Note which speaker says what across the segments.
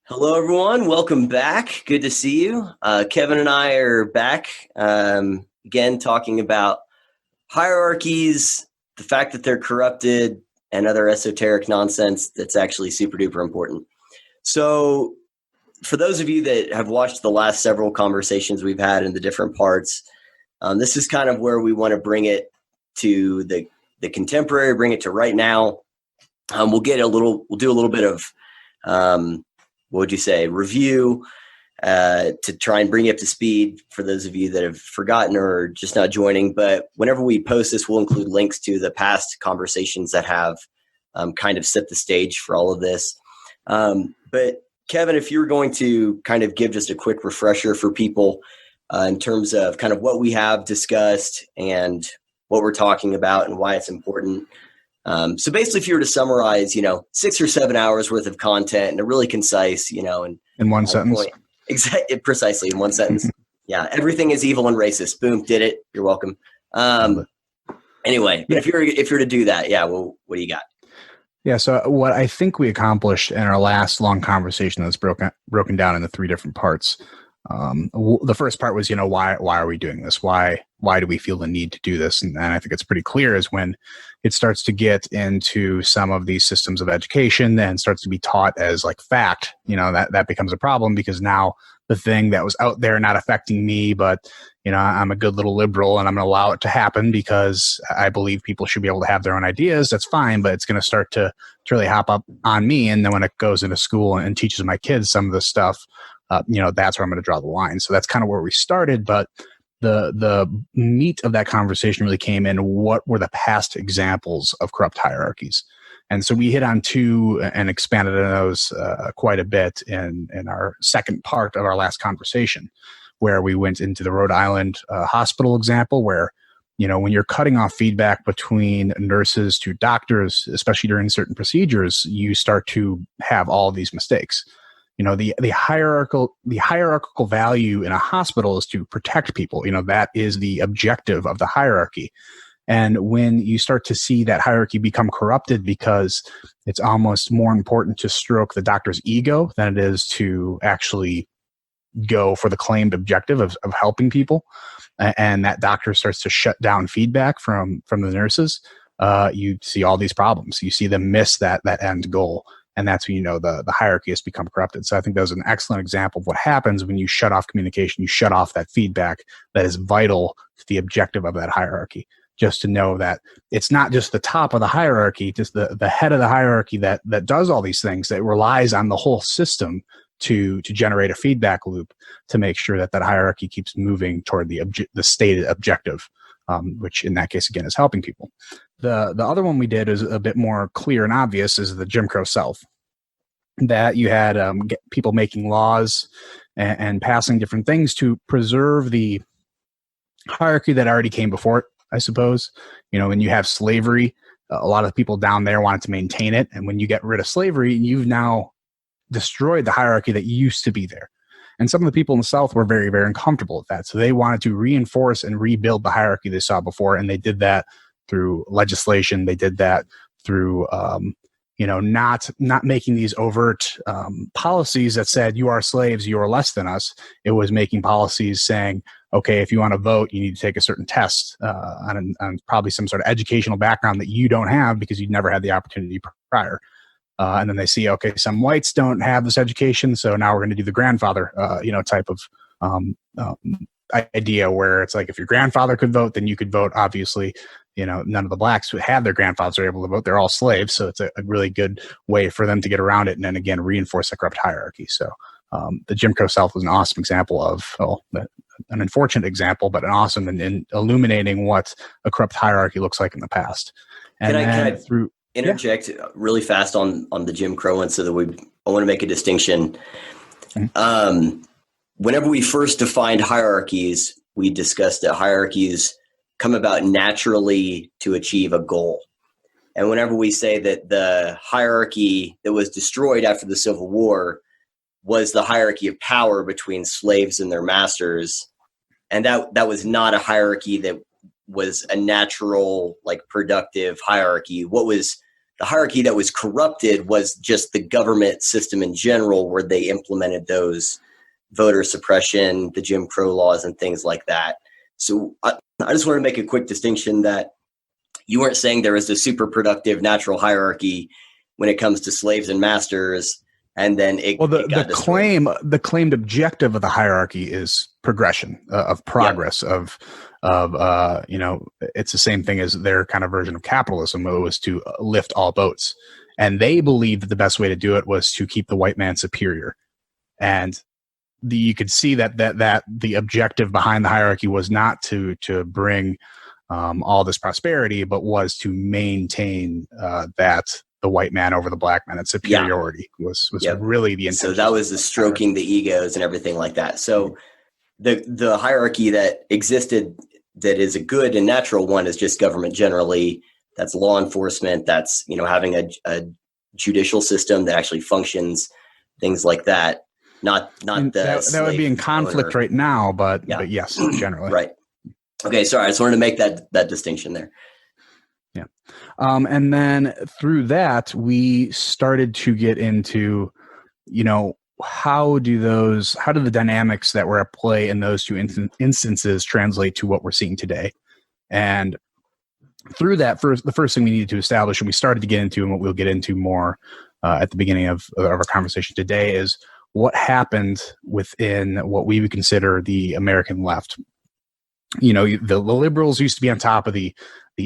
Speaker 1: Hello, everyone. Welcome back. Good to see you. Kevin and I are back again talking about hierarchies, the fact that they're corrupted, and other esoteric nonsense that's actually super duper important. So, for those of you that have watched the last several conversations we've had in the different parts, this is kind of where we want to bring it to the contemporary, bring it to right now. We'll do a little bit of what would you say, review to try and bring you up to speed for those of you that have forgotten or just not joining. But whenever we post this, we'll include links to the past conversations that have kind of set the stage for all of this. But Kevin, if you were going to kind of give just a quick refresher for people in terms of kind of what we have discussed and what we're talking about and why it's important. So basically, if you were to summarize, 6 or 7 hours worth of content in a really concise, and
Speaker 2: in one sentence,
Speaker 1: precisely in one sentence. Yeah. Everything is evil and racist. Boom. Did it. You're welcome. Anyway, but if you're to do that, well, what do you got?
Speaker 2: Yeah. So what I think we accomplished in our last long conversation that's broken down into 3 different parts. The first part was, why are we doing this? Why do we feel the need to do this? And I think it's pretty clear is when it starts to get into some of these systems of education and starts to be taught as like fact, that becomes a problem because now the thing that was out there not affecting me, but, I'm a good little liberal and I'm going to allow it to happen because I believe people should be able to have their own ideas. That's fine, but it's going to start to really hop up on me. And then when it goes into school and teaches my kids some of this stuff, that's where I'm going to draw the line. So that's kind of where we started. But the meat of that conversation really came in what were the past examples of corrupt hierarchies. And so we hit on 2 and expanded on those quite a bit in our second part of our last conversation, where we went into the Rhode Island hospital example where, when you're cutting off feedback between nurses to doctors, especially during certain procedures, you start to have all these mistakes. The hierarchical value in a hospital is to protect people. That is the objective of the hierarchy. And when you start to see that hierarchy become corrupted because it's almost more important to stroke the doctor's ego than it is to actually go for the claimed objective of helping people, and that doctor starts to shut down feedback from the nurses, you see all these problems. You see them miss that end goal. And that's when the hierarchy has become corrupted. So I think that was an excellent example of what happens when you shut off communication, you shut off that feedback that is vital to the objective of that hierarchy. Just to know that it's not just the top of the hierarchy, just the head of the hierarchy that does all these things, that relies on the whole system to generate a feedback loop to make sure that hierarchy keeps moving toward the stated objective, which in that case, again, is helping people. The other one we did is a bit more clear and obvious is the Jim Crow South, that you had people making laws and passing different things to preserve the hierarchy that already came before it, I suppose. When you have slavery, a lot of people down there wanted to maintain it. And when you get rid of slavery, you've now destroyed the hierarchy that used to be there. And some of the people in the South were very, very uncomfortable with that. So they wanted to reinforce and rebuild the hierarchy they saw before. And they did that through legislation. They did that through, not making these overt policies that said, you are slaves, you are less than us. It was making policies saying, okay, if you want to vote, you need to take a certain test on probably some sort of educational background that you don't have because you never had the opportunity prior. And then they see, okay, some whites don't have this education, so now we're going to do the grandfather, type of idea where it's like if your grandfather could vote, then you could vote. Obviously, none of the blacks who have their grandfathers are able to vote. They're all slaves, so it's a really good way for them to get around it and then again reinforce the corrupt hierarchy. So the Jim Crow South was an awesome example of, an unfortunate example, but an awesome in illuminating what a corrupt hierarchy looks like in the past. And
Speaker 1: can I interject really fast on the Jim Crow one, so that I want to make a distinction. Mm-hmm. Whenever we first defined hierarchies, we discussed that hierarchies come about naturally to achieve a goal. And whenever we say that the hierarchy that was destroyed after the Civil War was the hierarchy of power between slaves and their masters, and that was not a hierarchy that was a natural, productive hierarchy. What was the hierarchy that was corrupted was just the government system in general, where they implemented those voter suppression, the Jim Crow laws, and things like that. So I just want to make a quick distinction that you weren't saying there is a super productive natural hierarchy when it comes to slaves and masters, and then
Speaker 2: the claimed objective of the hierarchy is progression of progress. Yep. It's the same thing as their kind of version of capitalism. It was to lift all boats, and they believed that the best way to do it was to keep the white man superior. And you could see that the objective behind the hierarchy was not to bring all this prosperity, but was to maintain that the white man over the black man, that superiority was really the intention.
Speaker 1: So that was the stroking the egos and everything like that. So the hierarchy that existed, that is a good and natural one, is just government generally. That's law enforcement. That's, having a judicial system that actually functions, things like that. Not that would be in
Speaker 2: conflict right now, but yes, generally.
Speaker 1: Right. Okay. Sorry. I just wanted to make that distinction there.
Speaker 2: Yeah. And then through that, we started to get into, how do the dynamics that were at play in those two instances translate to what we're seeing today? And through that, the first thing we needed to establish, and we started to get into, and what we'll get into more at the beginning of our conversation today, is what happened within what we would consider the American left. The liberals used to be on top of the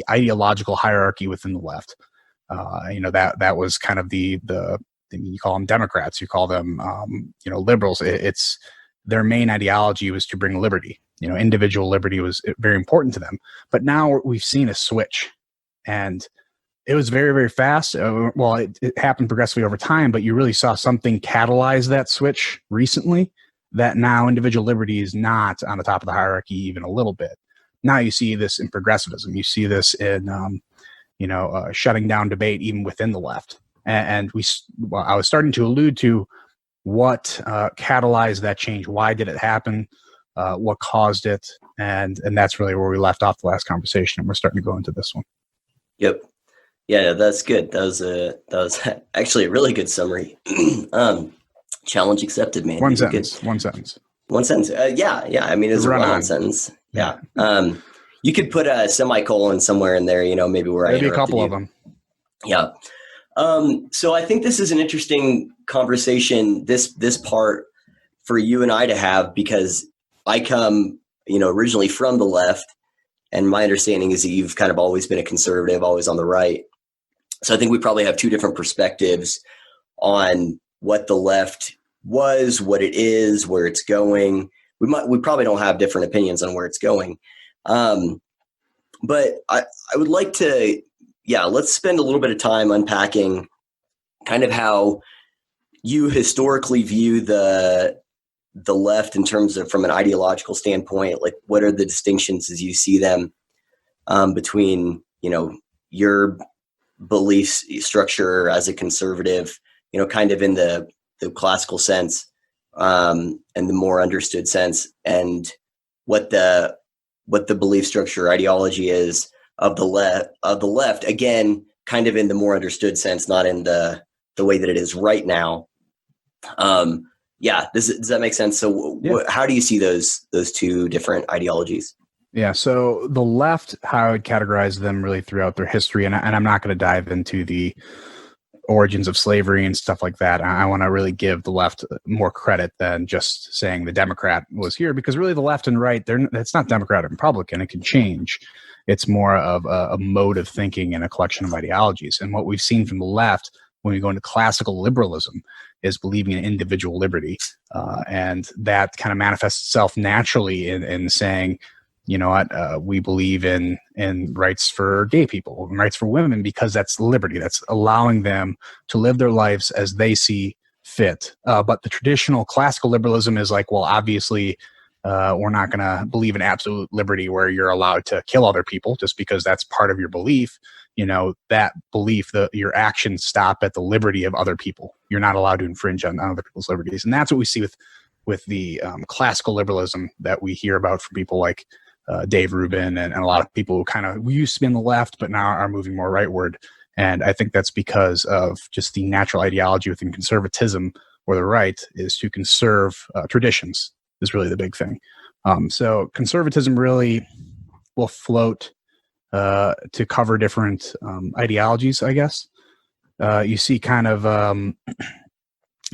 Speaker 2: ideological hierarchy within the left. That was kind of you call them Democrats, you call them, liberals. It's their main ideology was to bring liberty. Individual liberty was very important to them. But now we've seen a switch, and it was very, very fast. It happened progressively over time, but you really saw something catalyze that switch recently, that now individual liberty is not on the top of the hierarchy even a little bit. Now you see this in progressivism. You see this in, shutting down debate even within the left. And I was starting to allude to what catalyzed that change. Why did it happen? What caused it? And that's really where we left off the last conversation. And we're starting to go into this one.
Speaker 1: Yep. Yeah, that's good. That was actually a really good summary. Challenge accepted, man.
Speaker 2: One sentence.
Speaker 1: Yeah. I mean, it's a run-on sentence. Yeah. You could put a semicolon somewhere in there, maybe where I interrupted
Speaker 2: a couple
Speaker 1: you.
Speaker 2: of them.
Speaker 1: Yeah. So I think this is an interesting conversation, this part for you and I to have, because I come, originally from the left, and my understanding is that you've kind of always been a conservative, always on the right. So I think we probably have two different perspectives on what the left was, what it is, where it's going. We probably don't have different opinions on where it's going. But I would like to, let's spend a little bit of time unpacking kind of how you historically view the left in terms of, from an ideological standpoint. Like, what are the distinctions as you see them between, your belief structure as a conservative, kind of in the classical sense, and the more understood sense, and what the belief structure ideology is of the left, again, kind of in the more understood sense, not in the way that it is right now. Does that make sense? So how do you see those two different ideologies?
Speaker 2: Yeah. So the left, how I would categorize them really throughout their history, and I'm not going to dive into the origins of slavery and stuff like that. I want to really give the left more credit than just saying the Democrat was here, because really the left and right, it's not Democrat and Republican. It can change. It's more of a mode of thinking and a collection of ideologies. And what we've seen from the left when we go into classical liberalism is believing in individual liberty. And that kind of manifests itself naturally in saying, we believe in rights for gay people and rights for women, because that's liberty. That's allowing them to live their lives as they see fit. But the traditional classical liberalism is like, well, obviously, we're not going to believe in absolute liberty where you're allowed to kill other people just because that's part of your belief. That belief, your actions stop at the liberty of other people. You're not allowed to infringe on other people's liberties. And that's what we see with the classical liberalism that we hear about from people like Dave Rubin and a lot of people who we used to be on the left, but now are moving more rightward And I think that's because of just the natural ideology within conservatism or the right is to conserve traditions is really the big thing. So conservatism really will float to cover different ideologies, I guess. You see kind of a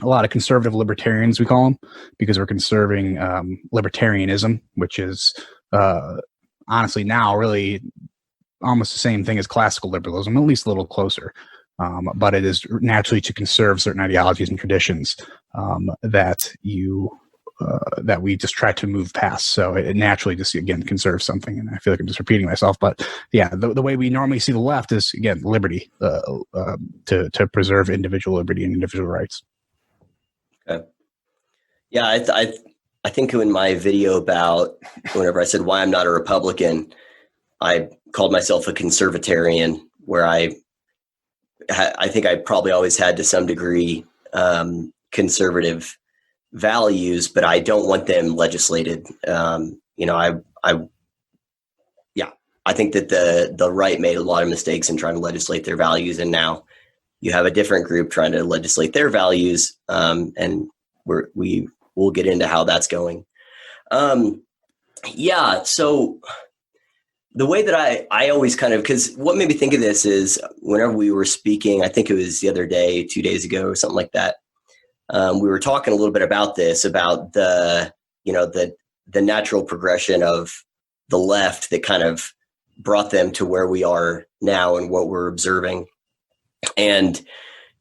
Speaker 2: lot of conservative libertarians, we call them, because we're conserving libertarianism, which is honestly now really almost the same thing as classical liberalism, at least a little closer. But it is naturally to conserve certain ideologies and traditions that we just try to move past. So it naturally just, again, conserves something. And I feel like I'm just repeating myself. But yeah, the way we normally see the left is, again, liberty, to preserve individual liberty and individual rights.
Speaker 1: Okay. Yeah, I think in my video about whenever I said why I'm not a Republican, I called myself a conservatarian, where I think I probably always had to some degree conservative values, but I don't want them legislated. I think that the right made a lot of mistakes in trying to legislate their values, and now you have a different group trying to legislate their values, and we will get into how that's going. So the way that I always kind of, because what made me think of this is whenever we were speaking, I think it was the other day, 2 days ago or something like that, we were talking a little bit about this, about the natural progression of the left that kind of brought them to where we are now and what we're observing. And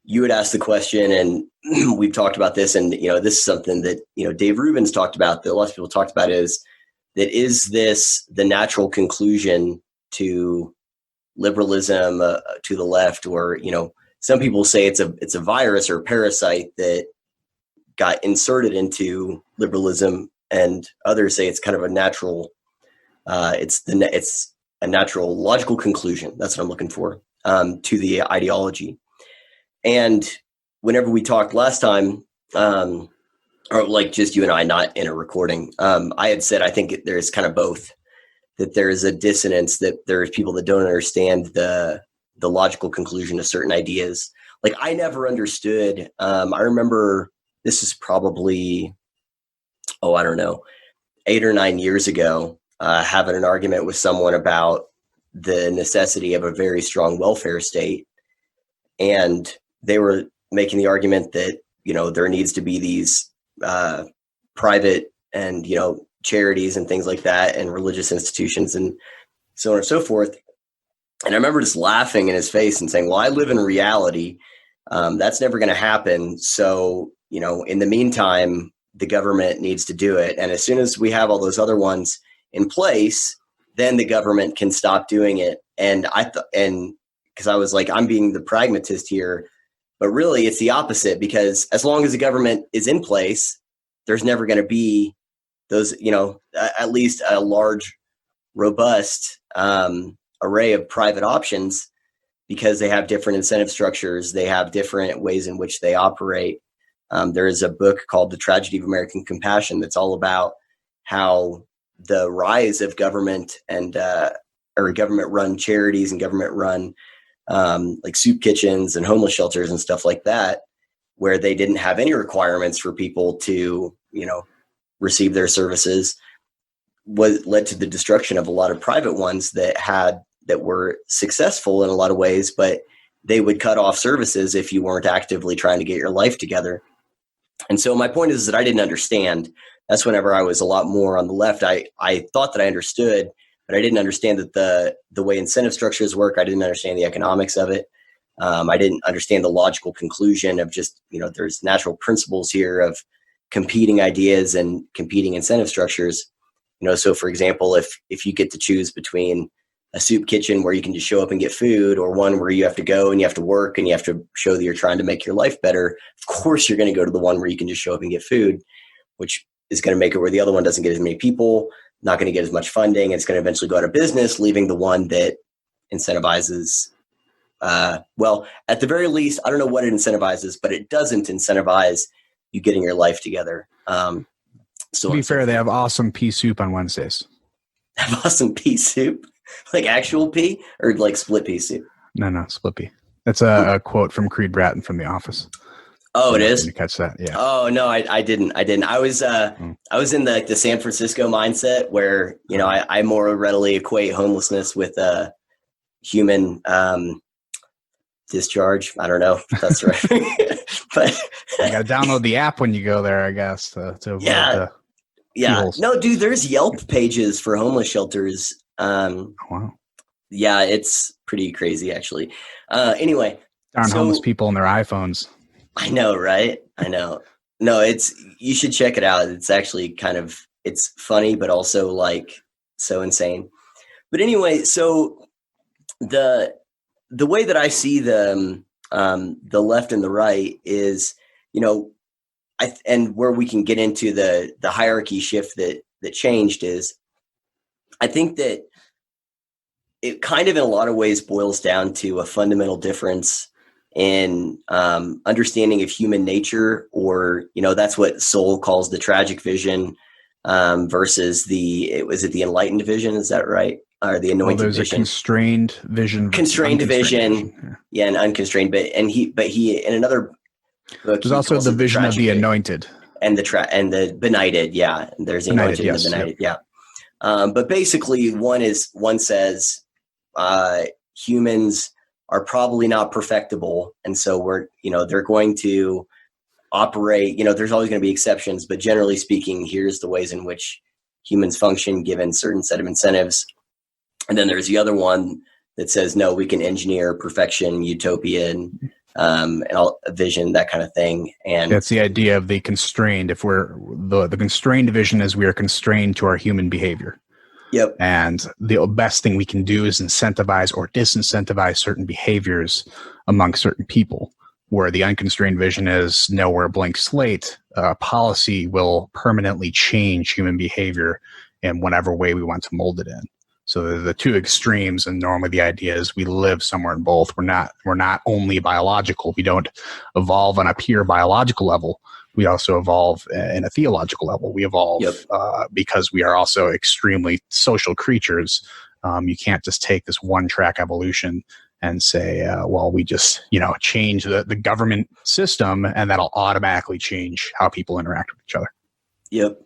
Speaker 1: you had asked the question, and we've talked about this, and this is something that Dave Rubin's talked about, that a lot of people talked about, is this the natural conclusion to liberalism, to the left, or some people say it's a virus or a parasite that got inserted into liberalism, and others say it's kind of a natural it's a natural logical conclusion. That's what I'm looking for, to the ideology. And whenever we talked last time, or like just you and I, not in a recording, I had said I think there's kind of both, that there is a dissonance, that there's people that don't understand the logical conclusion of certain ideas. Like I never understood. I remember this is probably, I don't know, 8 or 9 years ago, having an argument with someone about the necessity of a very strong welfare state. And they were making the argument that, there needs to be these private and, charities and things like that, and religious institutions and so on and so forth. And I remember just laughing in his face and saying, well, I live in reality. That's never going to happen. So, in the meantime, the government needs to do it. And as soon as we have all those other ones in place, then the government can stop doing it. And because I was like, I'm being the pragmatist here, but really it's the opposite, because as long as the government is in place, there's never going to be those, at least a large, robust array of private options, because they have different incentive structures. They have different ways in which they operate. There is a book called The Tragedy of American Compassion that's all about how the rise of government and or government-run charities and government-run like soup kitchens and homeless shelters and stuff like that, where they didn't have any requirements for people to, receive their services, led to the destruction of a lot of private ones that were successful in a lot of ways, but they would cut off services if you weren't actively trying to get your life together. And so my point is that I didn't understand. That's whenever I was a lot more on the left. I thought that I understood, but I didn't understand that the way incentive structures work. I didn't understand the economics of it. I didn't understand the logical conclusion of just, there's natural principles here of competing ideas and competing incentive structures. So for example, if you get to choose between a soup kitchen where you can just show up and get food, or one where you have to go and you have to work and you have to show that you're trying to make your life better, of course you're going to go to the one where you can just show up and get food, which is going to make it where the other one doesn't get as many people, not going to get as much funding. It's going to eventually go out of business, leaving the one that incentivizes, well, at the very least, I don't know what it incentivizes, but it doesn't incentivize you getting your life together.
Speaker 2: To be fair, they have awesome pea soup on Wednesdays.
Speaker 1: Have awesome pea soup? Like actual pea or like split pea soup?
Speaker 2: No, split pea. That's a quote from Creed Bratton from The Office.
Speaker 1: Oh, it is?
Speaker 2: Did you catch that? Yeah.
Speaker 1: Oh no, I didn't. I was in the San Francisco mindset where, I more readily equate homelessness with human discharge. I don't know if that's right. But
Speaker 2: you got to download the app when you go there, I guess, to avoid the
Speaker 1: keyholes. No, dude, there's Yelp pages for homeless shelters.
Speaker 2: Wow.
Speaker 1: Yeah, it's pretty crazy, actually. Anyway.
Speaker 2: Darn homeless people on their iPhones.
Speaker 1: I know, right? I know. No, you should check it out. It's actually it's funny, but also like so insane. But anyway, so the way that I see the left and the right is, and where we can get into the hierarchy shift that changed is, I think that it kind of in a lot of ways boils down to a fundamental difference in understanding of human nature, or that's what Soul calls the tragic vision, versus the enlightened vision, is that right? Or the anointed
Speaker 2: there's
Speaker 1: vision.
Speaker 2: A constrained vision.
Speaker 1: Constrained vision. Yeah, and unconstrained. But he in another book,
Speaker 2: there's also the vision of the anointed
Speaker 1: and the benighted. Yeah, there's the anointed and the benighted. Yep. Yeah. But basically, one says humans are probably not perfectible, and so they're going to operate. There's always going to be exceptions, but generally speaking, here's the ways in which humans function given certain set of incentives. And then there's the other one that says, no, we can engineer perfection, utopia, and all, vision, that kind of thing. And
Speaker 2: that's the idea of the constrained. If we're the constrained vision is we are constrained to our human behavior.
Speaker 1: Yep.
Speaker 2: And the best thing we can do is incentivize or disincentivize certain behaviors among certain people, where the unconstrained vision is, no, we're a blank slate. Policy will permanently change human behavior in whatever way we want to mold it in. So they're the two extremes, and normally the idea is we live somewhere in both. We're not only biological. We don't evolve on a pure biological level. We also evolve in a theological level. We evolve because we are also extremely social creatures. You can't just take this one-track evolution and say, well, we just change the government system, and that'll automatically change how people interact with each other.
Speaker 1: Yep.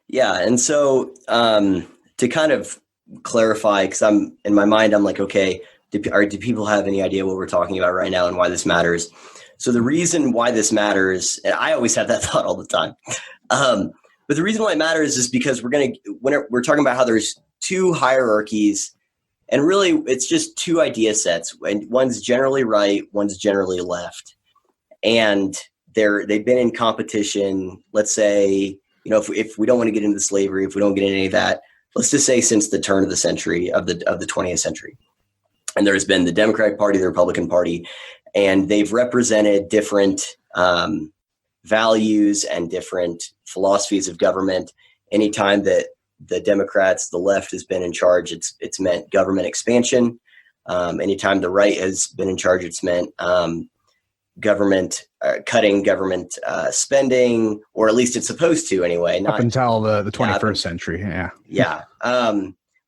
Speaker 1: Yeah, and so to kind of clarify, because I'm in my mind, I'm like, okay, do people have any idea what we're talking about right now and why this matters? So the reason why this matters, and I always have that thought all the time, but the reason why it matters is because when we're talking about how there's two hierarchies, and really it's just two idea sets, and one's generally right, one's generally left, and they've been in competition. Let's say, if we don't want to get into slavery, if we don't get into any of that, let's just say since the turn of the century, of the 20th century, and there's been the Democratic Party, the Republican Party, and they've represented different values and different philosophies of government. Anytime that the Democrats, the left, has been in charge, it's meant government expansion. Anytime the right has been in charge, it's meant cutting government spending, or at least it's supposed to anyway.
Speaker 2: Up until the 21st century, yeah.
Speaker 1: Yeah.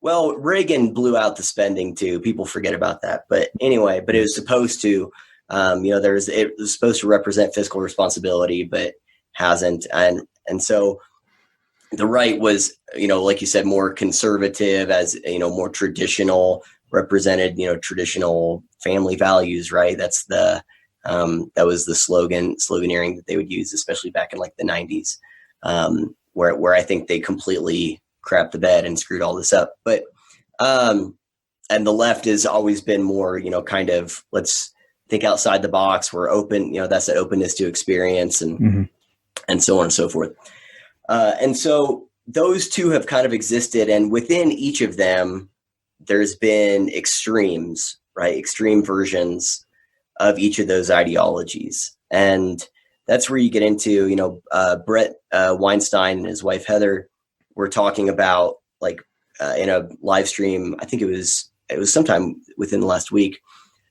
Speaker 1: Well, Reagan blew out the spending too. People forget about that. But anyway, it was supposed to, it was supposed to represent fiscal responsibility, but hasn't. And so the right was, like you said, more conservative, as, more traditional, represented, traditional family values, right? That's that was the sloganeering that they would use, especially back in like the 90s, where I think they completely crapped the bed and screwed all this up. But, and the left has always been more, kind of, let's think outside the box. We're open, that's the openness to experience and so on and so forth. And so those two have kind of existed, and within each of them, there's been extremes, right? Extreme versions of each of those ideologies. And that's where you get into, Brett Weinstein and his wife, Heather, were talking about, like, in a live stream, I think it was sometime within the last week,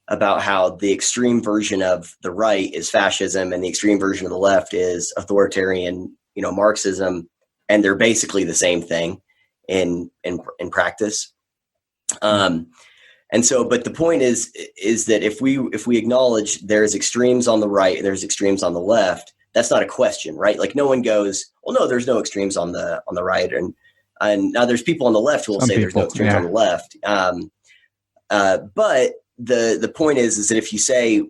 Speaker 1: about how the extreme version of the right is fascism and the extreme version of the left is authoritarian, Marxism. And they're basically the same thing in practice. And so, but the point is that if we acknowledge there's extremes on the right, there's extremes on the left, that's not a question, right? Like no one goes, well, no, there's no extremes on the right, and now there's people on the left who will say there's no extremes on the left. But the point is that if you say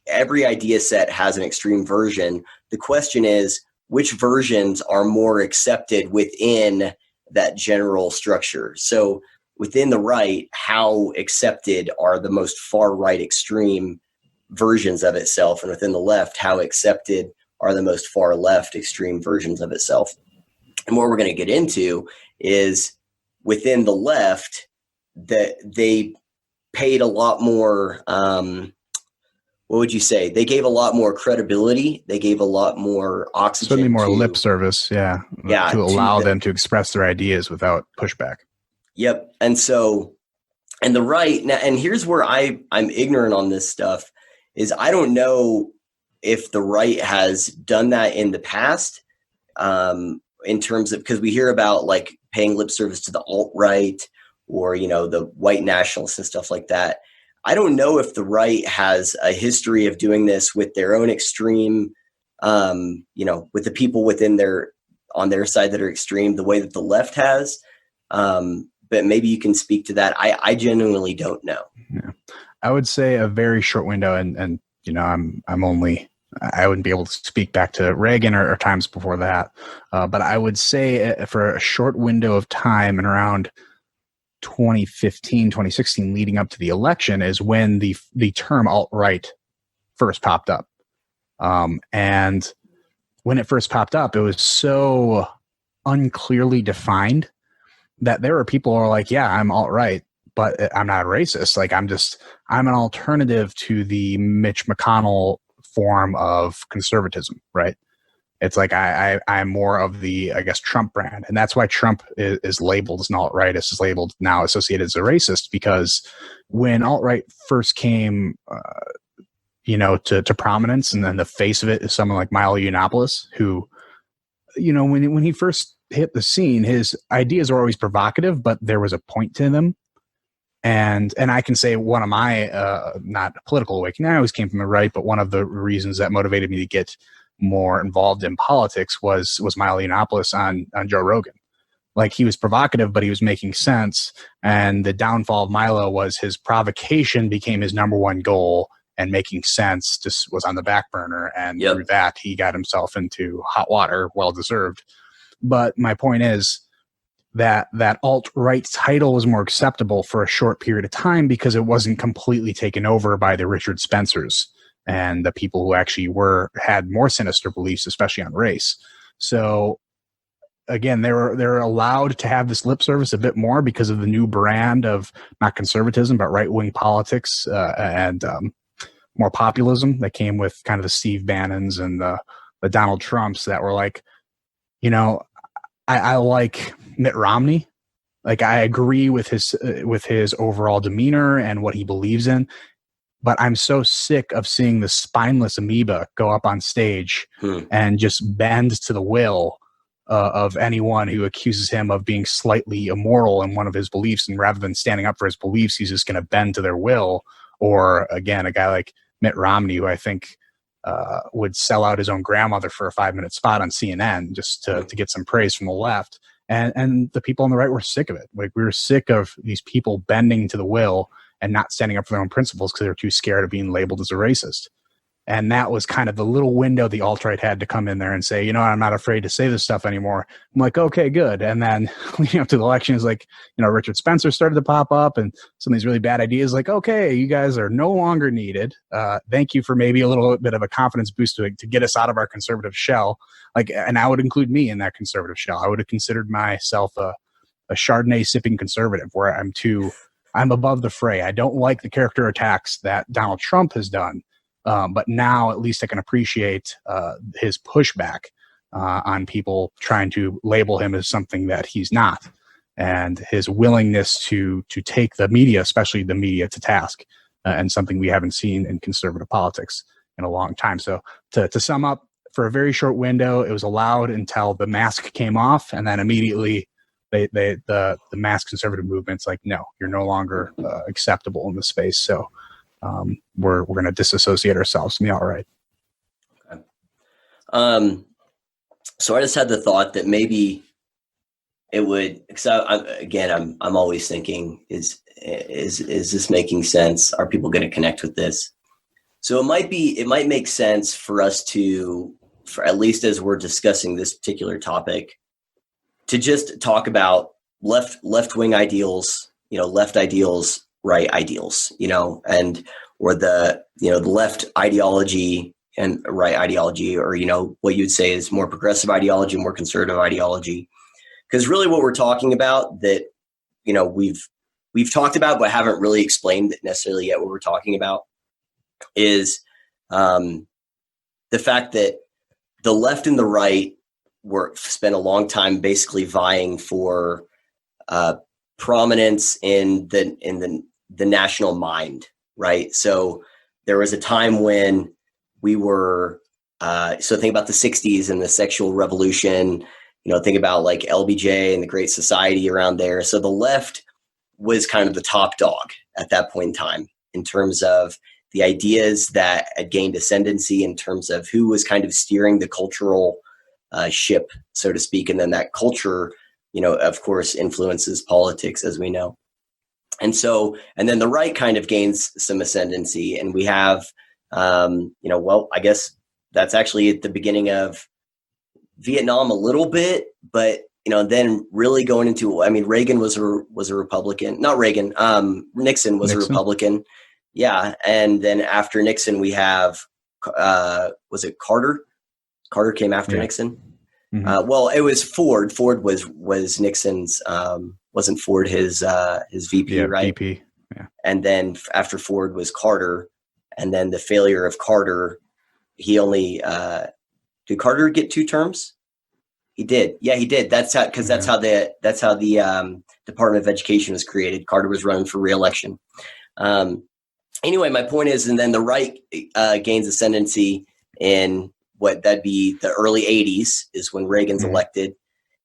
Speaker 1: every idea set has an extreme version, the question is which versions are more accepted within that general structure. So within the right, how accepted are the most far right extreme versions of itself, and within the left, how accepted are the most far left extreme versions of itself. And what we're going to get into is within the left that they paid a lot more, what would you say? They gave a lot more credibility. They gave a lot more oxygen.
Speaker 2: Certainly more lip service, to allow them to express their ideas without pushback.
Speaker 1: Yep. And so, and the right, now, and here's where I'm ignorant on this stuff, is I don't know if the right has done that in the past, in terms of, because we hear about like paying lip service to the alt-right or, the white nationalists and stuff like that. I don't know if the right has a history of doing this with their own extreme, with the people on their side that are extreme, the way that the left has. But maybe you can speak to that. I genuinely don't know.
Speaker 2: Yeah. I would say a very short window, and I wouldn't be able to speak back to Reagan or times before that. But I would say for a short window of time and around 2015, 2016, leading up to the election, is when the term alt-right first popped up. And when it first popped up, it was so unclearly defined that there were people who are like, yeah, I'm alt-right, but I'm not a racist. Like I'm an alternative to the Mitch McConnell form of conservatism, right? It's like I'm more of the, I guess, Trump brand. And that's why Trump is labeled as an alt-right. It's labeled now associated as a racist, because when alt-right first came, to prominence, and then the face of it is someone like Milo Yiannopoulos, who, when he first hit the scene, his ideas were always provocative, but there was a point to them. And I can say one of my, not political awakening, I always came from the right, but one of the reasons that motivated me to get more involved in politics was Milo Yiannopoulos on Joe Rogan. Like he was provocative, but he was making sense. And the downfall of Milo was his provocation became his number one goal, and making sense just was on the back burner. And through that, he got himself into hot water, well-deserved. But my point is that alt-right title was more acceptable for a short period of time because it wasn't completely taken over by the Richard Spencers and the people who actually had more sinister beliefs, especially on race. So again, they're allowed to have this lip service a bit more because of the new brand of not conservatism, but right-wing politics and more populism that came with kind of the Steve Bannons and the Donald Trumps that were like, I like Mitt Romney. Like I agree with his overall demeanor and what he believes in. But I'm so sick of seeing the spineless amoeba go up on stage and just bend to the will of anyone who accuses him of being slightly immoral in one of his beliefs. And rather than standing up for his beliefs, he's just going to bend to their will. Or again, a guy like Mitt Romney, who I think would sell out his own grandmother for a 5-minute spot on CNN just to get some praise from the left. And the people on the right were sick of it. Like we were sick of these people bending to the will and not standing up for their own principles because they were too scared of being labeled as a racist. And that was kind of the little window the alt-right had to come in there and say, I'm not afraid to say this stuff anymore. I'm like, okay, good. And then leading up to the election is like, Richard Spencer started to pop up and some of these really bad ideas like, okay, you guys are no longer needed. Thank you for maybe a little bit of a confidence boost to get us out of our conservative shell. Like, and I would include me in that conservative shell. I would have considered myself a Chardonnay sipping conservative where I'm above the fray. I don't like the character attacks that Donald Trump has done. But now at least I can appreciate his pushback on people trying to label him as something that he's not, and his willingness to take the media, especially the media, to task, and something we haven't seen in conservative politics in a long time. So to sum up, for a very short window, it was allowed until the mask came off, and then immediately The mass conservative movement's like, no, you're no longer acceptable in the space. So we're going to disassociate ourselves from the alt-right.
Speaker 1: Okay. So I just had the thought that maybe it would, because I'm always thinking, is this making sense? Are people going to connect with this? So it might make sense for us to, for at least as we're discussing this particular topic, to just talk about left-wing ideals, left ideals, right ideals, or the left ideology and right ideology, or, what you'd say is more progressive ideology, more conservative ideology. Because really what we're talking about that, we've talked about, but haven't really explained necessarily yet what we're talking about is the fact that the left and the right spent a long time basically vying for prominence in the national mind, right? So there was a time when we were, so think about the 60s and the sexual revolution, think about like LBJ and the Great Society around there. So the left was kind of the top dog at that point in time in terms of the ideas that had gained ascendancy, in terms of who was kind of steering the cultural ship, so to speak. And then that culture, of course, influences politics, as we know. And then the right kind of gains some ascendancy. And we have, I guess that's actually at the beginning of Vietnam a little bit, but, then really going into, Reagan was a Republican, not Reagan, Nixon was a Republican. Yeah. And then after Nixon, we have, was it Carter? Carter came after Nixon. Mm-hmm. Well, it was Ford. Ford was Nixon's, wasn't Ford his VP, right?
Speaker 2: VP. Yeah.
Speaker 1: And then after Ford was Carter, and then the failure of Carter, he only, did Carter get 2 terms? He did. Yeah, he did. That's how the Department of Education was created. Carter was running for re-election. Anyway, my point is, and then the right gains ascendancy in what that'd be the early 80s is when Reagan's elected.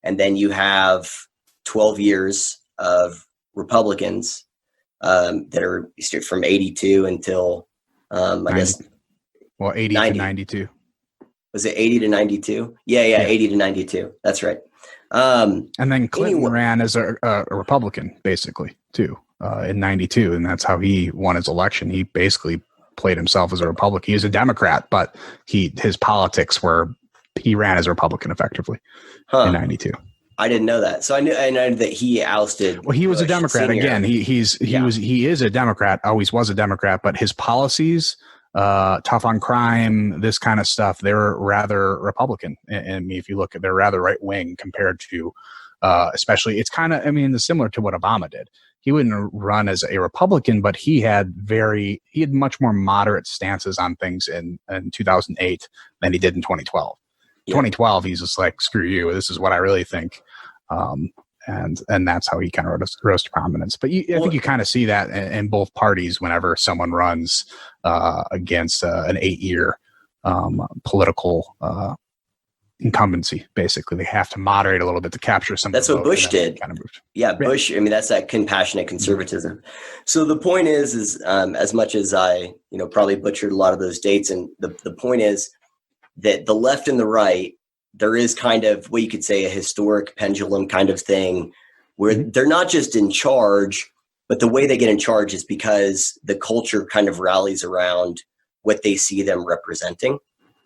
Speaker 1: And then you have 12 years of Republicans that are from 82 until, I guess.
Speaker 2: Well, 80 to 92.
Speaker 1: Was it 80 to 92? Yeah, 80 to 92. That's right.
Speaker 2: And then Clinton ran as a Republican, basically, too, in 92. And that's how he won his election. He basically played himself as a Republican. He was a Democrat, but his politics he ran as a Republican effectively in 92.
Speaker 1: I didn't know that. So I knew that he ousted.
Speaker 2: Well, he was a Democrat. Senior. Again, he is a Democrat, always was a Democrat, but his policies, tough on crime, this kind of stuff, they're rather Republican. And if you look at, they're rather right wing compared to, especially, it's kind of, similar to what Obama did. He wouldn't run as a Republican, but he had much more moderate stances on things in 2008 than he did in 2012. Yeah. 2012, he's just like, screw you. This is what I really think. And that's how he kind of rose to prominence. But I think you kind of see that in both parties whenever someone runs against an 8-year political incumbency. Basically, they have to moderate a little bit to capture some.
Speaker 1: That's what Bush did. Kind of yeah, Bush. That's that compassionate conservatism. Mm-hmm. So the point is as much as I probably butchered a lot of those dates, and the point is that the left and the right, there is kind of what you could say a historic pendulum kind of thing where they're not just in charge, but the way they get in charge is because the culture kind of rallies around what they see them representing.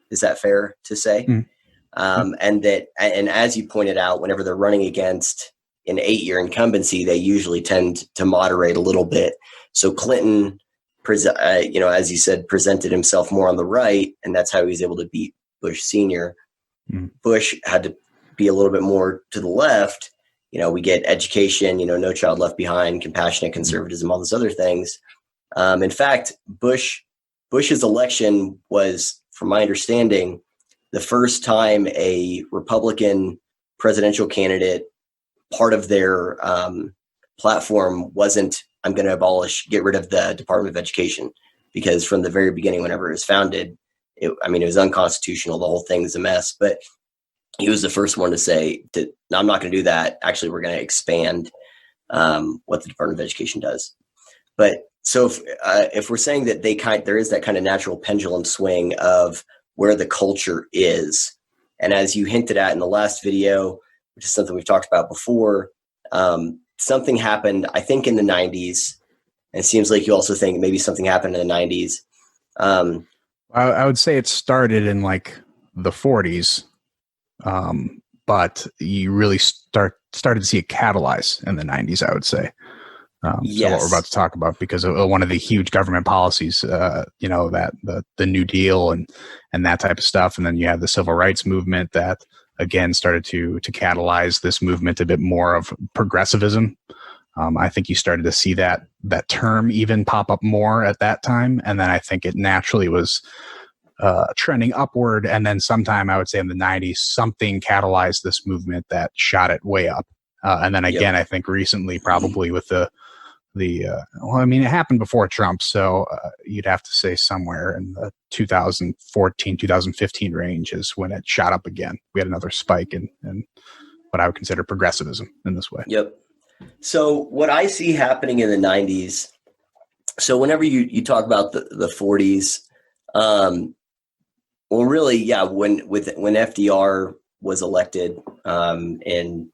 Speaker 1: Is that fair to say? Mm-hmm. And as you pointed out, whenever they're running against an 8-year incumbency, they usually tend to moderate a little bit. So Clinton, as you said, presented himself more on the right, and that's how he was able to beat Bush Sr. Mm. Bush had to be a little bit more to the left. We get education, No Child Left Behind, compassionate conservatism, all those other things. In fact, Bush's election was, from my understanding, the first time a Republican presidential candidate, part of their platform wasn't, I'm going to get rid of the Department of Education, because from the very beginning, whenever it was founded, it was unconstitutional. The whole thing is a mess. But he was the first one to say that, no, I'm not going to do that. Actually, we're going to expand what the Department of Education does. But so if we're saying that there is that kind of natural pendulum swing of where the culture is, and as you hinted at in the last video, which is something we've talked about before, something happened, I think, in the 90s, and it seems like you also think maybe something happened in the 90s.
Speaker 2: I would say it started in like the 40s, but you really started to see it catalyze in the 90s, I would say.
Speaker 1: Yes.
Speaker 2: So what we're about to talk about, because of one of the huge government policies, that the New Deal and that type of stuff. And then you have the civil rights movement that again started to catalyze this movement a bit more of progressivism. I think you started to see that term even pop up more at that time. And then I think it naturally was trending upward. And then sometime, I would say in the 90s, something catalyzed this movement that shot it way up. And then again, I think recently, probably with it happened before Trump. So you'd have to say somewhere in the 2014, 2015 range is when it shot up again. We had another spike in what I would consider progressivism in this way.
Speaker 1: Yep. So what I see happening in the 90s, so whenever you talk about the 40s, when FDR was elected, and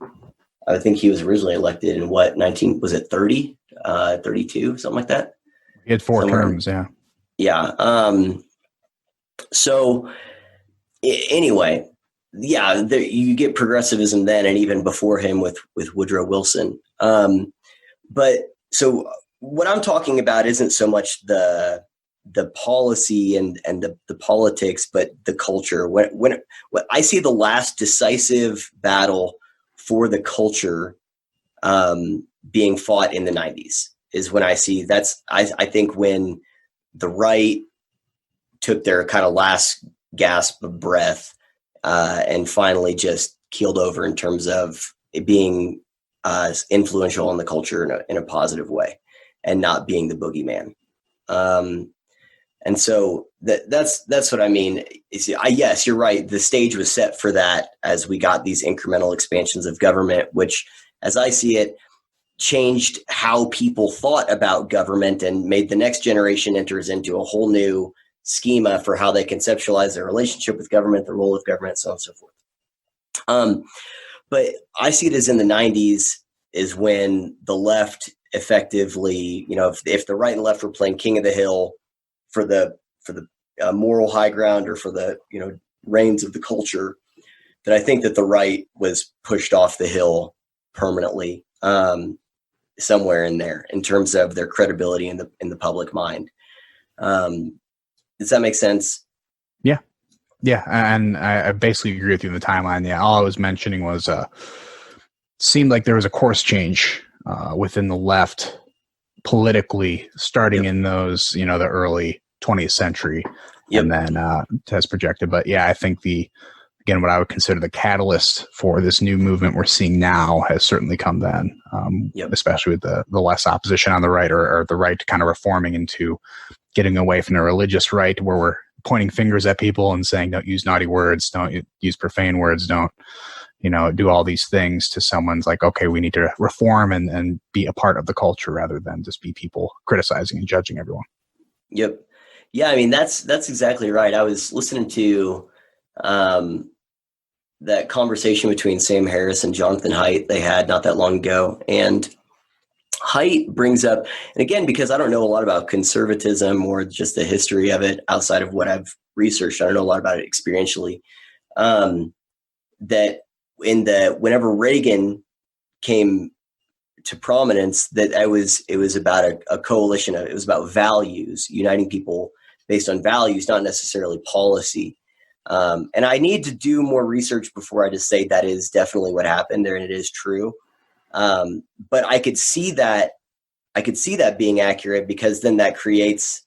Speaker 1: I think he was originally elected in 30, 32, something like that.
Speaker 2: He had 4 terms, yeah.
Speaker 1: Yeah. So anyway, you get progressivism then, and even before him with Woodrow Wilson. But so what I'm talking about isn't so much the policy and the politics, but the culture. When I see the last decisive battle for the culture being fought in the 90s is when I see I think when the right took their kind of last gasp of breath and finally just keeled over in terms of it being influential in the culture in a positive way and not being the boogeyman. And so that's what I mean. Yes, you're right. The stage was set for that as we got these incremental expansions of government, which, as I see it, changed how people thought about government and made the next generation enters into a whole new schema for how they conceptualize their relationship with government, the role of government, so on and so forth. But I see it as in the 90s is when the left effectively, if the right and left were playing king of the hill for the moral high ground or for the reins of the culture, that I think that the right was pushed off the hill permanently somewhere in there in terms of their credibility in the public mind. Does that make sense?
Speaker 2: Yeah, and I basically agree with you in the timeline. Yeah, all I was mentioning was seemed like there was a course change within the left politically starting in those, the early 20th century and then as projected. But yeah, I think what I would consider the catalyst for this new movement we're seeing now has certainly come then, especially with the less opposition on the right or the right kind of reforming into getting away from the religious right where we're pointing fingers at people and saying, don't use naughty words, don't use profane words, don't, do all these things, to someone's like, okay, we need to reform and be a part of the culture rather than just be people criticizing and judging everyone.
Speaker 1: Yep. Yeah. I mean, that's exactly right. I was listening to that conversation between Sam Harris and Jonathan Haidt they had not that long ago. And Haidt brings up, and again, because I don't know a lot about conservatism or just the history of it outside of what I've researched, I don't know a lot about it experientially, that whenever Reagan came to prominence, that it was about a coalition it was about values, uniting people based on values, not necessarily policy. And I need to do more research before I just say that is definitely what happened there and it is true. But I could see that being accurate, because then that creates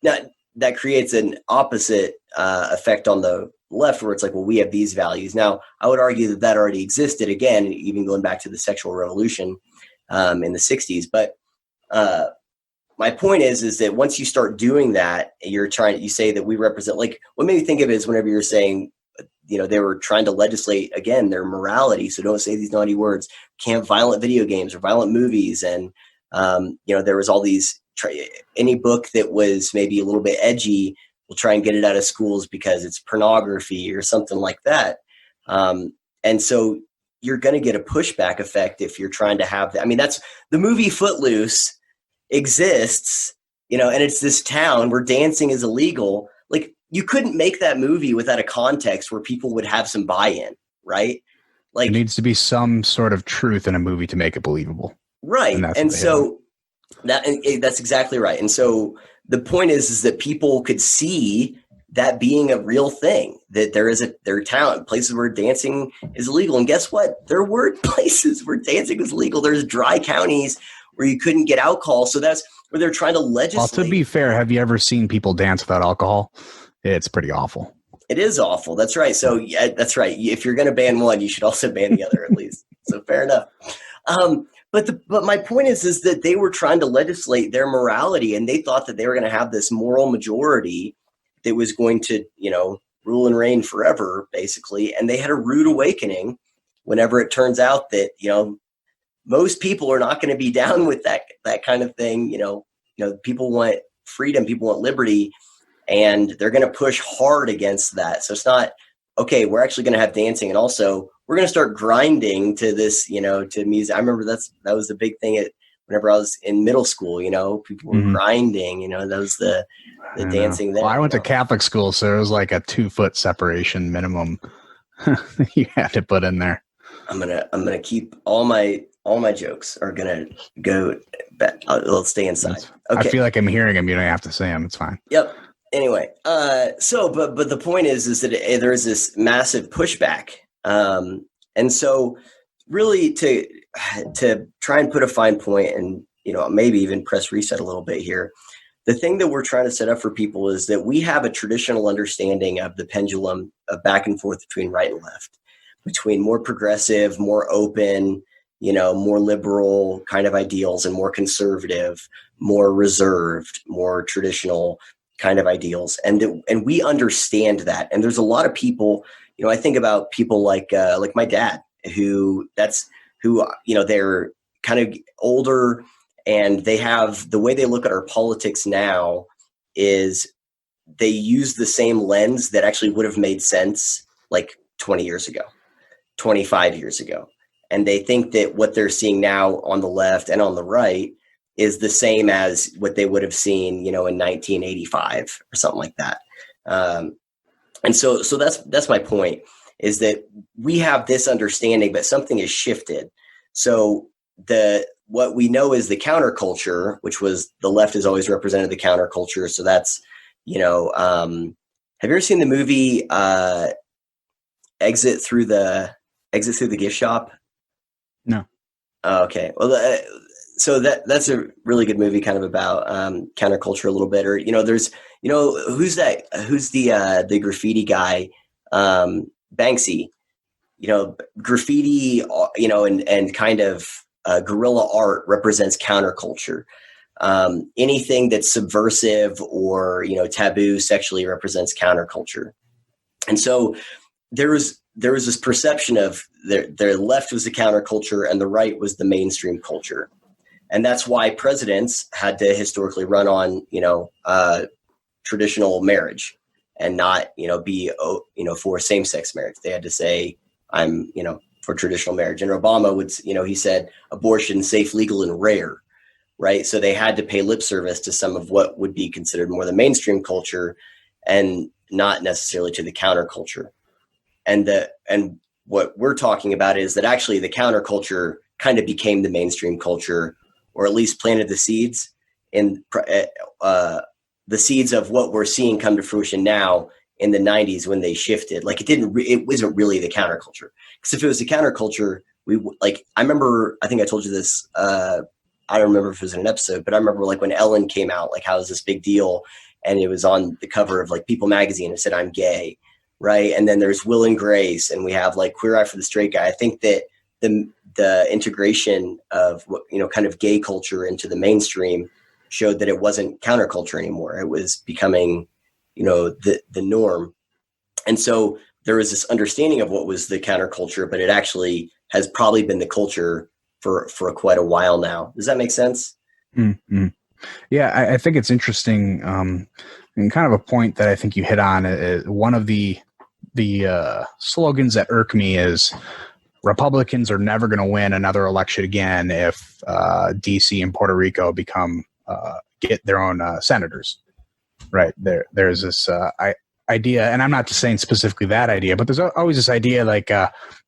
Speaker 1: an opposite effect on the left, where it's like, well, we have these values. Now, I would argue that already existed, again, even going back to the sexual revolution in the 60s. But my point is that once you start doing that, you say that we represent, like, what made me think of it is whenever you're saying they were trying to legislate, again, their morality. So don't say these naughty words, can't violent video games or violent movies. And, there was all these, any book that was maybe a little bit edgy, we'll try and get it out of schools because it's pornography or something like that. And so you're going to get a pushback effect if you're trying to have that. I mean, that's the movie Footloose exists, and it's this town where dancing is illegal. Like, you couldn't make that movie without a context where people would have some buy-in, right? Like,
Speaker 2: there needs to be some sort of truth in a movie to make it believable.
Speaker 1: Right. And so that's exactly right. And so the point is that people could see that being a real thing, that there are town places where dancing is illegal. And guess what? There were places where dancing was illegal. There's dry counties where you couldn't get alcohol. So that's where they're trying to legislate.
Speaker 2: Well, to be fair, have you ever seen people dance without alcohol? It's pretty awful.
Speaker 1: It is awful. That's right. So yeah, that's right. If you're going to ban one, you should also ban the other at least. So fair enough. But my point is that they were trying to legislate their morality, and they thought that they were going to have this moral majority that was going to, rule and reign forever, basically. And they had a rude awakening whenever it turns out that, most people are not going to be down with that kind of thing. People want freedom, people want liberty, and they're going to push hard against that. So it's not, okay, we're actually going to have dancing, and also we're going to start grinding to this, to music. I remember that was the big thing whenever I was in middle school, people were grinding, that was the dancing there.
Speaker 2: Well, I went to Catholic school, so it was like a 2-foot separation minimum you had to put in there.
Speaker 1: I'm gonna keep all my jokes are gonna go back. I'll stay inside. Okay.
Speaker 2: I feel like I'm hearing them. You don't have to say them. It's fine.
Speaker 1: Yep. Anyway, but the point is that there is this massive pushback. And so really to try and put a fine point and, maybe even press reset a little bit here, the thing that we're trying to set up for people is that we have a traditional understanding of the pendulum of back and forth between right and left, between more progressive, more open, more liberal kind of ideals and more conservative, more reserved, more traditional kind of ideals. And we understand that. And there's a lot of people, I think about people like my dad, who they're kind of older, and they have the way they look at our politics now is they use the same lens that actually would have made sense like 20 years ago, 25 years ago. And they think that what they're seeing now on the left and on the right is the same as what they would have seen, in 1985 or something like that. And so that's my point, is that we have this understanding, but something has shifted. So what we know is the counterculture, which was the left has always represented the counterculture. So that's, have you ever seen the movie Exit Through the Gift Shop?
Speaker 2: No.
Speaker 1: Okay. Well, so that's a really good movie, kind of about counterculture a little bit. Or there's who's the graffiti guy, Banksy. Graffiti, and kind of guerrilla art represents counterculture. Anything that's subversive or taboo sexually represents counterculture. And so there was this perception of the left was the counterculture and the right was the mainstream culture. And that's why presidents had to historically run on, traditional marriage and not, be, for same-sex marriage. They had to say, I'm, for traditional marriage. And Obama would, he said abortion safe, legal, and rare, right? So they had to pay lip service to some of what would be considered more the mainstream culture and not necessarily to the counterculture. And what we're talking about is that actually the counterculture kind of became the mainstream culture, or at least planted the seeds in the seeds of what we're seeing come to fruition now in the 90s when they shifted. Like it wasn't really the counterculture, because if it was the counterculture, I remember, I think I told you this, I don't remember if it was in an episode, but I remember like when Ellen came out, like how it was this big deal, and it was on the cover of like People magazine, it said, I'm gay. Right. And then there's Will and Grace, and we have like Queer Eye for the Straight Guy. I think that the integration of kind of gay culture into the mainstream showed that it wasn't counterculture anymore. It was becoming, the norm. And so there was this understanding of what was the counterculture, but it actually has probably been the culture for quite a while now. Does that make sense?
Speaker 2: Mm-hmm. Yeah, I think it's interesting, and kind of a point that I think you hit on. One of the slogans that irk me is Republicans are never going to win another election again if DC and Puerto Rico get their own senators. Right there's this idea, and I'm not just saying specifically that idea, but there's always this idea like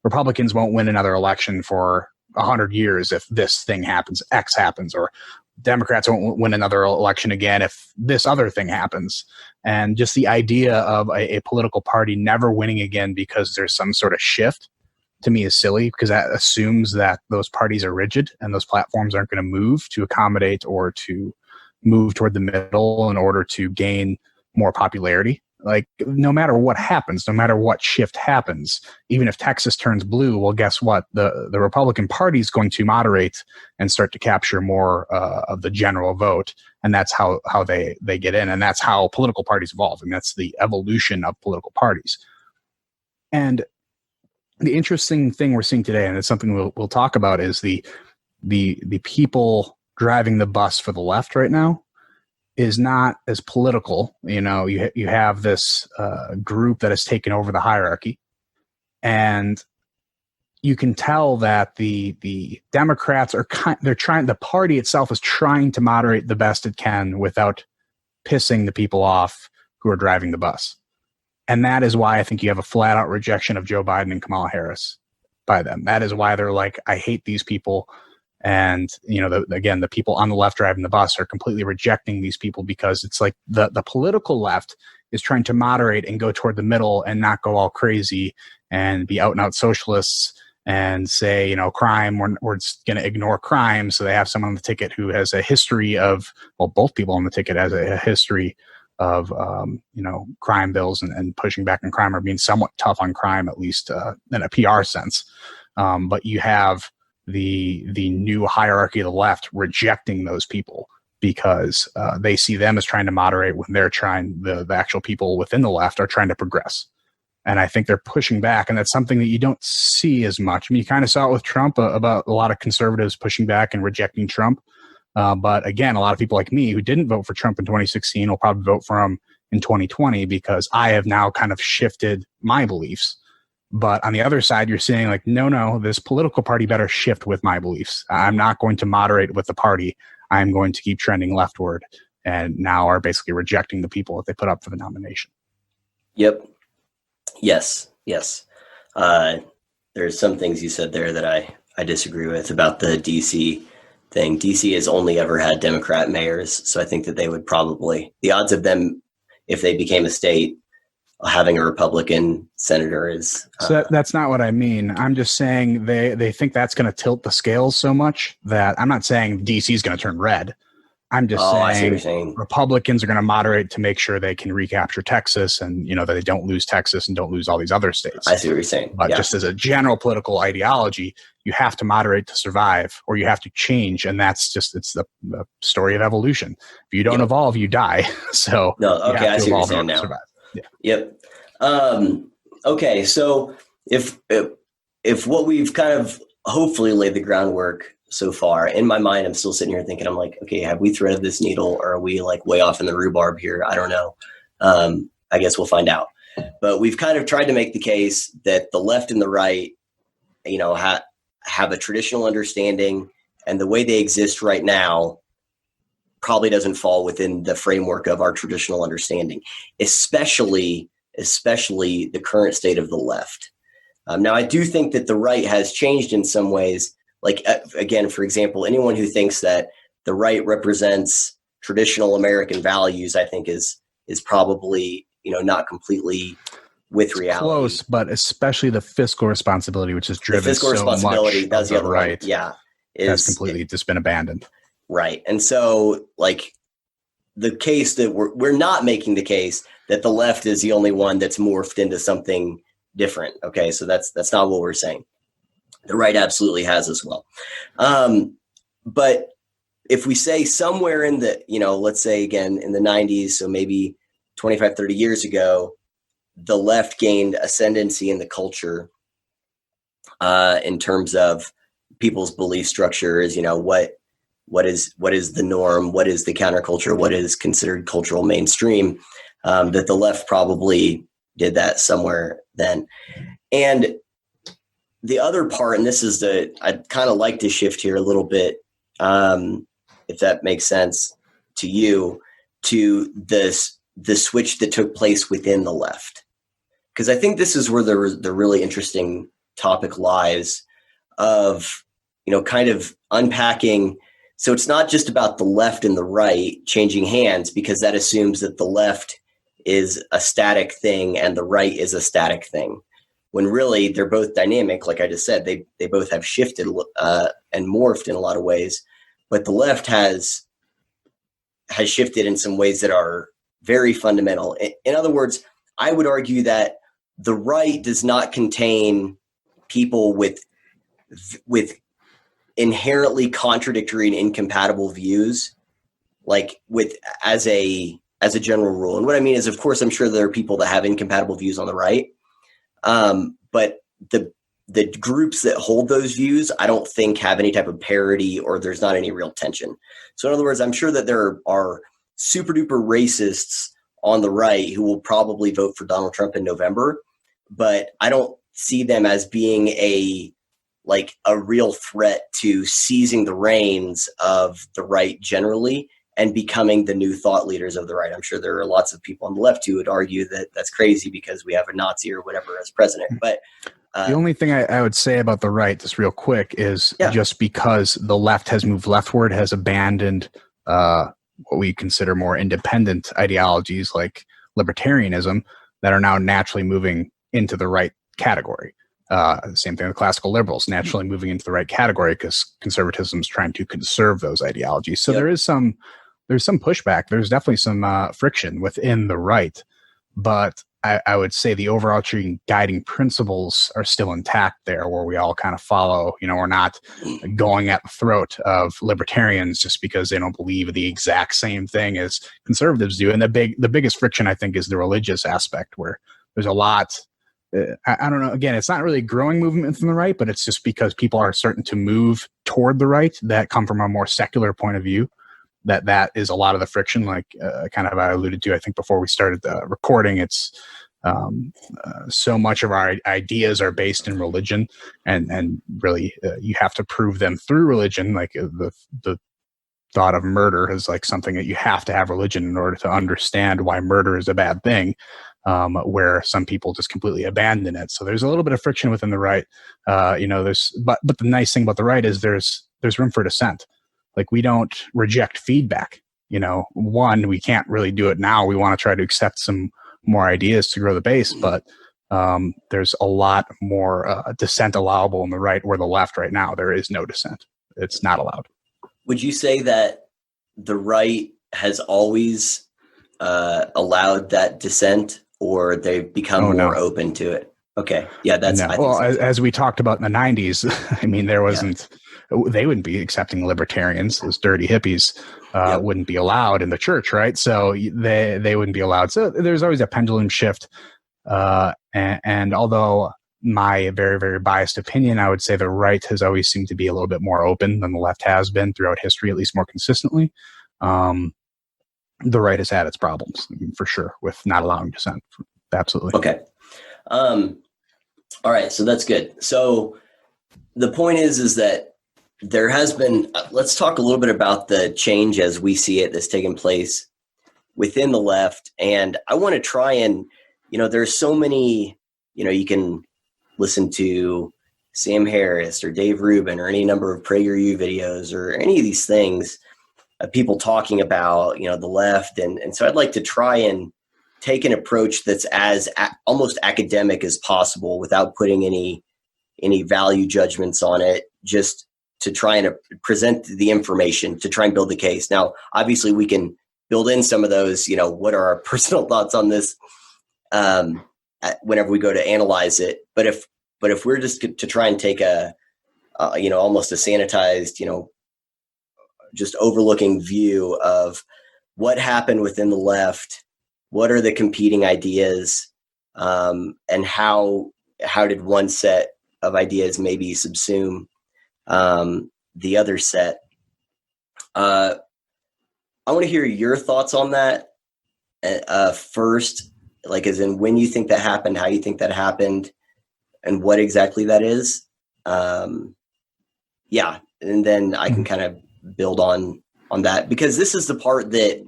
Speaker 2: Republicans won't win another election for 100 years if this thing happens, X happens, or Democrats won't win another election again if this other thing happens. And just the idea of a political party never winning again because there's some sort of shift, to me, is silly, because that assumes that those parties are rigid and those platforms aren't going to move to accommodate or to move toward the middle in order to gain more popularity. Like, no matter what happens, no matter what shift happens, even if Texas turns blue, well, guess what? The Republican Party is going to moderate and start to capture more of the general vote. And that's how they get in. And that's how political parties evolve. And that's the evolution of political parties. And the interesting thing we're seeing today, and it's something we'll talk about, is the people driving the bus for the left right now is not as political. You have this group that has taken over the hierarchy, and you can tell that the Democrats the party itself is trying to moderate the best it can without pissing the people off who are driving the bus. And that is why I think you have a flat out rejection of Joe Biden and Kamala Harris by them. That is why they're like, I hate these people. And, the people on the left driving the bus are completely rejecting these people, because it's like the political left is trying to moderate and go toward the middle and not go all crazy and be out and out socialists and say, crime, we're going to ignore crime. So they have someone on the ticket who has a history of, both people on the ticket has a history of, crime bills and pushing back on crime, or being somewhat tough on crime, at least in a PR sense. But you have the new hierarchy of the left rejecting those people because they see them as trying to moderate when they're trying, the actual people within the left are trying to progress. And I think they're pushing back, and that's something that you don't see as much. I mean, you kind of saw it with Trump, about a lot of conservatives pushing back and rejecting Trump. But again, a lot of people like me who didn't vote for Trump in 2016 will probably vote for him in 2020 because I have now kind of shifted my beliefs. But on the other side, you're saying like, no, this political party better shift with my beliefs. I'm not going to moderate with the party. I'm going to keep trending leftward, and now are basically rejecting the people that they put up for the nomination.
Speaker 1: Yep. Yes. There's some things you said there that I disagree with about the DC thing. DC has only ever had Democrat mayors. So I think that they would probably, the odds of them, if they became a state, having a Republican senator is...
Speaker 2: So that's not what I mean. I'm just saying they think that's going to tilt the scales so much that I'm not saying DC is going to turn red. I'm just saying Republicans are going to moderate to make sure they can recapture Texas, and that they don't lose Texas and don't lose all these other states.
Speaker 1: I see what you're saying.
Speaker 2: But just as a general political ideology, you have to moderate to survive, or you have to change, and it's the story of evolution. If you don't evolve, you die. So
Speaker 1: I see what you're saying now. Survive. Yeah. Yep. Okay. So if what we've kind of hopefully laid the groundwork so far, in my mind, I'm still sitting here thinking, I'm like, okay, have we threaded this needle, or are we like way off in the rhubarb here? I don't know. I guess we'll find out. But we've kind of tried to make the case that the left and the right, have a traditional understanding, and the way they exist right now probably doesn't fall within the framework of our traditional understanding, especially the current state of the left. Now, I do think that the right has changed in some ways. Like, again, for example, anyone who thinks that the right represents traditional American values, I think is probably, not completely with reality.
Speaker 2: Close, but especially the fiscal responsibility, which is driven
Speaker 1: the fiscal
Speaker 2: so
Speaker 1: responsibility,
Speaker 2: much
Speaker 1: that's the other
Speaker 2: right.
Speaker 1: One. Yeah.
Speaker 2: Has completely just been abandoned.
Speaker 1: Right. And so, like, the case that we're not making the case that the left is the only one that's morphed into something different. Okay. So that's not what we're saying. The right absolutely has as well. But if we say somewhere in the, let's say again in the 90s, so maybe 25, 30 years ago, the left gained ascendancy in the culture in terms of people's belief structures, what is the norm, what is the counterculture, what is considered cultural mainstream, that the left probably did that somewhere then. And the other part, and this is I'd kind of like to shift here a little bit, if that makes sense to you, to the switch that took place within the left. Because I think this is where the really interesting topic lies of, kind of unpacking. So it's not just about the left and the right changing hands, because that assumes that the left is a static thing and the right is a static thing, when really they're both dynamic. Like I just said, they both have shifted and morphed in a lot of ways, but the left has shifted in some ways that are very fundamental. In other words, I would argue that the right does not contain people with inherently contradictory and incompatible views, like as a general rule. And what I mean is, of course, I'm sure there are people that have incompatible views on the right, but the groups that hold those views, I don't think have any type of parity, or there's not any real tension. So in other words, I'm sure that there are super duper racists on the right who will probably vote for Donald Trump in November, but I don't see them as being a real threat to seizing the reins of the right generally and becoming the new thought leaders of the right. I'm sure there are lots of people on the left who would argue that that's crazy because we have a Nazi or whatever as president. But
Speaker 2: the only thing I would say about the right, just real quick, is just because the left has moved leftward, has abandoned what we consider more independent ideologies like libertarianism that are now naturally moving into the right category. Same thing with classical liberals, naturally moving into the right category because conservatism is trying to conserve those ideologies. So there's some pushback. There's definitely some friction within the right, but I would say the overarching guiding principles are still intact there, where we all kind of follow. We're not going at the throat of libertarians just because they don't believe the exact same thing as conservatives do. And the biggest friction, I think, is the religious aspect, where there's a lot. I don't know. Again, it's not really a growing movement from the right, but it's just because people are starting to move toward the right that come from a more secular point of view. That is a lot of the friction, like kind of I alluded to, I think, before we started the recording. It's so much of our ideas are based in religion, and really you have to prove them through religion. Like the thought of murder is like something that you have to have religion in order to understand why murder is a bad thing, where some people just completely abandon it. So there's a little bit of friction within the right. But the nice thing about the right is there's room for dissent. Like, we don't reject feedback. One, we can't really do it now. We want to try to accept some more ideas to grow the base, but there's a lot more dissent allowable in the right, where the left right now, there is no dissent. It's not allowed.
Speaker 1: Would you say that the right has always allowed that dissent, or they've become more open to it? Okay. Yeah, that's
Speaker 2: no. Well, as we talked about in the 90s, I mean, there wasn't, they wouldn't be accepting libertarians. Those dirty hippies wouldn't be allowed in the church, right? So they wouldn't be allowed. So there's always a pendulum shift. And although my very, very biased opinion, I would say the right has always seemed to be a little bit more open than the left has been throughout history, at least more consistently. The right has had its problems, for sure, with not allowing dissent. Absolutely.
Speaker 1: Okay. All right. So that's good. So the point is that there has been, let's talk a little bit about the change as we see it that's taken place within the left. And I want to try and, there's so many, you can listen to Sam Harris or Dave Rubin or any number of PragerU videos or any of these things, people talking about, the left. And so I'd like to try and take an approach that's as almost academic as possible without putting any value judgments on it, just to try and present the information to try and build the case. Now, obviously we can build in some of those, what are our personal thoughts on this whenever we go to analyze it. But if we're just to try and take almost a sanitized, just overlooking view of what happened within the left, what are the competing ideas, and how did one set of ideas maybe subsume the other set. I want to hear your thoughts on that first, like as in when you think that happened, how you think that happened, and what exactly that is. Yeah, and then I can kind of build on that, because this is the part that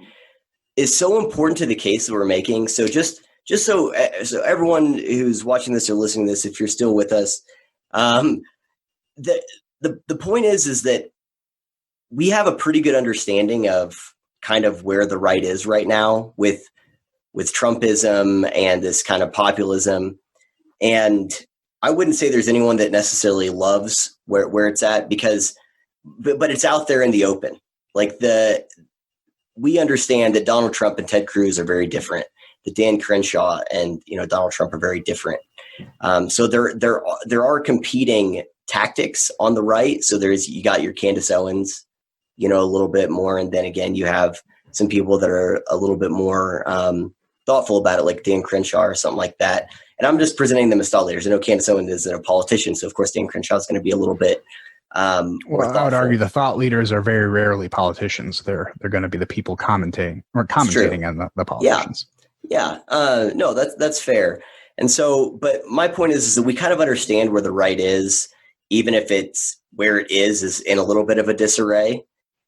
Speaker 1: is so important to the case that we're making. So just so everyone who's watching this or listening to this, if you're still with us, the point is that we have a pretty good understanding of kind of where the right is right now with Trumpism and this kind of populism. And I wouldn't say there's anyone that necessarily loves where it's at, because, but it's out there in the open. Like we understand that Donald Trump and Ted Cruz are very different. That Dan Crenshaw and Donald Trump are very different. So there are competing tactics on the right. So you got your Candace Owens, a little bit more, and then again you have some people that are a little bit more thoughtful about it, like Dan Crenshaw or something like that. And I'm just presenting them as thought leaders. I know Candace Owens isn't a politician, so of course Dan Crenshaw is going to be a little bit more thoughtful.
Speaker 2: I would argue the thought leaders are very rarely politicians. They're going to be the people commentating on the politicians.
Speaker 1: Yeah. No, that's fair. And so, but my point is that we kind of understand where the right is, even if it's where it is in a little bit of a disarray,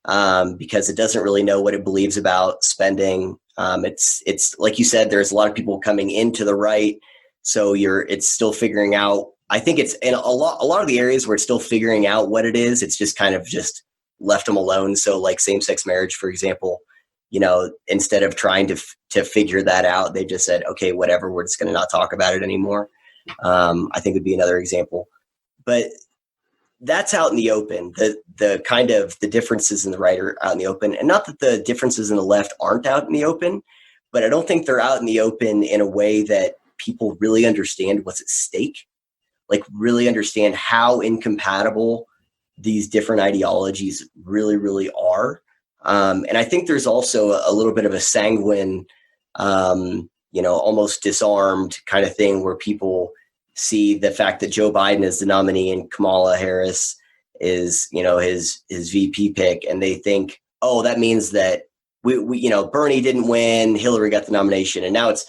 Speaker 1: because it doesn't really know what it believes about spending. It's like you said, there's a lot of people coming into the right. So it's still figuring out. I think it's in a lot of the areas where it's still figuring out what it is. It's just kind of just left them alone. So like same-sex marriage, for example, instead of trying to figure that out, they just said, okay, whatever, we're just going to not talk about it anymore. I think would be another example, but that's out in the open. The kind of the differences in the right are out in the open, and not that the differences in the left aren't out in the open, but I don't think they're out in the open in a way that people really understand what's at stake, like really understand how incompatible these different ideologies really, really are. And I think there's also a little bit of a sanguine, almost disarmed kind of thing where people see the fact that Joe Biden is the nominee and Kamala Harris is, his VP pick. And they think, oh, that means that we Bernie didn't win, Hillary got the nomination, and now it's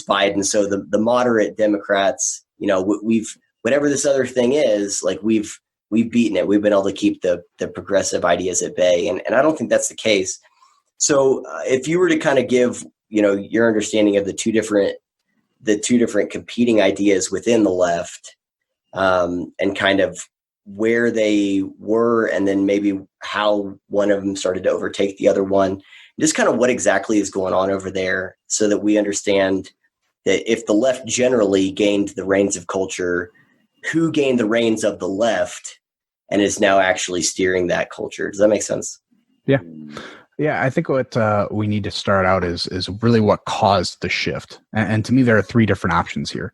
Speaker 1: Biden. So the moderate Democrats, we've, whatever this other thing is, like we've beaten it. We've been able to keep the progressive ideas at bay. And I don't think that's the case. So if you were to kind of give, your understanding of the two different competing ideas within the left, and kind of where they were, and then maybe how one of them started to overtake the other one, just kind of what exactly is going on over there, so that we understand that if the left generally gained the reins of culture, who gained the reins of the left and is now actually steering that culture. Does that make sense?
Speaker 2: Yeah. Yeah, I think what we need to start out is really what caused the shift. And to me, there are three different options here.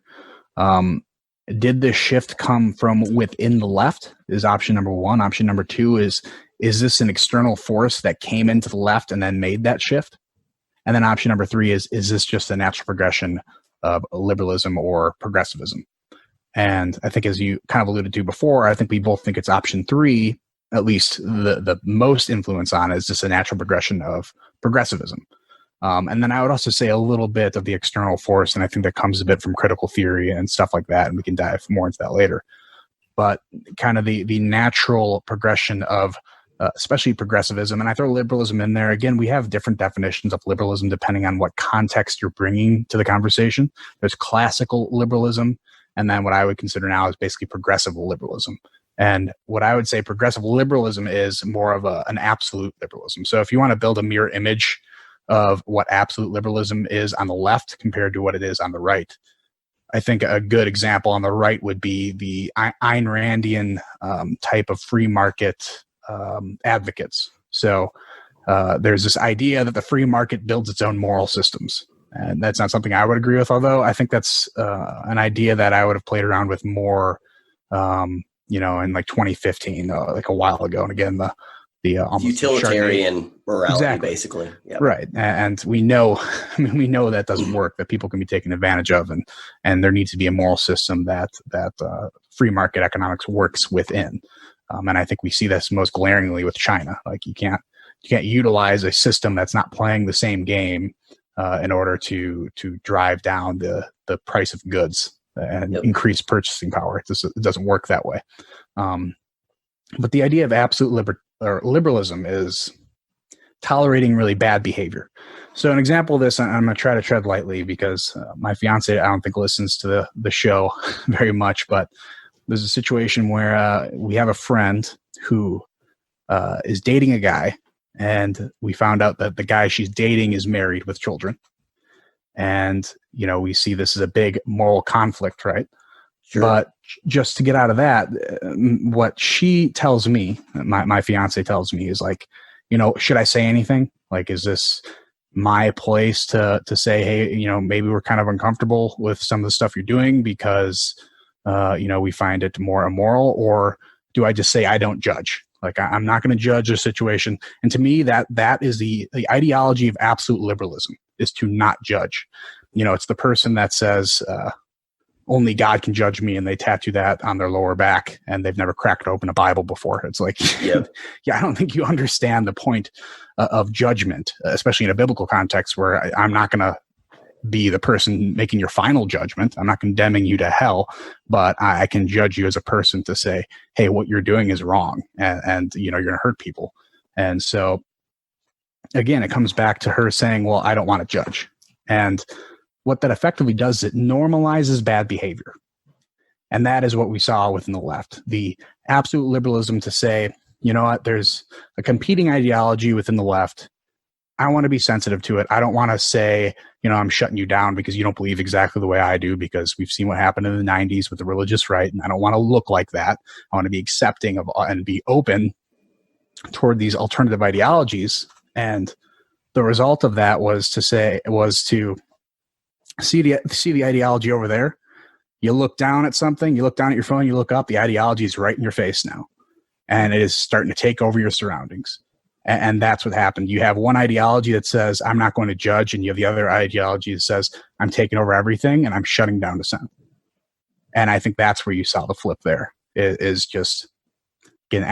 Speaker 2: Did the shift come from within the left is option number one. Option number two is this an external force that came into the left and then made that shift? And then option number three is this just a natural progression of liberalism or progressivism? And I think, as you kind of alluded to before, I think we both think it's option three, at least the most influence on, is just a natural progression of progressivism. And then I would also say a little bit of the external force, and I think that comes a bit from critical theory and stuff like that, and we can dive more into that later. But kind of the natural progression of especially progressivism, and I throw liberalism in there. Again, we have different definitions of liberalism depending on what context you're bringing to the conversation. There's classical liberalism, and then what I would consider now is basically progressive liberalism. And what I would say progressive liberalism is more of an absolute liberalism. So if you want to build a mirror image of what absolute liberalism is on the left compared to what it is on the right, I think a good example on the right would be the Ayn Randian type of free market advocates. So there's this idea that the free market builds its own moral systems. And that's not something I would agree with, although I think that's an idea that I would have played around with more, in like 2015, like a while ago. And again, almost
Speaker 1: utilitarian morality,
Speaker 2: exactly.
Speaker 1: basically. Yep.
Speaker 2: Right. And we know, we know that doesn't work, that people can be taken advantage of, and there needs to be a moral system that free market economics works within. And I think we see this most glaringly with China. Like you can't utilize a system that's not playing the same game in order to drive down the price of goods and increase purchasing power. It doesn't work that way. But the idea of absolute liberalism is tolerating really bad behavior. So an example of this, I'm going to try to tread lightly because my fiance, I don't think, listens to the show very much, but there's a situation where we have a friend who is dating a guy, and we found out that the guy she's dating is married with children. And, we see this as a big moral conflict, right? Sure. But just to get out of that, what she tells me, my fiance tells me, is like, should I say anything? Like, is this my place to say, hey, maybe we're kind of uncomfortable with some of the stuff you're doing because, we find it more immoral? Or do I just say, I don't judge? Like, I'm not going to judge a situation. And to me, that is the ideology of absolute liberalism, is to not judge. It's the person that says, only God can judge me, and they tattoo that on their lower back, and they've never cracked open a Bible before. It's like, yeah, I don't think you understand the point of judgment, especially in a biblical context where I'm not going to be the person making your final judgment. I'm not condemning you to hell, but I can judge you as a person to say, hey, what you're doing is wrong, and you're going to hurt people. And so, again, it comes back to her saying, well, I don't want to judge. And what that effectively does is it normalizes bad behavior. And that is what we saw within the left. The absolute liberalism to say, you know what, there's a competing ideology within the left. I want to be sensitive to it. I don't want to say, I'm shutting you down because you don't believe exactly the way I do, because we've seen what happened in the 90s with the religious right. And I don't want to look like that. I want to be accepting of and be open toward these alternative ideologies. And the result of that was to see the ideology over there. You look down at something, you look down at your phone, you look up, the ideology is right in your face now. And it is starting to take over your surroundings. And that's what happened. You have one ideology that says, I'm not going to judge. And you have the other ideology that says, I'm taking over everything and I'm shutting down dissent. And I think that's where you saw the flip there, is just, again,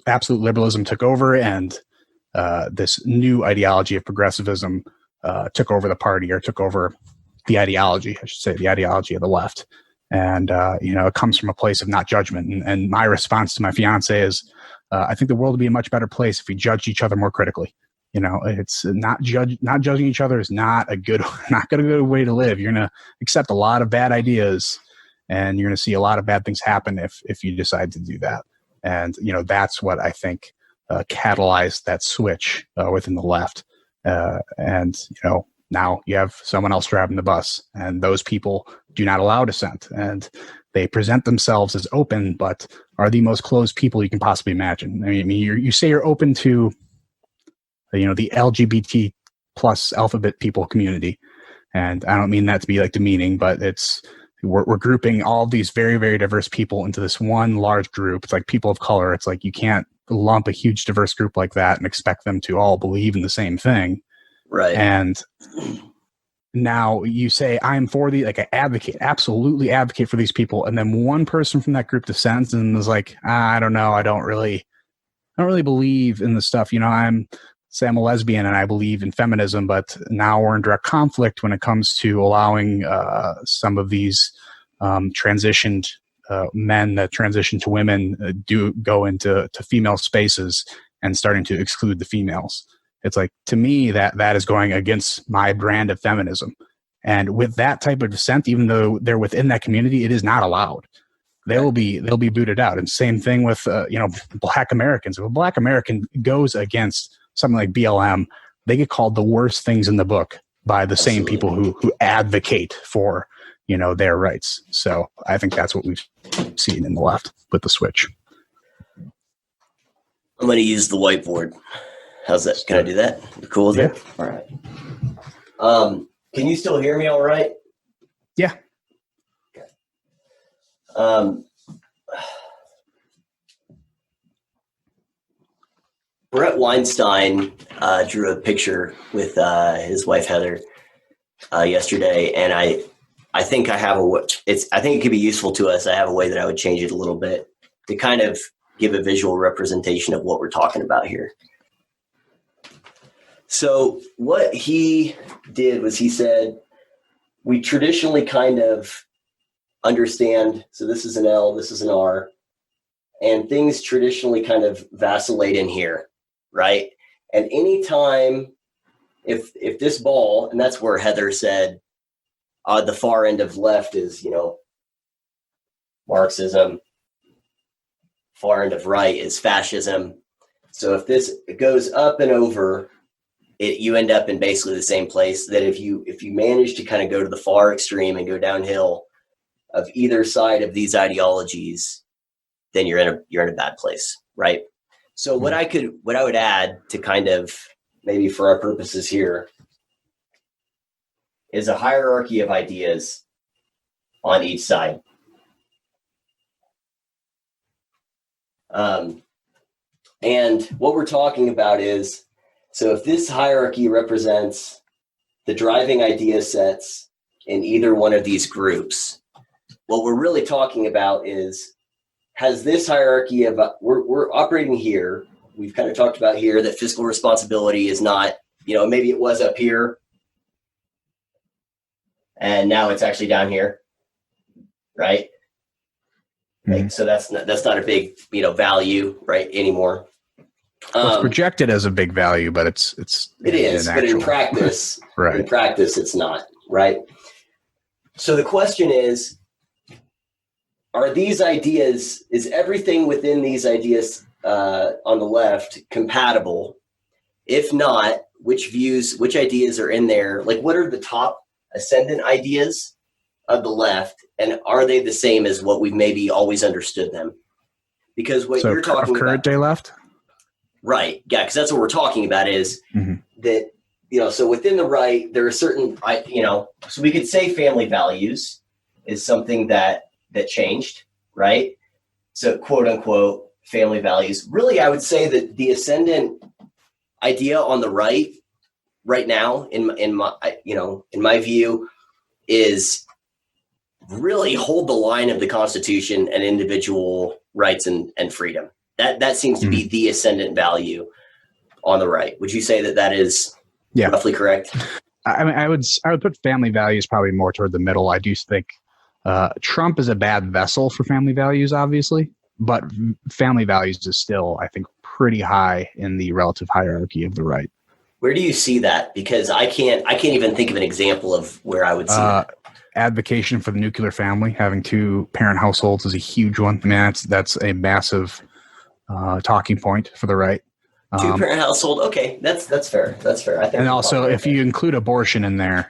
Speaker 2: absolute liberalism took over, and this new ideology of progressivism took over the party, or took over the ideology, I should say, the ideology of the left. And, it comes from a place of not judgment. And my response to my fiance is, I think the world would be a much better place if we judged each other more critically. It's not judging each other is not a good way to live. You're going to accept a lot of bad ideas, and you're going to see a lot of bad things happen if you decide to do that. And, that's what I think catalyzed that switch within the left. And now you have someone else driving the bus, and those people do not allow dissent, and they present themselves as open, but are the most closed people you can possibly imagine. I mean, you say you're open to, the LGBT plus alphabet people community, and I don't mean that to be like demeaning, but we're grouping all these very, very diverse people into this one large group. It's like people of color. It's like you can't lump a huge diverse group like that and expect them to all believe in the same thing.
Speaker 1: Right.
Speaker 2: And now you say, I'm for I absolutely advocate for these people. And then one person from that group dissents and is like, I don't know. I don't really believe in the stuff. I'm a lesbian and I believe in feminism, but now we're in direct conflict when it comes to allowing some of these transitioned men that transition to women do go into female spaces and starting to exclude the females. It's like, to me, that is going against my brand of feminism. And with that type of dissent, even though they're within that community, it is not allowed. They'll be booted out. And same thing with Black Americans. If a Black American goes against something like BLM, they get called the worst things in the book by the same people who advocate for their rights. So I think that's what we've seen in the left with the switch.
Speaker 1: I'm going to use the whiteboard. How's that? Can I do that? You cool with it? All right. Can you still hear me all right?
Speaker 2: Yeah.
Speaker 1: Okay. Brett Weinstein drew a picture with his wife Heather yesterday, and I think I have I think it could be useful to us. I have a way that I would change it a little bit to kind of give a visual representation of what we're talking about here. So what he did was he said, we traditionally kind of understand, so this is an L, this is an R, and things traditionally kind of vacillate in here, right? And anytime, if this ball, and that's where Heather said, the far end of left is, Marxism, far end of right is fascism. So if this goes up and over, you end up in basically the same place. That if you manage to kind of go to the far extreme and go downhill of either side of these ideologies, then you're in a bad place, right? So what I would add to kind of maybe for our purposes here is a hierarchy of ideas on each side. And what we're talking about is, so if this hierarchy represents the driving idea sets in either one of these groups, what we're really talking about is, has this hierarchy of, we're operating here, we've kind of talked about here that fiscal responsibility is not, maybe it was up here and now it's actually down here, right? Like, so that's not a big, value, right, anymore.
Speaker 2: Well, it's projected as a big value, but it is,
Speaker 1: but in practice,
Speaker 2: right.
Speaker 1: In practice, it's not, right? So the question is, are these ideas, is everything within these ideas on the left compatible? If not, which ideas are in there? Like, what are the top ascendant ideas of the left, and are they the same as what we've maybe always understood them? Because what you're talking about,
Speaker 2: current day left,
Speaker 1: right? Yeah, because that's what we're talking about is that so within the right there are certain so we could say family values is something that changed, right? So quote unquote family values. Really, I would say that the ascendant idea on the right now in my view is really hold the line of the Constitution and individual rights and freedom. That seems to be the ascendant value on the right. Would you say that is roughly correct?
Speaker 2: I mean, I would put family values probably more toward the middle. I do think Trump is a bad vessel for family values, obviously, but family values is still, I think, pretty high in the relative hierarchy of the right.
Speaker 1: Where do you see that? Because I can't even think of an example of where I would see that.
Speaker 2: Advocation for the nuclear family, having 2-parent households is a huge one. I mean, that's a massive talking point for the right.
Speaker 1: 2-parent household. Okay. That's fair. That's fair. I think.
Speaker 2: And also if you include abortion in there,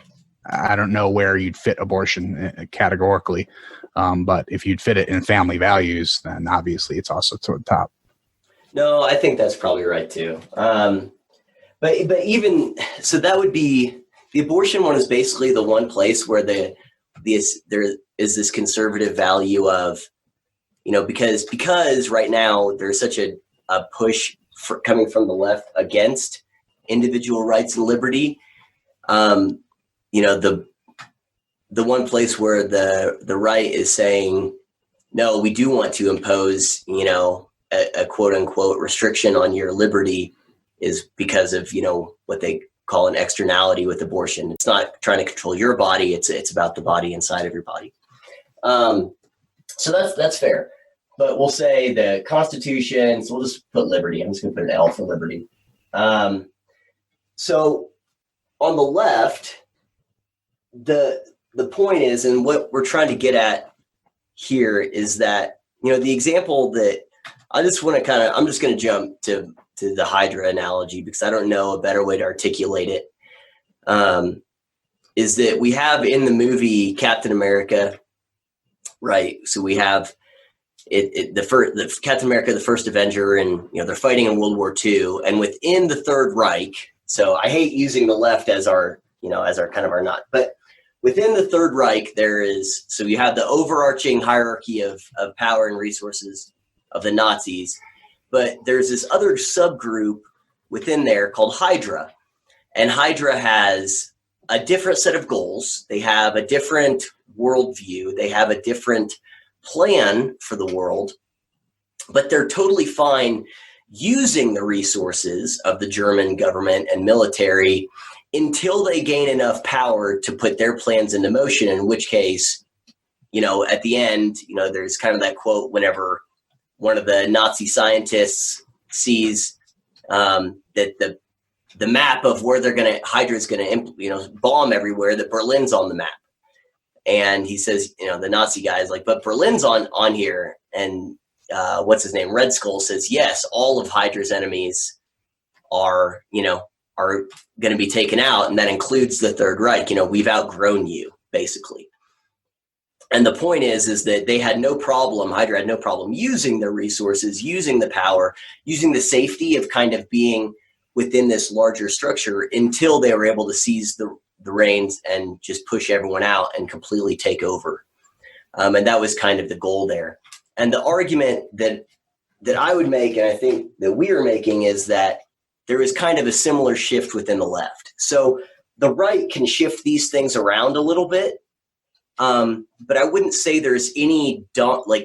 Speaker 2: I don't know where you'd fit abortion categorically. But if you'd fit it in family values, then obviously it's also toward the top.
Speaker 1: No, I think that's probably right too. But even so, that would be the abortion one is basically the one place where there is this conservative value of, because right now there's such a push coming from the left against individual rights and liberty. The one place where the right is saying, no, we do want to impose, a quote unquote restriction on your liberty is because of, what they call an externality with abortion. It's not trying to control your body. It's about the body inside of your body. So that's fair. But we'll say the Constitution, so we'll just put liberty. I'm just going to put an L for liberty. So on the left, the point is, and what we're trying to get at here is that, the example that I just want to I'm just going to jump to the Hydra analogy because I don't know a better way to articulate it. Is that we have in the movie Captain America, right? So we have the Captain America, the first Avenger, and they're fighting in World War II, and within the Third Reich. So I hate using the left as our kind of our not, but within the Third Reich so you have the overarching hierarchy of power and resources of the Nazis, but there's this other subgroup within there called Hydra. And Hydra has a different set of goals. They have a different worldview. They have a different plan for the world, but they're totally fine using the resources of the German government and military until they gain enough power to put their plans into motion, in which case, at the end, there's kind of that quote whenever one of the Nazi scientists sees that the map of where Hydra's going to, bomb everywhere, that Berlin's on the map. And he says, the Nazi guy is like, but Berlin's on here. And what's his name? Red Skull says, yes, all of Hydra's enemies are going to be taken out. And that includes the Third Reich. We've outgrown you, basically. And the point is that they had no problem, Hydra had no problem using their resources, using the power, using the safety of kind of being within this larger structure until they were able to seize the reins and just push everyone out and completely take over. And that was kind of the goal there. And the argument that I would make, and I think that we are making, is that there is kind of a similar shift within the left. So the right can shift these things around a little bit. But I wouldn't say there's any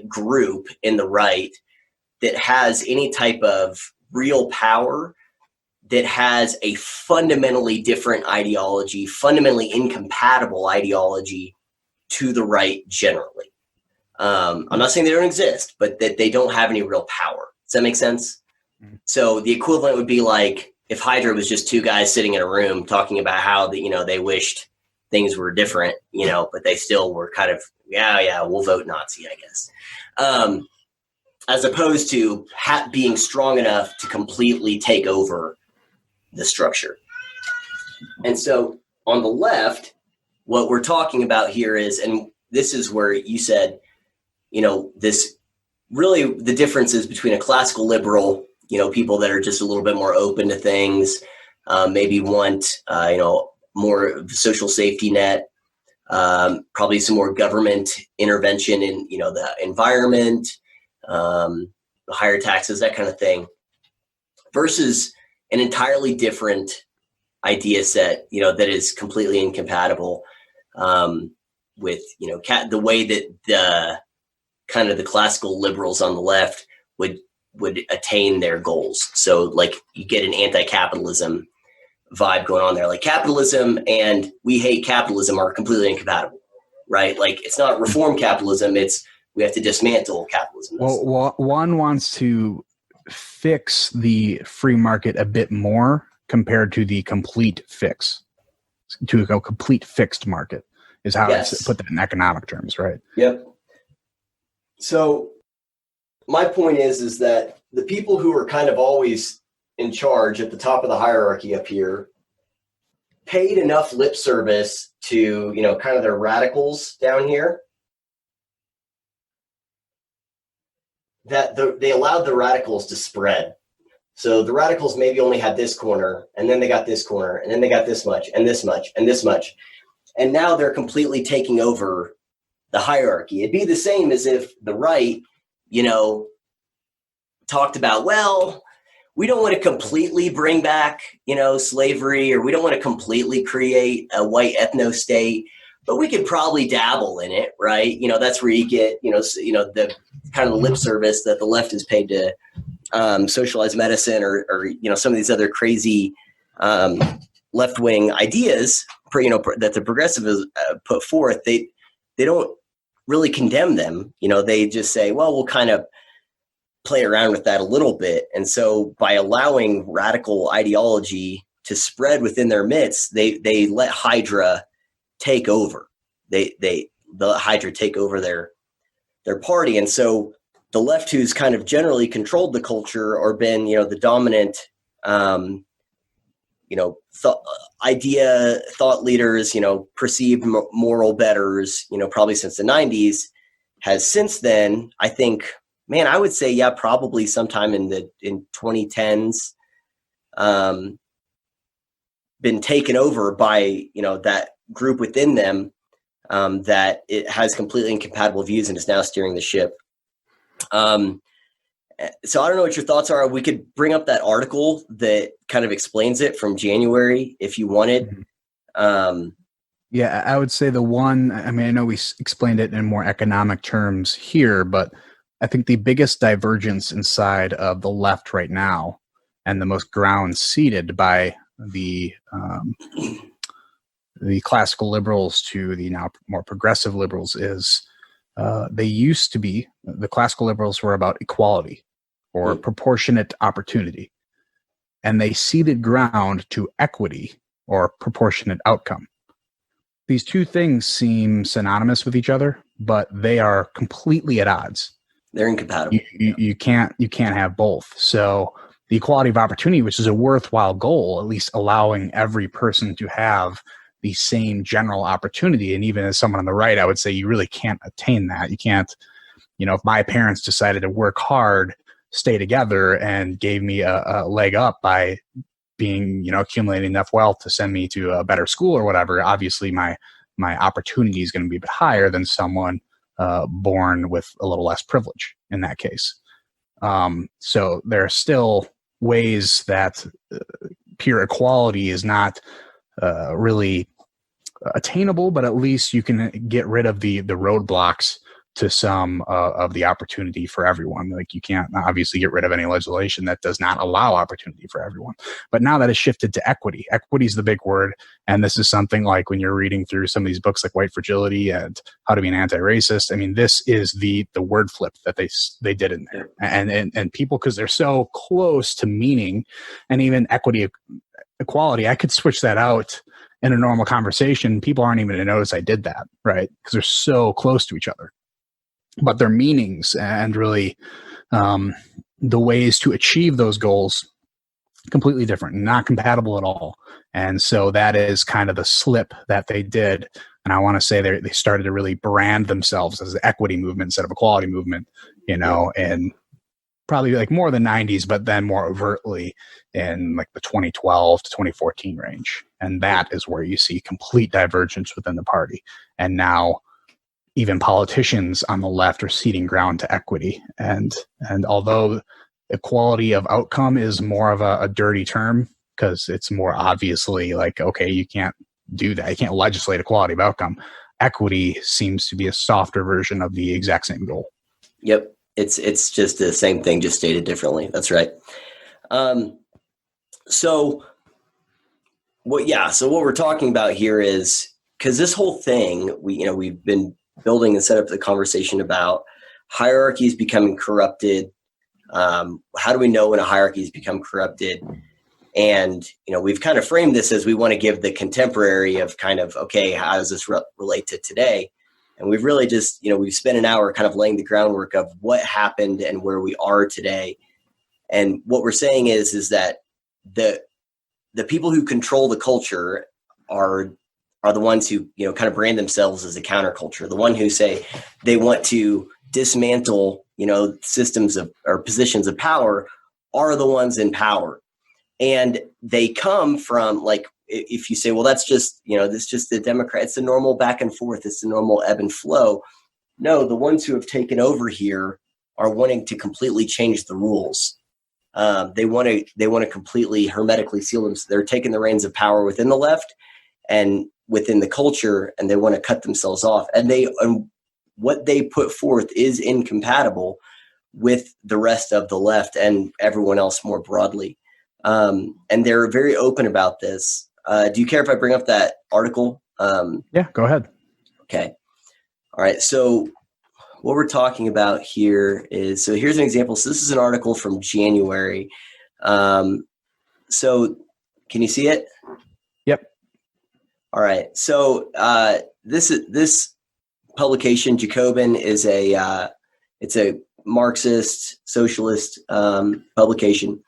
Speaker 1: group in the right that has any type of real power, that has a fundamentally different ideology, fundamentally incompatible ideology to the right generally. I'm not saying they don't exist, but that they don't have any real power. Does that make sense? Mm-hmm. So the equivalent would be like if Hydra was just two guys sitting in a room talking about how they wished things were different, but they still were kind of, we'll vote Nazi, I guess. As opposed to being strong enough to completely take over the structure. And so on the left, what we're talking about here is, and this is where you said, this really the differences between a classical liberal, people that are just a little bit more open to things, maybe want, more of a social safety net, probably some more government intervention in, the environment, higher taxes, that kind of thing, versus an entirely different idea set, that is completely incompatible with, the way that the kind of the classical liberals on the left would attain their goals. So like you get an anti-capitalism vibe going on there, like capitalism and we hate capitalism are completely incompatible, right? Like it's not reform capitalism, it's we have to dismantle capitalism.
Speaker 2: Well, one wants to fix the free market a bit more compared to the complete fix, to a complete fixed market is how I put that in economic terms, right?
Speaker 1: Yep. So my point is that the people who are kind of always in charge at the top of the hierarchy up here paid enough lip service to, kind of their radicals down here that they allowed the radicals to spread. So the radicals maybe only had this corner, and then they got this corner, and then they got this much, and this much, and this much. And now they're completely taking over the hierarchy. It'd be the same as if the right, talked about, well, we don't want to completely bring back, slavery, or we don't want to completely create a white ethno-state, but we could probably dabble in it, right? That's where you get, the kind of the lip service that the left is paid to socialized medicine or some of these other crazy left-wing ideas, that the progressives put forth. They don't really condemn them. They just say, well, we'll kind of play around with that a little bit. And so by allowing radical ideology to spread within their midst, they let Hydra take over. They let Hydra take over their party. And so the left, who's kind of generally controlled the culture or been, the dominant, thought leaders, perceived moral betters, probably since the 90s, has since then, I think, I would say, probably sometime in 2010s, been taken over by, that group within them, that it has completely incompatible views and is now steering the ship. And So I don't know what your thoughts are. We could bring up that article that kind of explains it from January if you wanted.
Speaker 2: Yeah, I would say the one, I mean, I know we explained it in more economic terms here, but I think the biggest divergence inside of the left right now and the most ground ceded by the classical liberals to the now more progressive liberals is they used to be, the classical liberals were about equality or proportionate opportunity, and they ceded ground to equity or proportionate outcome. These two things seem synonymous with each other, but they are completely at odds.
Speaker 1: They're incompatible.
Speaker 2: You can't have both. So the equality of opportunity, which is a worthwhile goal, at least allowing every person to have the same general opportunity. And even as someone on the right, I would say you really can't attain that. You can't, if my parents decided to work hard, stay together, and gave me a leg up by being, accumulating enough wealth to send me to a better school or whatever, obviously my opportunity is going to be a bit higher than someone born with a little less privilege in that case. So there are still ways that pure equality is not really attainable, but at least you can get rid of the roadblocks to some of the opportunity for everyone. Like, you can't obviously get rid of any legislation that does not allow opportunity for everyone. But now that has shifted to equity. Equity is the big word. And this is something like when you're reading through some of these books like White Fragility and How to Be an Anti-Racist. I mean, this is the word flip that they did in there. And people, because they're so close to meaning, and even equality, I could switch that out in a normal conversation. People aren't even going to notice I did that, right? Because they're so close to each other. But their meanings and really the ways to achieve those goals completely different, not compatible at all. And so that is kind of the slip that they did. And I want to say they started to really brand themselves as an equity movement instead of equality movement, and probably like more than 90s, but then more overtly in like the 2012 to 2014 range. And that is where you see complete divergence within the party. And now even politicians on the left are ceding ground to equity. And although equality of outcome is more of a dirty term, because it's more obviously like, okay, you can't do that. You can't legislate equality of outcome. Equity seems to be a softer version of the exact same goal.
Speaker 1: Yep. It's just the same thing, just stated differently. That's right. So what we're talking about here is, because this whole thing, we've been building and set up the conversation about hierarchies becoming corrupted. How do we know when a hierarchy has become corrupted? And, we've kind of framed this as we want to give the contemporary of kind of, okay, how does this relate to today? And we've really just, we've spent an hour kind of laying the groundwork of what happened and where we are today. And what we're saying is that the people who control the culture are the ones who, kind of brand themselves as a counterculture, the one who say they want to dismantle, systems or positions of power are the ones in power. And they come from, like, if you say, well, that's just, this just the Democrat, it's the normal back and forth. It's the normal ebb and flow. No, the ones who have taken over here are wanting to completely change the rules. They want to completely hermetically seal them. So they're taking the reins of power within the left and within the culture, and they want to cut themselves off. And what they put forth is incompatible with the rest of the left and everyone else more broadly. And they're very open about this. Do you care if I bring up that article?
Speaker 2: Yeah, go ahead.
Speaker 1: Okay. All right. So what we're talking about here is, so here's an example. So this is an article from January. So can you see it?
Speaker 2: Yep.
Speaker 1: All right. So this publication, Jacobin, is it's a Marxist socialist publication,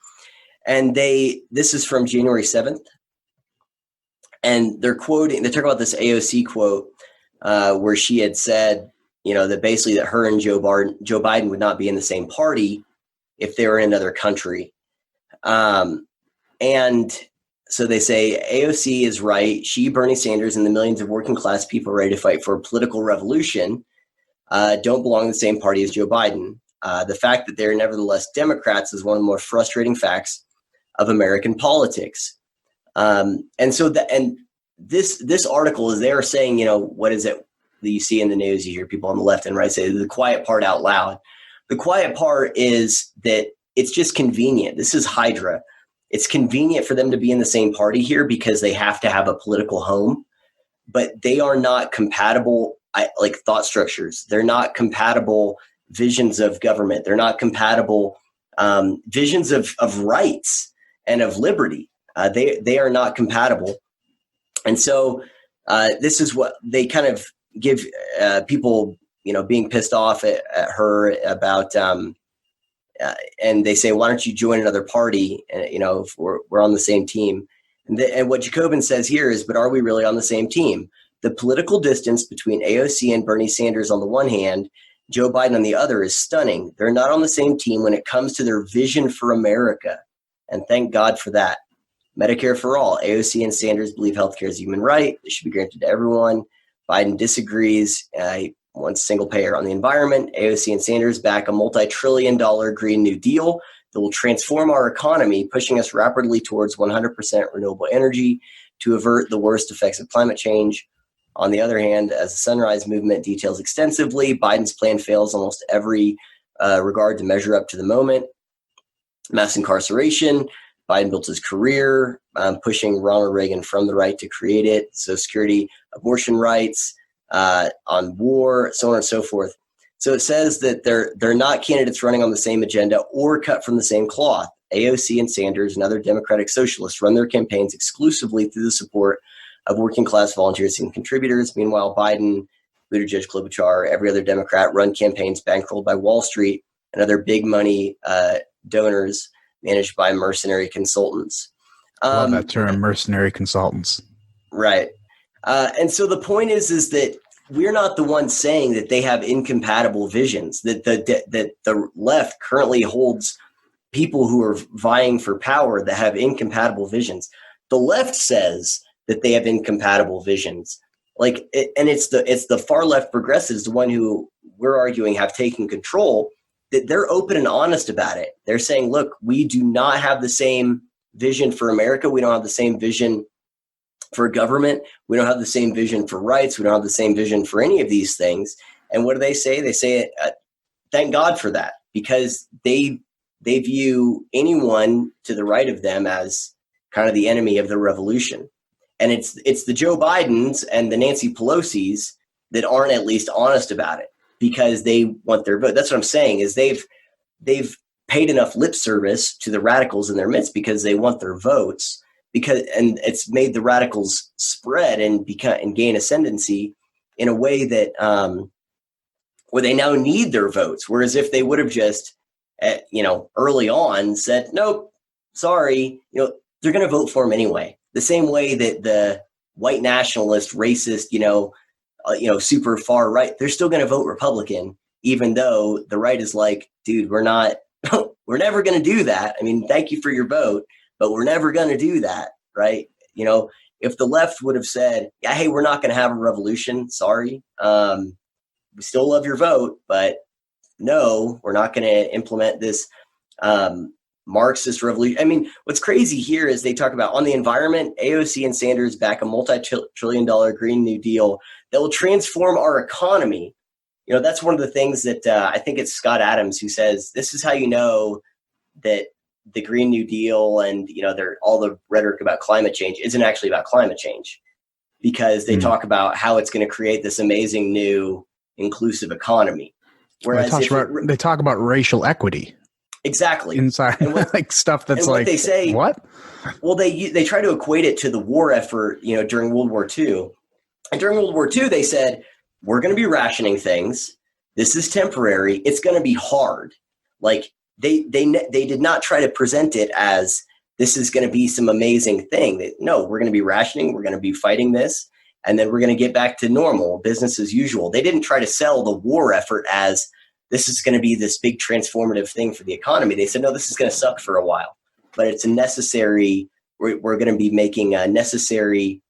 Speaker 1: and this is from January 7th, and they're talking about this AOC quote where she had said, that basically that her and Joe Biden would not be in the same party if they were in another country, and so they say AOC is right. She, Bernie Sanders, and the millions of working class people ready to fight for a political revolution don't belong in the same party as Joe Biden. The fact that they're nevertheless Democrats is one of the more frustrating facts of American politics. And this article is they're saying, what is it that you see in the news? You hear people on the left and right say the quiet part out loud. The quiet part is that it's just convenient. This is Hydra. It's convenient for them to be in the same party here because they have to have a political home, but they are not compatible like thought structures. They're not compatible visions of government. They're not compatible visions of rights and of liberty. They are not compatible. And so this is what they kind of give people, being pissed off at her about, and they say, why don't you join another party? If we're on the same team. And what Jacobin says here is, but are we really on the same team? The political distance between AOC and Bernie Sanders on the one hand, Joe Biden on the other is stunning. They're not on the same team when it comes to their vision for America. And thank God for that. Medicare for all. AOC and Sanders believe healthcare is a human right. It should be granted to everyone. Biden disagrees. He wants single payer on the environment. AOC and Sanders back a multi-trillion-dollar Green New Deal that will transform our economy, pushing us rapidly towards 100% renewable energy to avert the worst effects of climate change. On the other hand, as the Sunrise Movement details extensively, Biden's plan fails almost every regard to measure up to the moment. Mass incarceration. Biden built his career pushing Ronald Reagan from the right to create it. Social Security, abortion rights, on war, so on and so forth. So it says that they're not candidates running on the same agenda or cut from the same cloth. AOC and Sanders and other Democratic socialists run their campaigns exclusively through the support of working-class volunteers and contributors. Meanwhile, Biden, Buttigieg, Klobuchar, every other Democrat run campaigns bankrolled by Wall Street and other big money donors managed by mercenary consultants.
Speaker 2: Love that term, mercenary consultants.
Speaker 1: Right. And so the point is that we're not the ones saying that they have incompatible visions, that the left currently holds people who are vying for power that have incompatible visions. The left says that they have incompatible visions. And it's the far left progressives, the one who we're arguing have taken control, that they're open and honest about it. They're saying, look, we do not have the same vision for America. We don't have the same vision for government. We don't have the same vision for rights. We don't have the same vision for any of these things. And what do they say? They say, thank God for that, because they view anyone to the right of them as kind of the enemy of the revolution. And it's the Joe Bidens and the Nancy Pelosi's that aren't at least honest about it, because they want their vote. That's what I'm saying, is they've paid enough lip service to the radicals in their midst because they want their votes, and it's made the radicals spread and gain ascendancy in a way that where they now need their votes. Whereas if they would have just early on said, nope, sorry, they're going to vote for him anyway. The same way that the white nationalist, racist, super far right, they're still going to vote Republican, even though the right is like, dude, we're never going to do that. I mean, thank you for your vote, but we're never going to do that, right? If the left would have said, yeah, hey, we're not going to have a revolution, sorry, we still love your vote, but no, we're not going to implement this Marxist revolution. I mean, what's crazy here is they talk about on the environment, AOC and Sanders back a multi-trillion-dollar Green New Deal that will transform our economy. That's one of the things that I think it's Scott Adams who says, this is how you know that the Green New Deal and, all the rhetoric about climate change isn't actually about climate change, because they talk about how it's going to create this amazing new inclusive economy. Whereas
Speaker 2: they talk about racial equity.
Speaker 1: Exactly.
Speaker 2: Inside, like stuff that's like,
Speaker 1: they say,
Speaker 2: what?
Speaker 1: Well, they try to equate it to the war effort, during World War II. And during World War II, they said, we're going to be rationing things. This is temporary. It's going to be hard. Like they did not try to present it as this is going to be some amazing thing. No, we're going to be rationing. We're going to be fighting this. And then we're going to get back to normal, business as usual. They didn't try to sell the war effort as this is going to be this big transformative thing for the economy. They said, no, this is going to suck for a while, but it's a necessary, we're going to be making necessary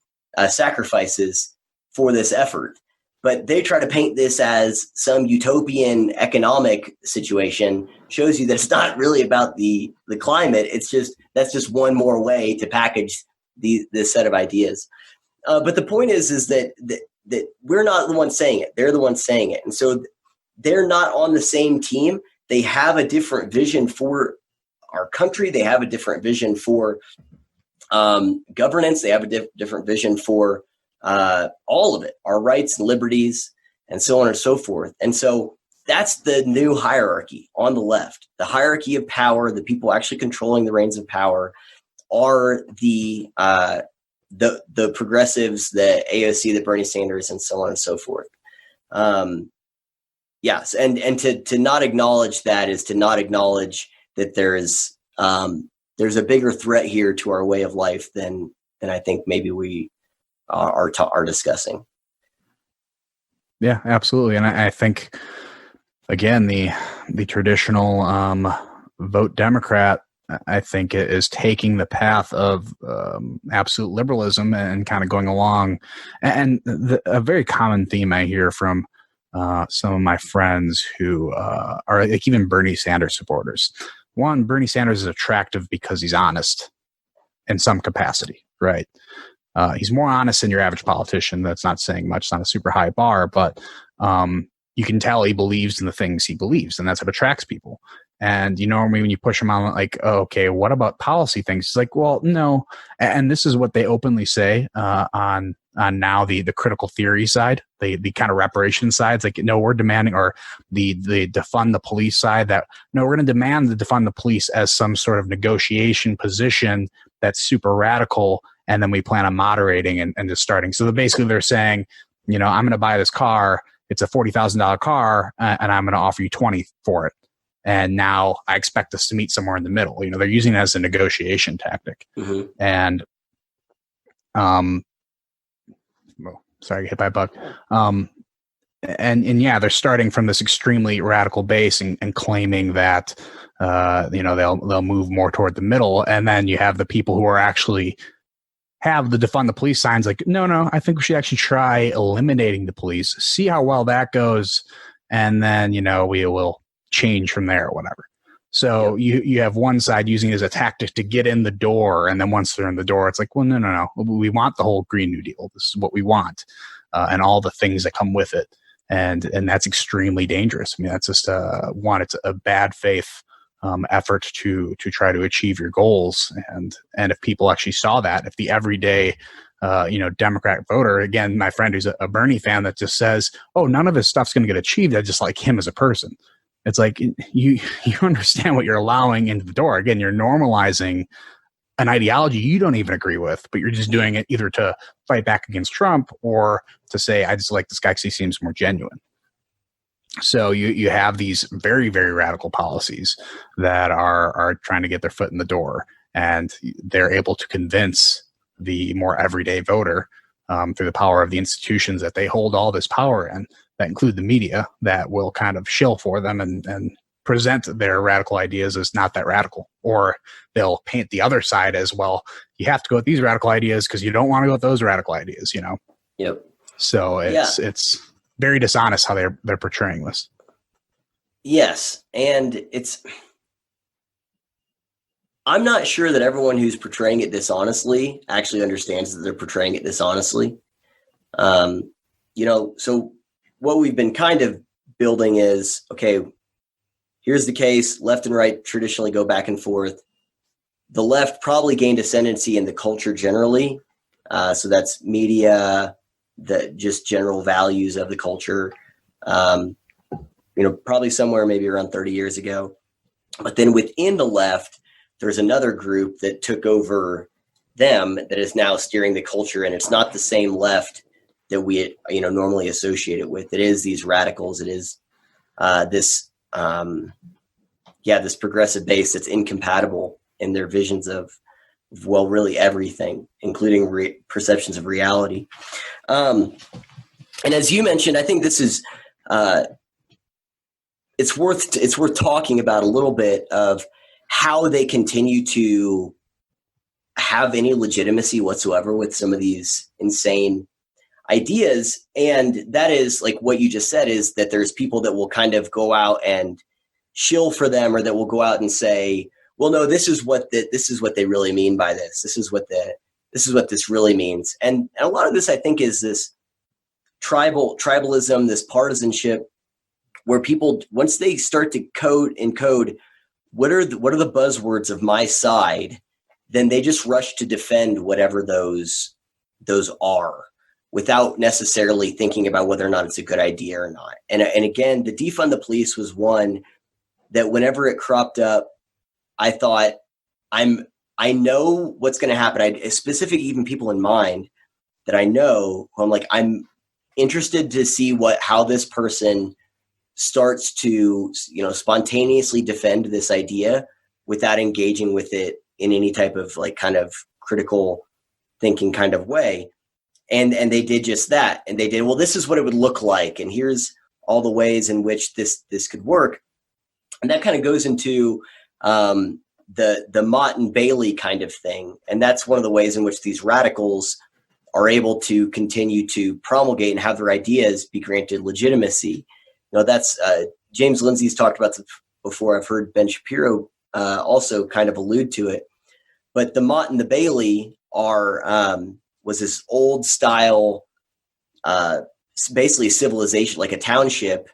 Speaker 1: sacrifices for this effort. but they try to paint this as some utopian economic situation. Shows you that it's not really about the climate. It's just that's just one more way to package this set of ideas. But the point is that we're not the ones saying it; they're the ones saying it, and so they're not on the same team. They have a different vision for our country. They have a different vision for governance. They have a different vision for all of it, our rights and liberties, and so on and so forth. And so that's the new hierarchy on the left. The hierarchy of power, the people actually controlling the reins of power, are the progressives, the AOC, the Bernie Sanders, and so on and so forth. Yes, and to not acknowledge that is to not acknowledge that there's a bigger threat here to our way of life than I think maybe we are discussing.
Speaker 2: Yeah, absolutely. And I think, again, the traditional vote Democrat, I think, is taking the path of absolute liberalism and kind of going along. And a very common theme I hear from some of my friends who are like even Bernie Sanders supporters. One, Bernie Sanders is attractive because he's honest in some capacity, right? He's more honest than your average politician. That's not saying much. It's not a super high bar, but you can tell he believes in the things he believes, and that's what attracts people. And normally when you push him on, like, oh, okay, what about policy things? It's like, well, no. And this is what they openly say on now the critical theory side, the kind of reparation side. It's like, no, we're demanding, or the defund the police side, that no, we're going to demand the defund the police as some sort of negotiation position that's super radical. And then we plan on moderating and just starting. So basically they're saying, I'm going to buy this car. It's a $40,000 car and I'm going to offer you 20 for it. And now I expect us to meet somewhere in the middle. They're using it as a negotiation tactic. Mm-hmm. And, sorry, hit by a bug. And yeah, they're starting from this extremely radical base and claiming that, they'll move more toward the middle. And then you have the people who are actually have the defund the police signs like, no, I think we should actually try eliminating the police, see how well that goes. And then, we will change from there or whatever. So you have one side using it as a tactic to get in the door. And then once they're in the door, it's like, well, no. We want the whole Green New Deal. This is what we want. And all the things that come with it. And that's extremely dangerous. I mean, that's just it's a bad faith effort to try to achieve your goals. And if people actually saw that, if the everyday Democrat voter, again, my friend who's a Bernie fan that just says, oh, none of his stuff's going to get achieved, I just like him as a person. It's like you understand what you're allowing into the door. Again, you're normalizing an ideology you don't even agree with, but you're just doing it either to fight back against Trump or to say, I just like this guy because he seems more genuine. So you have these very, very radical policies that are trying to get their foot in the door, and they're able to convince the more everyday voter through the power of the institutions that they hold all this power in, that include the media, that will kind of shill for them and present their radical ideas as not that radical. Or they'll paint the other side as, well, you have to go with these radical ideas because you don't want to go with those radical ideas, Yep. So it's very dishonest how they're portraying this.
Speaker 1: Yes, and I'm not sure that everyone who's portraying it dishonestly actually understands that they're portraying it dishonestly. So what we've been kind of building is, okay, here's the case. Left and right traditionally go back and forth. The left probably gained ascendancy in the culture generally. So that's media, the just general values of the culture, probably somewhere maybe around 30 years ago. But then within the left, there's another group that took over them that is now steering the culture. And it's not the same left that we, normally associate it with. It is these radicals. It is this progressive base that's incompatible in their visions of really everything, including perceptions of reality. And as you mentioned, I think this is it's worth talking about a little bit of how they continue to have any legitimacy whatsoever with some of these insane ideas. And that is like what you just said, is that there's people that will kind of go out and shill for them, or that will go out and say, well, no, this is what they really mean by this. This is what this really means. And a lot of this, I think, is this tribalism, this partisanship, where people, once they start to encode what are the buzzwords of my side, then they just rush to defend whatever those are, without necessarily thinking about whether or not it's a good idea or not. And again, the defund the police was one that whenever it cropped up, I thought, I know what's going to happen. I had specific even people in mind that I know who I'm like, I'm interested to see how this person starts to, spontaneously defend this idea without engaging with it in any type of like kind of critical thinking kind of way. And they did just that. And they did, well, this is what it would look like. And here's all the ways in which this could work. And that kind of goes into the Mott and Bailey kind of thing. And that's one of the ways in which these radicals are able to continue to promulgate and have their ideas be granted legitimacy. That's James Lindsay's talked about this before. I've heard Ben Shapiro also kind of allude to it. But the Mott and the Bailey was this old style, basically civilization, like a township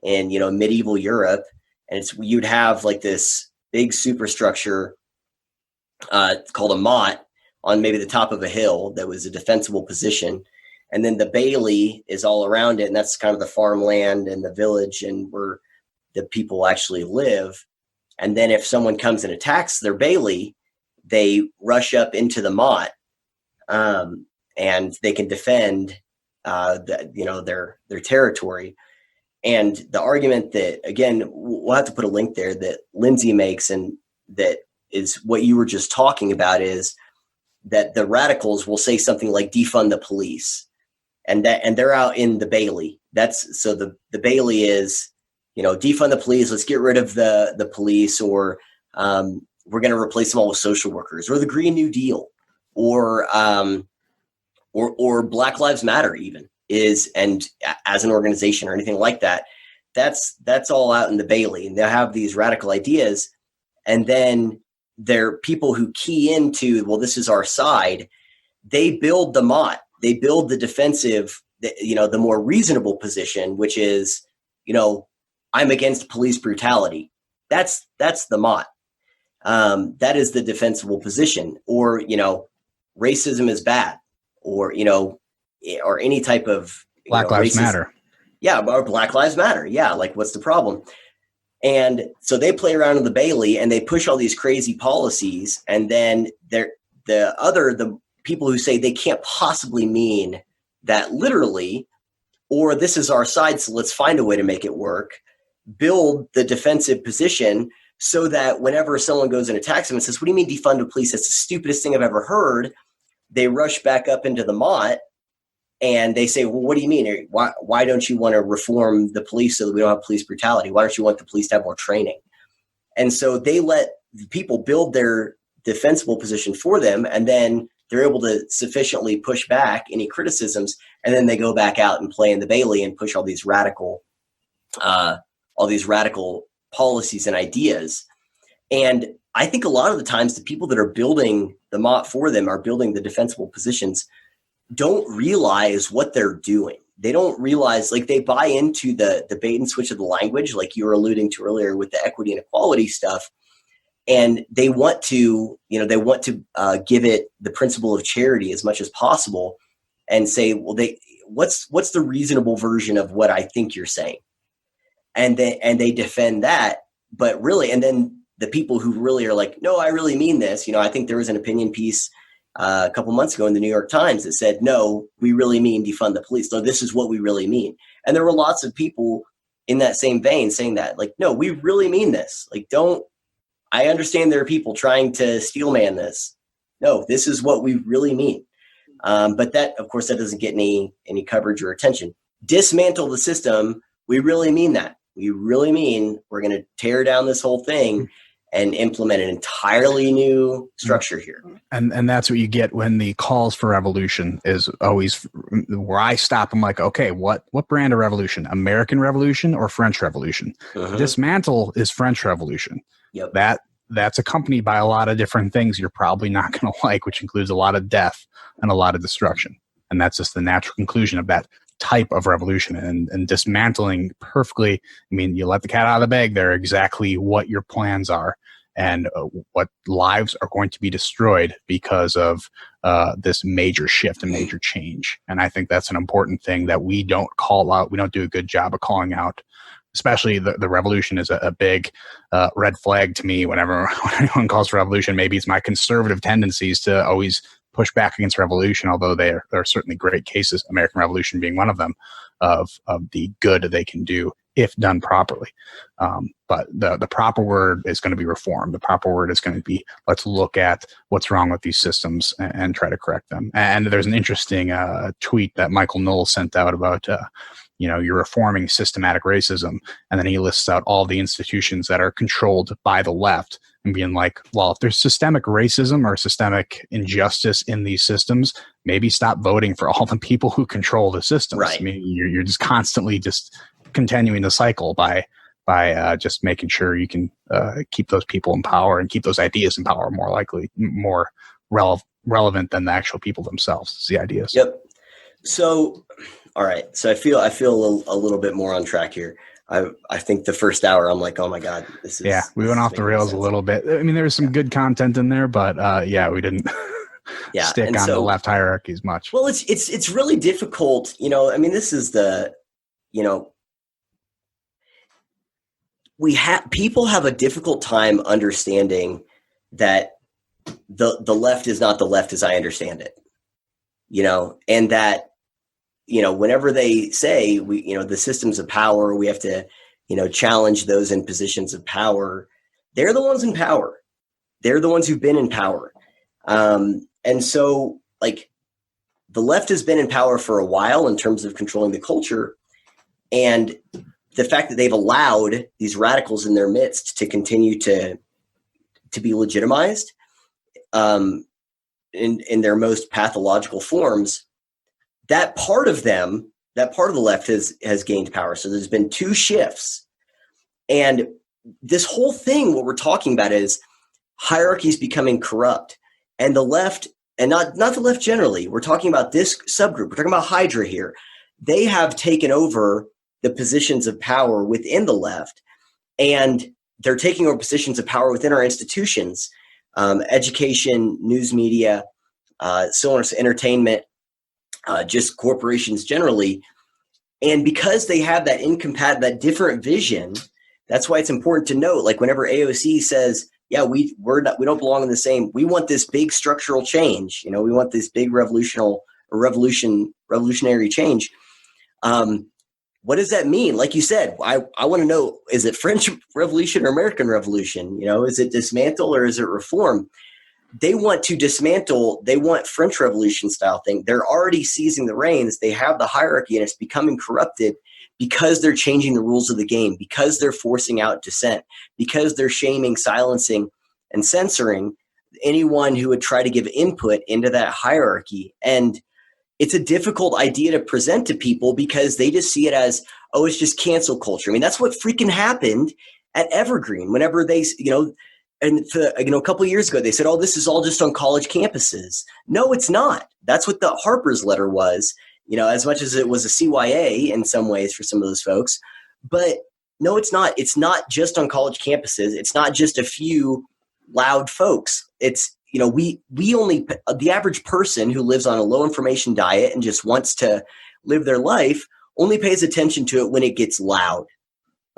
Speaker 1: in medieval Europe, and you'd have like this big superstructure called a motte on maybe the top of a hill that was a defensible position. And then the Bailey is all around it. And that's kind of the farmland and the village and where the people actually live. And then if someone comes and attacks their Bailey, they rush up into the motte, and they can defend their territory. And the argument that, again, we'll have to put a link there, that Lindsay makes, and that is what you were just talking about, is that the radicals will say something like defund the police. And they're out in the Bailey. So the Bailey is, defund the police. Let's get rid of the police, or we're going to replace them all with social workers, or the Green New Deal, or Black Lives Matter even is, and as an organization or anything like that. That's all out in the Bailey, and they'll have these radical ideas, and then there are people who key into, well, this is our side. They build the motte. They build the defensive, the more reasonable position, which is, I'm against police brutality. That's the motte. That is the defensible position. Or, racism is bad, or, or any type of
Speaker 2: Black Lives Matter.
Speaker 1: Yeah, or Black Lives Matter. Yeah, like what's the problem? And so they play around in the Bailey and they push all these crazy policies, and then the people who say they can't possibly mean that literally, or this is our side, so let's find a way to make it work, build the defensive position so that whenever someone goes and attacks them and says, what do you mean defund the police? That's the stupidest thing I've ever heard. They rush back up into the motte and they say, well, what do you mean? Why don't you want to reform the police so that we don't have police brutality? Why don't you want the police to have more training? And so they let the people build their defensible position for them, and then they're able to sufficiently push back any criticisms, and then they go back out and play in the Bailey and push all these radical policies and ideas. And I think a lot of the times the people that are building the motte for them, are building the defensible positions, don't realize what they're doing. They don't realize, like, they buy into the bait and switch of the language, like you were alluding to earlier with the equity and equality stuff. And they want to, give it the principle of charity as much as possible, and say, well, what's the reasonable version of what I think you're saying? And they defend that, but really, and then the people who really are like, no, I really mean this. I think there was an opinion piece a couple months ago in the New York Times that said, no, we really mean defund the police. So this is what we really mean. And there were lots of people in that same vein saying that, like, no, we really mean this. Like, I understand there are people trying to steelman this. No, this is what we really mean. But that, of course, that doesn't get any coverage or attention. Dismantle the system. We really mean that. We really mean we're going to tear down this whole thing and implement an entirely new structure here.
Speaker 2: And that's what you get when the calls for revolution is always where I stop. I'm like, okay, what brand of revolution? American Revolution or French Revolution? Dismantle is French Revolution.
Speaker 1: Yep.
Speaker 2: That's accompanied by a lot of different things you're probably not going to like, which includes a lot of death and a lot of destruction. And that's just the natural conclusion of that type of revolution. And dismantling perfectly, I mean, you let the cat out of the bag there, exactly what your plans are and what lives are going to be destroyed because of this major shift and major change. And I think that's an important thing that we don't call out. We don't do a good job of calling out. Especially the revolution is a big red flag to me when anyone calls for revolution. Maybe it's my conservative tendencies to always push back against revolution, although there are certainly great cases, American Revolution being one of them, of the good they can do if done properly. But the proper word is going to be reform. The proper word is going to be, let's look at what's wrong with these systems and try to correct them. And there's an interesting tweet that Michael Knowles sent out about you're reforming systematic racism. And then he lists out all the institutions that are controlled by the left and being like, well, if there's systemic racism or systemic injustice in these systems, maybe stop voting for all the people who control the systems.
Speaker 1: Right.
Speaker 2: I mean, you're just constantly just continuing the cycle by just making sure you can keep those people in power and keep those ideas in power more relevant than the actual people themselves. It's the ideas.
Speaker 1: Yep. So, all right. So I feel a little bit more on track here. I think the first hour I'm like, oh my God,
Speaker 2: we went off the rails a little bit. I mean, there was some good content in there, but we didn't stick on the left hierarchies much.
Speaker 1: Well, it's really difficult. I mean, this is people have a difficult time understanding that the left is not the left as I understand it, and that, whenever they say the systems of power, we have to, challenge those in positions of power. They're the ones in power. They're the ones who've been in power. And so like the left has been in power for a while in terms of controlling the culture. And the fact that they've allowed these radicals in their midst to continue to be legitimized in their most pathological forms, that part of the left has gained power. So there's been two shifts. And this whole thing, what we're talking about is hierarchies becoming corrupt. And the left, and not the left generally, we're talking about this subgroup. We're talking about Hydra here. They have taken over the positions of power within the left, and they're taking over positions of power within our institutions, education, news media, so on, entertainment, just corporations generally. And because they have that different vision, that's why it's important to note, like whenever AOC says, yeah, we don't belong in the same, we want this big structural change, we want this big revolutionary change. What does that mean? Like you said, I want to know, is it French Revolution or American Revolution? Is it dismantle or is it reform? They want to dismantle. They want French Revolution style thing. They're already seizing the reins. They have the hierarchy and it's becoming corrupted because they're changing the rules of the game, because they're forcing out dissent, because they're shaming, silencing, and censoring anyone who would try to give input into that hierarchy. And it's a difficult idea to present to people because they just see it as, oh, it's just cancel culture. I mean, that's what freaking happened at Evergreen whenever they, and a couple of years ago, they said, oh, this is all just on college campuses. No, it's not. That's what the Harper's letter was, as much as it was a CYA in some ways for some of those folks. But no, it's not. It's not just on college campuses. It's not just a few loud folks. It's, we only, the average person who lives on a low information diet and just wants to live their life only pays attention to it when it gets loud.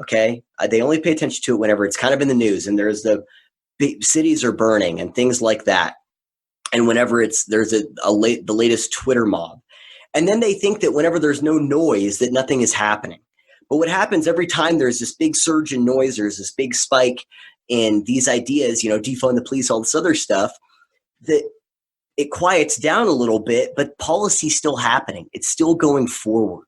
Speaker 1: Okay. They only pay attention to it whenever it's kind of in the news and there's the big cities are burning and things like that. And whenever there's the latest Twitter mob. And then they think that whenever there's no noise, that nothing is happening. But what happens every time there's this big surge in noise, there's this big spike in these ideas, defund the police, all this other stuff, that it quiets down a little bit, but policy's still happening. It's still going forward.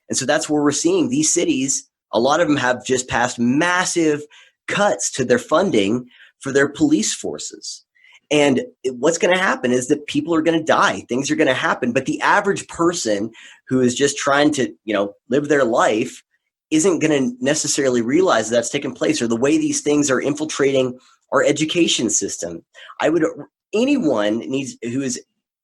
Speaker 1: And so that's where we're seeing these cities, a lot of them have just passed massive cuts to their funding for their police forces. And what's going to happen is that people are going to die. Things are going to happen. But the average person who is just trying to, live their life isn't going to necessarily realize that's taking place, or the way these things are infiltrating our education system. Anyone who is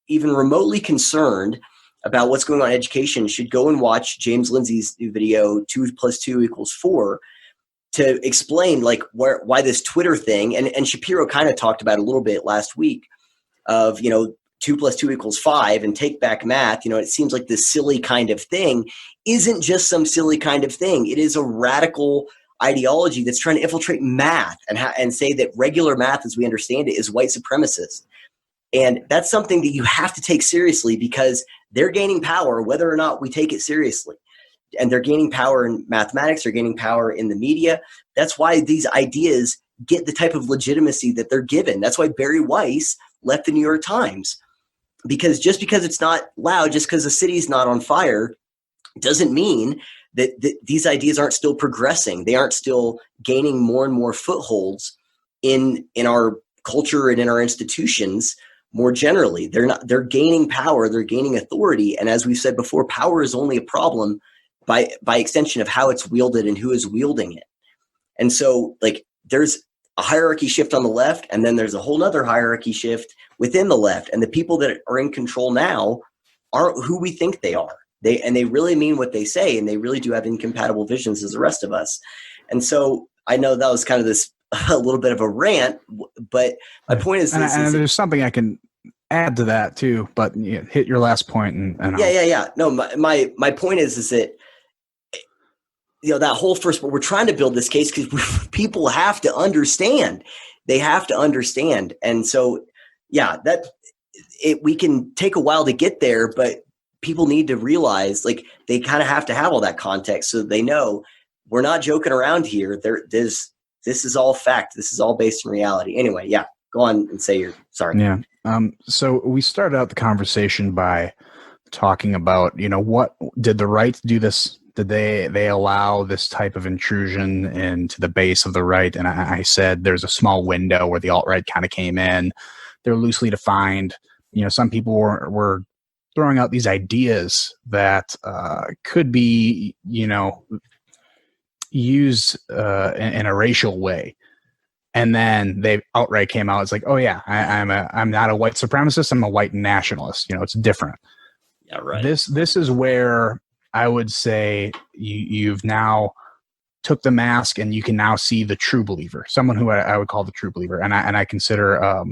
Speaker 1: even remotely concerned about what's going on in education should go and watch James Lindsay's new video, 2 + 2 = 4, to explain why this Twitter thing, and Shapiro kind of talked about a little bit last week of, 2 + 2 = 5 and take back math. It seems like this silly kind of thing isn't just some silly kind of thing. It is a radical ideology that's trying to infiltrate math and say that regular math as we understand it is white supremacist. And that's something that you have to take seriously, because they're gaining power whether or not we take it seriously. And they're gaining power in mathematics, they're gaining power in the media. That's why these ideas get the type of legitimacy that they're given. That's why Barry Weiss left the New York Times. Because just because it's not loud, just because the city's not on fire, doesn't mean that these ideas aren't still progressing. They aren't still gaining more and more footholds in our culture and in our institutions more generally. They're gaining power, they're gaining authority. And as we've said before, power is only a problem by extension of how it's wielded and who is wielding it. And so there's a hierarchy shift on the left, and then there's a whole nother hierarchy shift within the left. And the people that are in control now aren't who we think they are. They really mean what they say, and they really do have incompatible visions as the rest of us. And so I know that was kind of a little bit of a rant, but my point is this.
Speaker 2: And there's something I can add to that too, but hit your last point.
Speaker 1: Yeah. No, my point is that, that whole first, but we're trying to build this case because people have to understand. They have to understand. And so, we can take a while to get there, but people need to realize they kind of have to have all that context so they know we're not joking around here. This is all fact. This is all based in reality. Anyway, go on and say you're sorry.
Speaker 2: Yeah. So we started out the conversation by talking about, what did the right do this? Did they allow this type of intrusion into the base of the right? And I said there's a small window where the alt-right kind of came in. They're loosely defined. Some people were throwing out these ideas that could be, used in a racial way. And then they outright came out. It's like, oh yeah, I'm not a white supremacist. I'm a white nationalist. It's different.
Speaker 1: Yeah, right.
Speaker 2: This is where I would say you've now took the mask and you can now see the true believer, someone who I would call the true believer. And I consider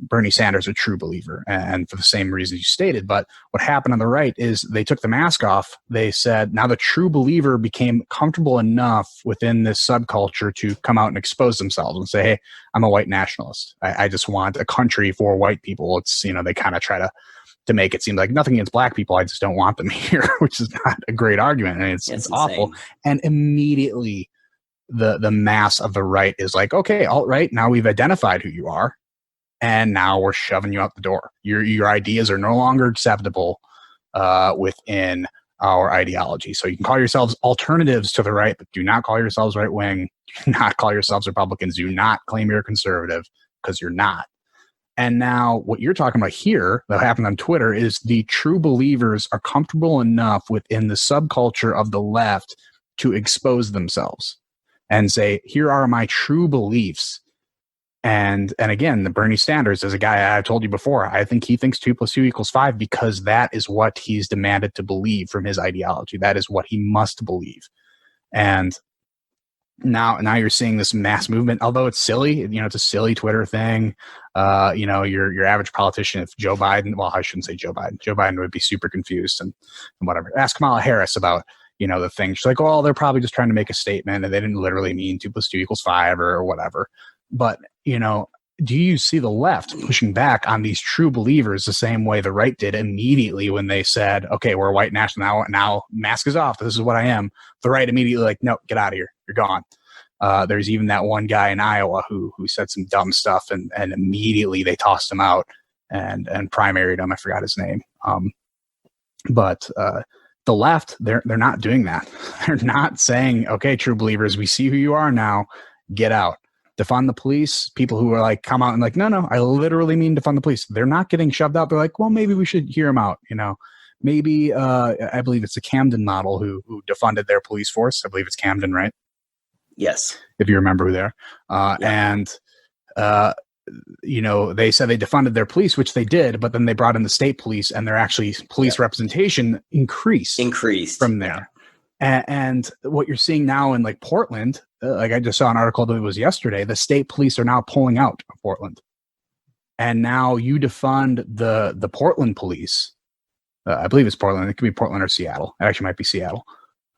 Speaker 2: Bernie Sanders a true believer, and for the same reasons you stated. But what happened on the right is they took the mask off. They said now the true believer became comfortable enough within this subculture to come out and expose themselves and say, hey, I'm a white nationalist. I just want a country for white people. It's, they kind of try to make it seem like nothing against black people. I just don't want them here, which is not a great argument. And it's awful. And immediately the mass of the right is like, okay, alt-right, now we've identified who you are. And now we're shoving you out the door. Your ideas are no longer acceptable within our ideology. So you can call yourselves alternatives to the right, but do not call yourselves right wing. Do not call yourselves Republicans. Do not claim you're conservative, because you're not. And now what you're talking about here that happened on Twitter is the true believers are comfortable enough within the subculture of the left to expose themselves and say, here are my true beliefs. And again, the Bernie Sanders is a guy I've told you before. I think he thinks 2 + 2 = 5 because that is what he's demanded to believe from his ideology. That is what he must believe. And now you're seeing this mass movement, although it's silly, it's a silly Twitter thing. Your average politician, if Joe Biden, well, I shouldn't say Joe Biden would be super confused and whatever. Ask Kamala Harris about, the thing. She's like, well, they're probably just trying to make a statement and they didn't literally mean 2 + 2 = 5 or whatever. But, do you see the left pushing back on these true believers the same way the right did immediately when they said, okay, we're a white national now mask is off. This is what I am. The right immediately like, no, get out of here. You're gone. There's even that one guy in Iowa who said some dumb stuff and immediately they tossed him out and primaried him. I forgot his name. But the left, they're not doing that. They're not saying, okay, true believers, we see who you are now, get out. defund the police, people who are like, come out and like, no, I literally mean defund the police. They're not getting shoved out. They're like, well, maybe we should hear them out. Maybe, I believe it's the Camden model who defunded their police force. I believe it's Camden, right?
Speaker 1: Yes.
Speaker 2: If you remember who they are.
Speaker 1: Yeah.
Speaker 2: And, they said they defunded their police, which they did, but then they brought in the state police and their actually police representation increased from there. And what you're seeing now in like Portland, like I just saw an article that was yesterday, the state police are now pulling out of Portland. And now you defund the Portland police. I believe it's Portland. It could be Portland or Seattle. It actually might be Seattle.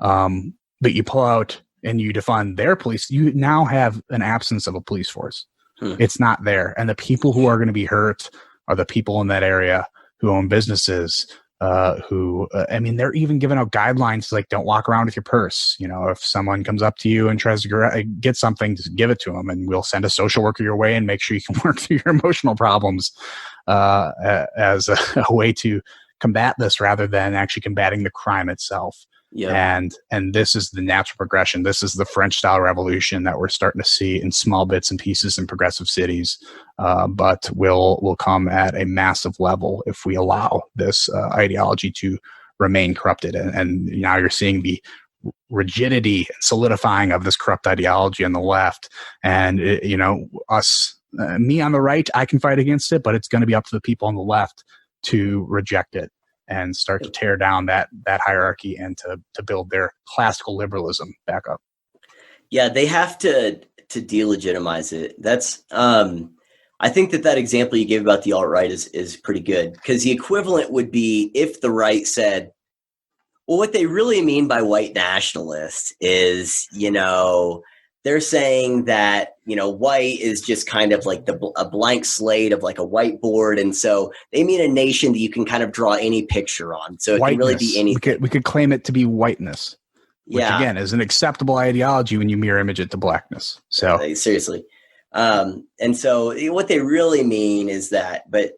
Speaker 2: But you pull out and you defund their police. You now have an absence of a police force. It's not there. And the people who are going to be hurt are the people in that area who own businesses, they're even giving out guidelines like, don't walk around with your purse. If someone comes up to you and tries to get something, just give it to them, and we'll send a social worker your way and make sure you can work through your emotional problems as a way to combat this rather than actually combating the crime itself. Yeah. And this is the natural progression. This is the French style revolution that we're starting to see in small bits and pieces in progressive cities, but will come at a massive level if we allow this ideology to remain corrupted. And now you're seeing the rigidity and solidifying of this corrupt ideology on the left. And me on the right, I can fight against it, but it's going to be up to the people on the left to reject it and start to tear down that hierarchy and to build their classical liberalism back up.
Speaker 1: Yeah, they have to delegitimize it. That's I think that example you gave about the alt-right is pretty good, because the equivalent would be if the right said, well, what they really mean by white nationalist is, they're saying that, white is just kind of like a blank slate of like a whiteboard. And so they mean a nation that you can kind of draw any picture on. So it whiteness. Can really be anything.
Speaker 2: We could claim it to be whiteness, which again is an acceptable ideology when you mirror image it to blackness. So
Speaker 1: seriously. And so what they really mean is that, but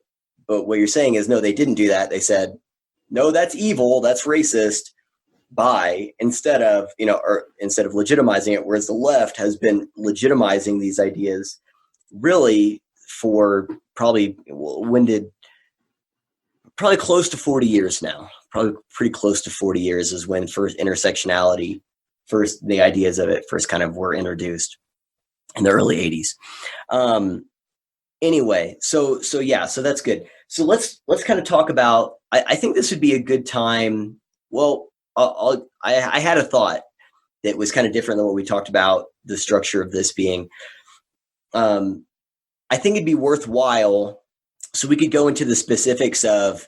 Speaker 1: what you're saying is, no, they didn't do that. They said, no, that's evil. That's racist. Instead of legitimizing it, whereas the left has been legitimizing these ideas really for probably close to 40 years now. Probably pretty close to 40 years is when the ideas of it first kind of were introduced in the early 80s. Anyway, so that's good. So let's kind of talk about, I think this would be a good time. Well, I had a thought that was kind of different than what we talked about, the structure of this being. I think it'd be worthwhile, so we could go into the specifics of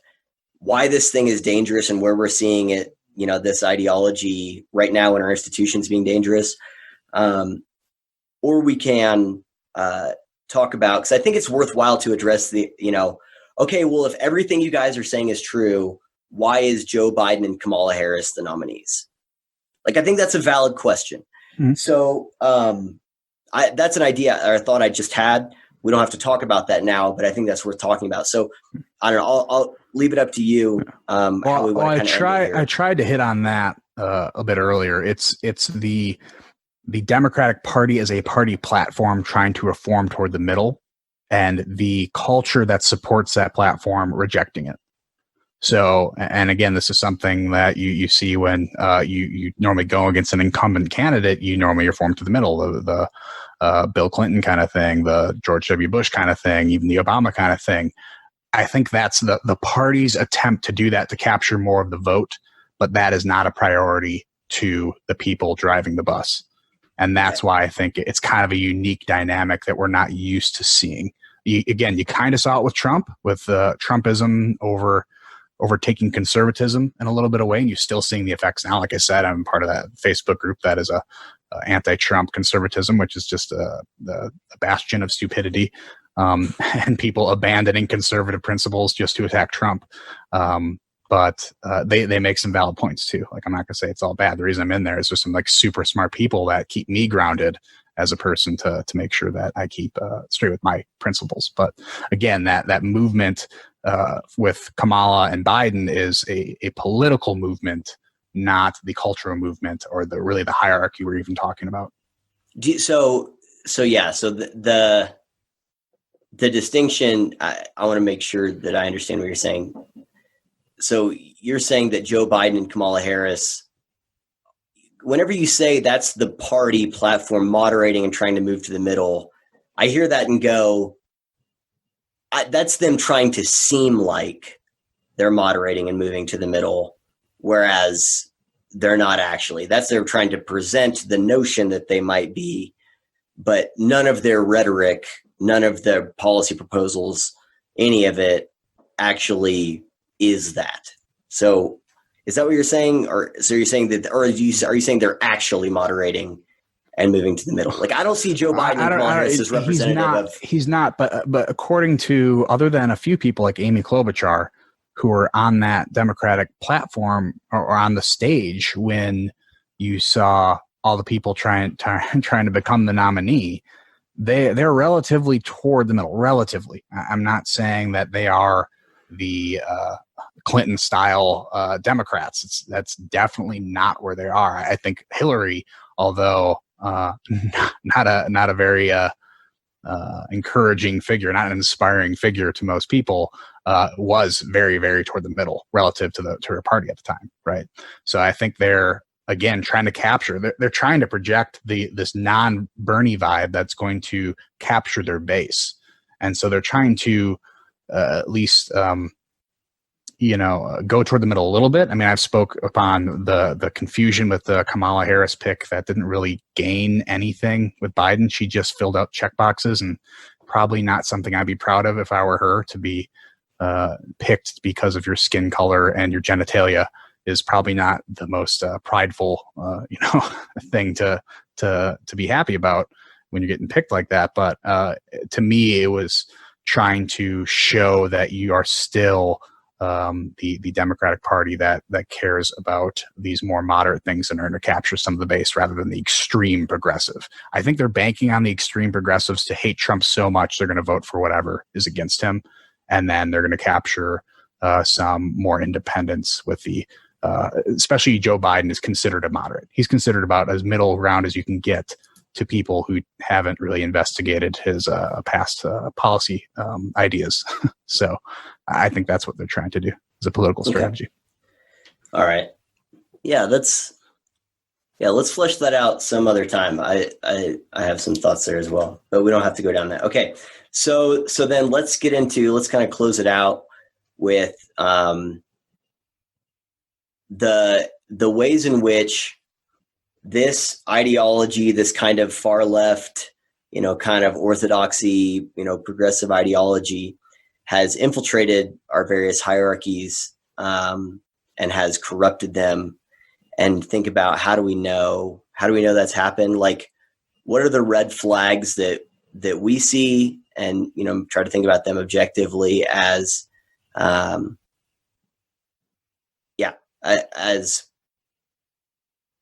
Speaker 1: why this thing is dangerous and where we're seeing it, this ideology right now in our institutions being dangerous. Or we can talk about, because I think it's worthwhile to address okay, well, if everything you guys are saying is true, why is Joe Biden and Kamala Harris the nominees? Like, I think that's a valid question. Mm-hmm. So that's an idea or a thought I just had. We don't have to talk about that now, but I think that's worth talking about. So I don't know. I'll leave it up to you.
Speaker 2: I tried to hit on that a bit earlier. It's the Democratic Party as a party platform trying to reform toward the middle, and the culture that supports that platform rejecting it. So, and again, this is something that you see when you normally go against an incumbent candidate. You normally reform to the middle, the Bill Clinton kind of thing, the George W. Bush kind of thing, even the Obama kind of thing. I think that's the party's attempt to do that, to capture more of the vote, but that is not a priority to the people driving the bus. And that's why I think it's kind of a unique dynamic that we're not used to seeing. You kind of saw it with Trump, with Trumpism overtaking conservatism in a little bit of way, and you're still seeing the effects now. Like I said, I'm part of that Facebook group that is a anti-Trump conservatism, which is just the bastion of stupidity, and people abandoning conservative principles just to attack Trump. But they make some valid points too. Like, I'm not gonna say it's all bad. The reason I'm in there is there's some like super smart people that keep me grounded as a person to make sure that I keep straight with my principles. But again, that movement with Kamala and Biden is a political movement, not the cultural movement or the hierarchy we're even talking about.
Speaker 1: So so yeah, so the distinction, I want to make sure that I understand what you're saying. So you're saying that Joe Biden and Kamala Harris, whenever you say that's the party platform moderating and trying to move to the middle, I hear that and go, that's them trying to seem like they're moderating and moving to the middle, whereas they're not actually. That's they're trying to present the notion that they might be, but none of their rhetoric, none of their policy proposals, any of it actually is that. So is that what you're saying? Or so you're saying that, or are you saying they're actually moderating and moving to the middle? Like, I don't see Joe Biden and Kamala Harris as representative
Speaker 2: He's not, but according to, other than a few people like Amy Klobuchar, who were on that Democratic platform or on the stage when you saw all the people trying to become the nominee, they're relatively toward the middle. Relatively, I'm not saying that they are the Clinton style Democrats. That's definitely not where they are. I think Hillary, although not a very encouraging figure, not an inspiring figure to most people, was very, very toward the middle relative to her party at the time, right? So I think they're, again, trying to capture. They're trying to project this non-Bernie vibe that's going to capture their base, and so they're trying to at least go toward the middle a little bit. I mean, I've spoke upon the confusion with the Kamala Harris pick that didn't really gain anything with Biden. She just filled out check boxes, and probably not something I'd be proud of if I were her. To be picked because of your skin color and your genitalia is probably not the most prideful, thing to be happy about when you're getting picked like that. But to me, it was trying to show that you are still the Democratic Party that cares about these more moderate things and are to capture some of the base rather than the extreme progressive. I think they're banking on the extreme progressives to hate Trump so much they're going to vote for whatever is against him, and then they're going to capture some more independents with the especially Joe Biden is considered a moderate. He's considered about as middle ground as you can get to people who haven't really investigated his past policy ideas. So I think that's what they're trying to do as a political strategy.
Speaker 1: All right. Yeah, let's flesh that out some other time. I have some thoughts there as well, but we don't have to go down that. Okay. So then let's kind of close it out with the ways in which this ideology, this kind of far left, kind of orthodoxy, progressive ideology has infiltrated our various hierarchies and has corrupted them. And think about how do we know that's happened? Like, what are the red flags that we see, and try to think about them objectively as as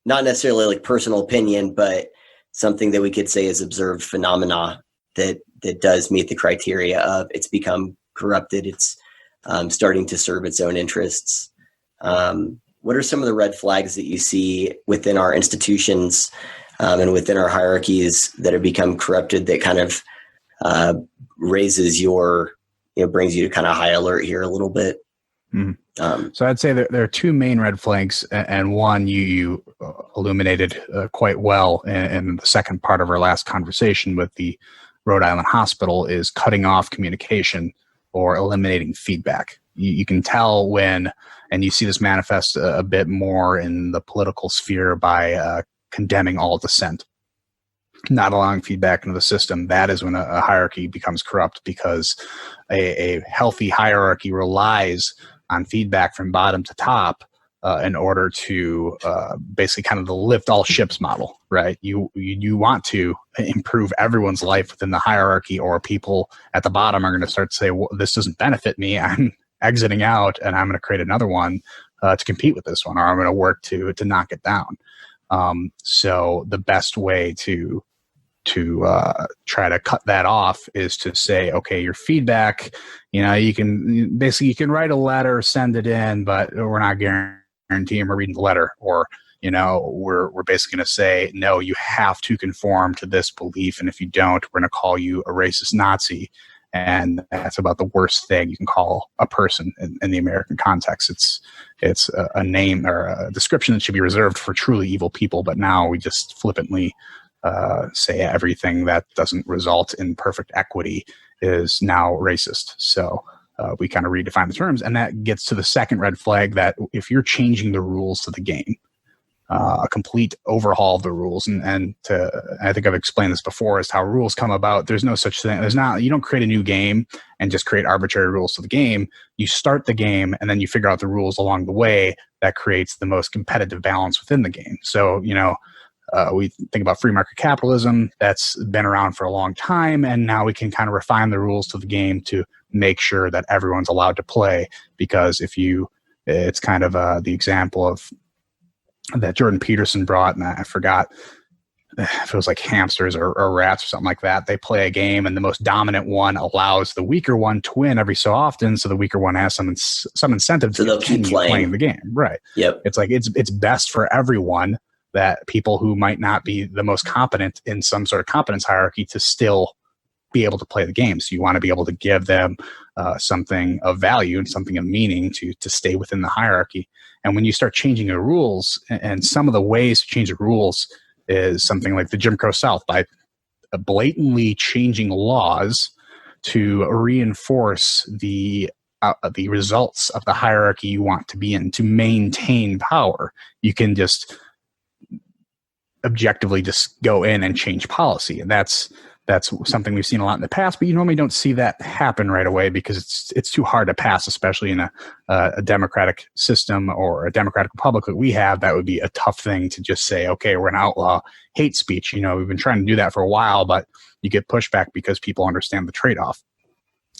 Speaker 1: not necessarily like personal opinion, but something that we could say is observed phenomena that does meet the criteria of it's become corrupted. It's starting to serve its own interests. What are some of the red flags that you see within our institutions and within our hierarchies that have become corrupted that kind of raises brings you to kind of high alert here a little bit?
Speaker 2: Mm-hmm. So I'd say there are two main red flags, and one you illuminated quite well in the second part of our last conversation with the Rhode Island hospital is cutting off communication or eliminating feedback. You can tell when, and you see this manifest a bit more in the political sphere by condemning all dissent, not allowing feedback into the system. That is when a hierarchy becomes corrupt, because a healthy hierarchy relies on feedback from bottom to top in order to basically kind of the lift all ships model, right? You want to improve everyone's life within the hierarchy, or people at the bottom are going to start to say, well, this doesn't benefit me. I'm exiting out and I'm going to create another one to compete with this one, or I'm going to work to knock it down. So the best way to try to cut that off is to say, okay, your feedback, you can write a letter, send it in, but we're not guaranteeing we're reading the letter, or, we're basically going to say, no, you have to conform to this belief. And if you don't, we're going to call you a racist Nazi. And that's about the worst thing you can call a person in the American context. It's a name or a description that should be reserved for truly evil people. But now we just flippantly say everything that doesn't result in perfect equity is now racist. So we kind of redefine the terms. And that gets to the second red flag, that if you're changing the rules to the game, a complete overhaul of the rules. And I think I've explained this before, as how rules come about. There's no such thing. You don't create a new game and just create arbitrary rules to the game. You start the game and then you figure out the rules along the way that creates the most competitive balance within the game. So, we think about free market capitalism. That's been around for a long time. And now we can kind of refine the rules to the game to make sure that everyone's allowed to play. Because it's kind of the example of that Jordan Peterson brought, and I forgot if it was like hamsters or rats or something like that. They play a game and the most dominant one allows the weaker one to win every so often. So the weaker one has some incentive
Speaker 1: to keep
Speaker 2: playing the game. Right.
Speaker 1: Yep.
Speaker 2: It's like, it's best for everyone that people who might not be the most competent in some sort of competence hierarchy to still be able to play the game. So you want to be able to give them something of value and something of meaning to stay within the hierarchy. And when you start changing the rules, and some of the ways to change the rules is something like the Jim Crow South, by blatantly changing laws to reinforce the results of the hierarchy you want to be in, to maintain power. You can just objectively just go in and change policy. And that's something we've seen a lot in the past, but you normally don't see that happen right away because it's too hard to pass, especially in a democratic system or a democratic republic that we have. That would be a tough thing to just say, okay, we're going to outlaw hate speech. We've been trying to do that for a while, but you get pushback because people understand the trade-off.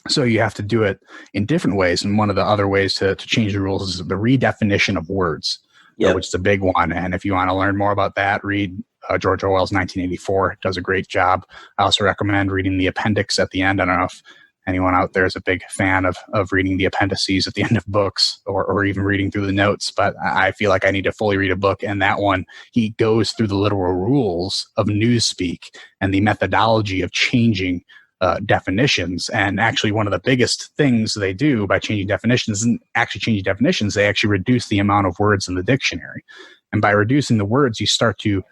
Speaker 2: So you have to do it in different ways. And one of the other ways to change the rules is the redefinition of words, which is a big one. And if you want to learn more about that, read George Orwell's 1984. It does a great job. I also recommend reading the appendix at the end. I don't know if anyone out there is a big fan of reading the appendices at the end of books or even reading through the notes, but I feel like I need to fully read a book. And that one, he goes through the literal rules of newspeak and the methodology of changing definitions. And actually one of the biggest things they do by changing definitions isn't actually changing definitions. They actually reduce the amount of words in the dictionary. And by reducing the words, you start to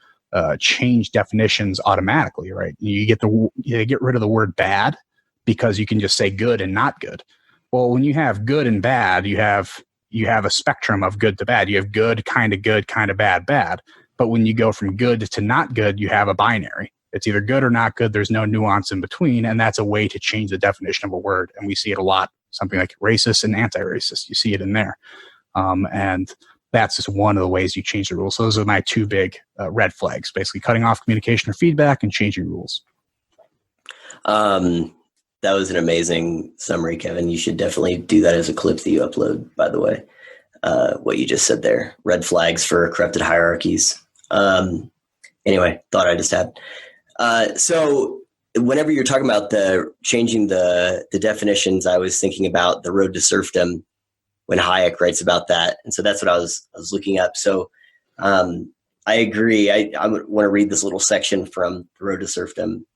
Speaker 2: change definitions automatically, right? You get rid of the word bad because you can just say good and not good. Well, when you have good and bad, you have a spectrum of good to bad. You have good, kind of bad, bad. But when you go from good to not good, you have a binary. It's either good or not good. There's no nuance in between. And that's a way to change the definition of a word. And we see it a lot, something like racist and anti-racist. You see it in there. And that's just one of the ways you change the rules. So those are my two big red flags, basically cutting off communication or feedback and changing rules.
Speaker 1: That was an amazing summary, Kevin. You should definitely do that as a clip that you upload, by the way, what you just said there. Red flags for corrupted hierarchies. Anyway, thought I just had. So whenever you're talking about changing the definitions, I was thinking about the road to serfdom when Hayek writes about that. And so that's what I was looking up. So I agree. I want to read this little section from The Road to Serfdom.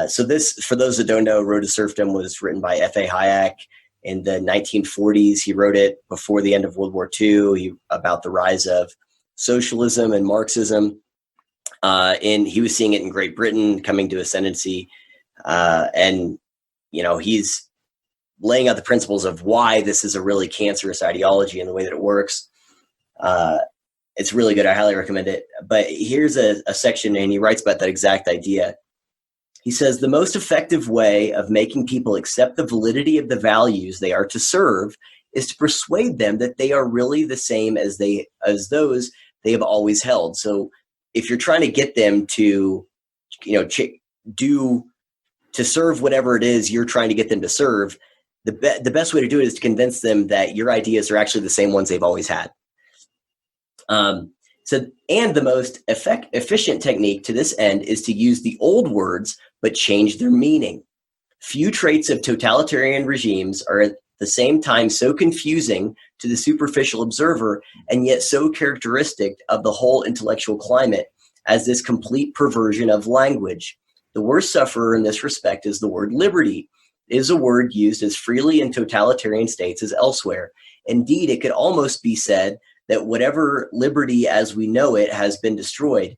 Speaker 1: So this, for those that don't know, Road to Serfdom was written by F.A. Hayek in the 1940s. He wrote it before the end of World War II about the rise of socialism and Marxism. And he was seeing it in Great Britain coming to ascendancy. And, he's laying out the principles of why this is a really cancerous ideology and the way that it works. It's really good. I highly recommend it. But here's a section, and he writes about that exact idea. He says, the most effective way of making people accept the validity of the values they are to serve is to persuade them that they are really the same as those they have always held. So if you're trying to get them to, to serve whatever it is you're trying to get them to serve, the best way to do it is to convince them that your ideas are actually the same ones they've always had. And the most efficient technique to this end is to use the old words, but change their meaning. Few traits of totalitarian regimes are at the same time so confusing to the superficial observer and yet so characteristic of the whole intellectual climate as this complete perversion of language. The worst sufferer in this respect is the word liberty. It is a word used as freely in totalitarian states as elsewhere. Indeed, it could almost be said that whatever liberty as we know it has been destroyed,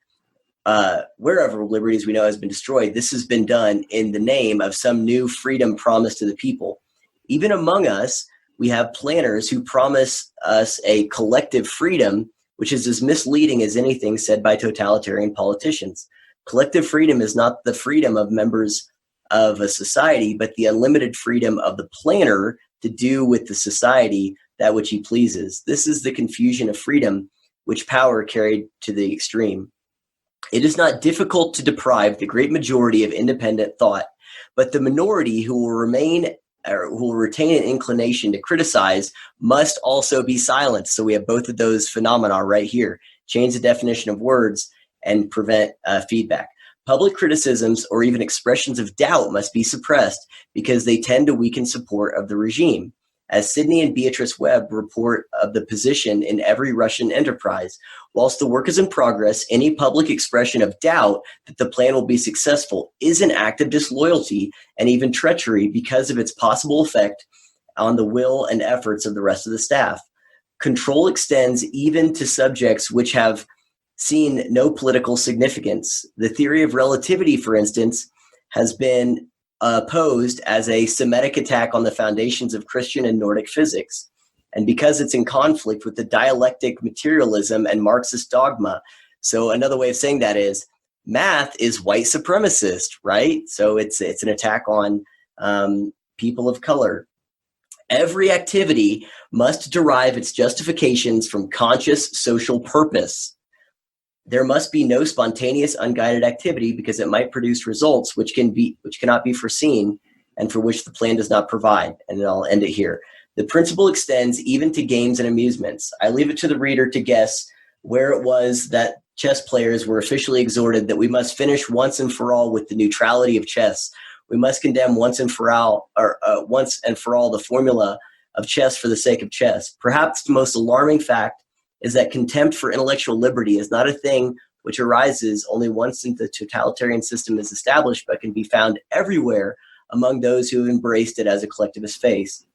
Speaker 1: wherever liberty as we know has been destroyed, this has been done in the name of some new freedom promised to the people. Even among us, we have planners who promise us a collective freedom, which is as misleading as anything said by totalitarian politicians. Collective freedom is not the freedom of members of a society, but the unlimited freedom of the planner to do with the society that which he pleases. This is the confusion of freedom, which power carried to the extreme. It is not difficult to deprive the great majority of independent thought, but the minority who will remain or who will retain an inclination to criticize must also be silenced. So we have both of those phenomena right here. Change the definition of words and prevent feedback. Public criticisms or even expressions of doubt must be suppressed because they tend to weaken support of the regime. As Sidney and Beatrice Webb report of the position in every Russian enterprise, whilst the work is in progress, any public expression of doubt that the plan will be successful is an act of disloyalty and even treachery because of its possible effect on the will and efforts of the rest of the staff. Control extends even to subjects which have seen no political significance. The theory of relativity, for instance, has been opposed as a Semitic attack on the foundations of Christian and Nordic physics. And because it's in conflict with the dialectic materialism and Marxist dogma. So another way of saying that is math is white supremacist, right? So it's an attack on people of color. Every activity must derive its justifications from conscious social purpose. There must be no spontaneous, unguided activity because it might produce results which cannot be foreseen and for which the plan does not provide. And I'll end it here. The principle extends even to games and amusements. I leave it to the reader to guess where it was that chess players were officially exhorted that we must finish once and for all with the neutrality of chess. We must condemn once and for all the formula of chess for the sake of chess. Perhaps the most alarming fact is that contempt for intellectual liberty is not a thing which arises only once the totalitarian system is established, but can be found everywhere among those who have embraced it as a collectivist faith.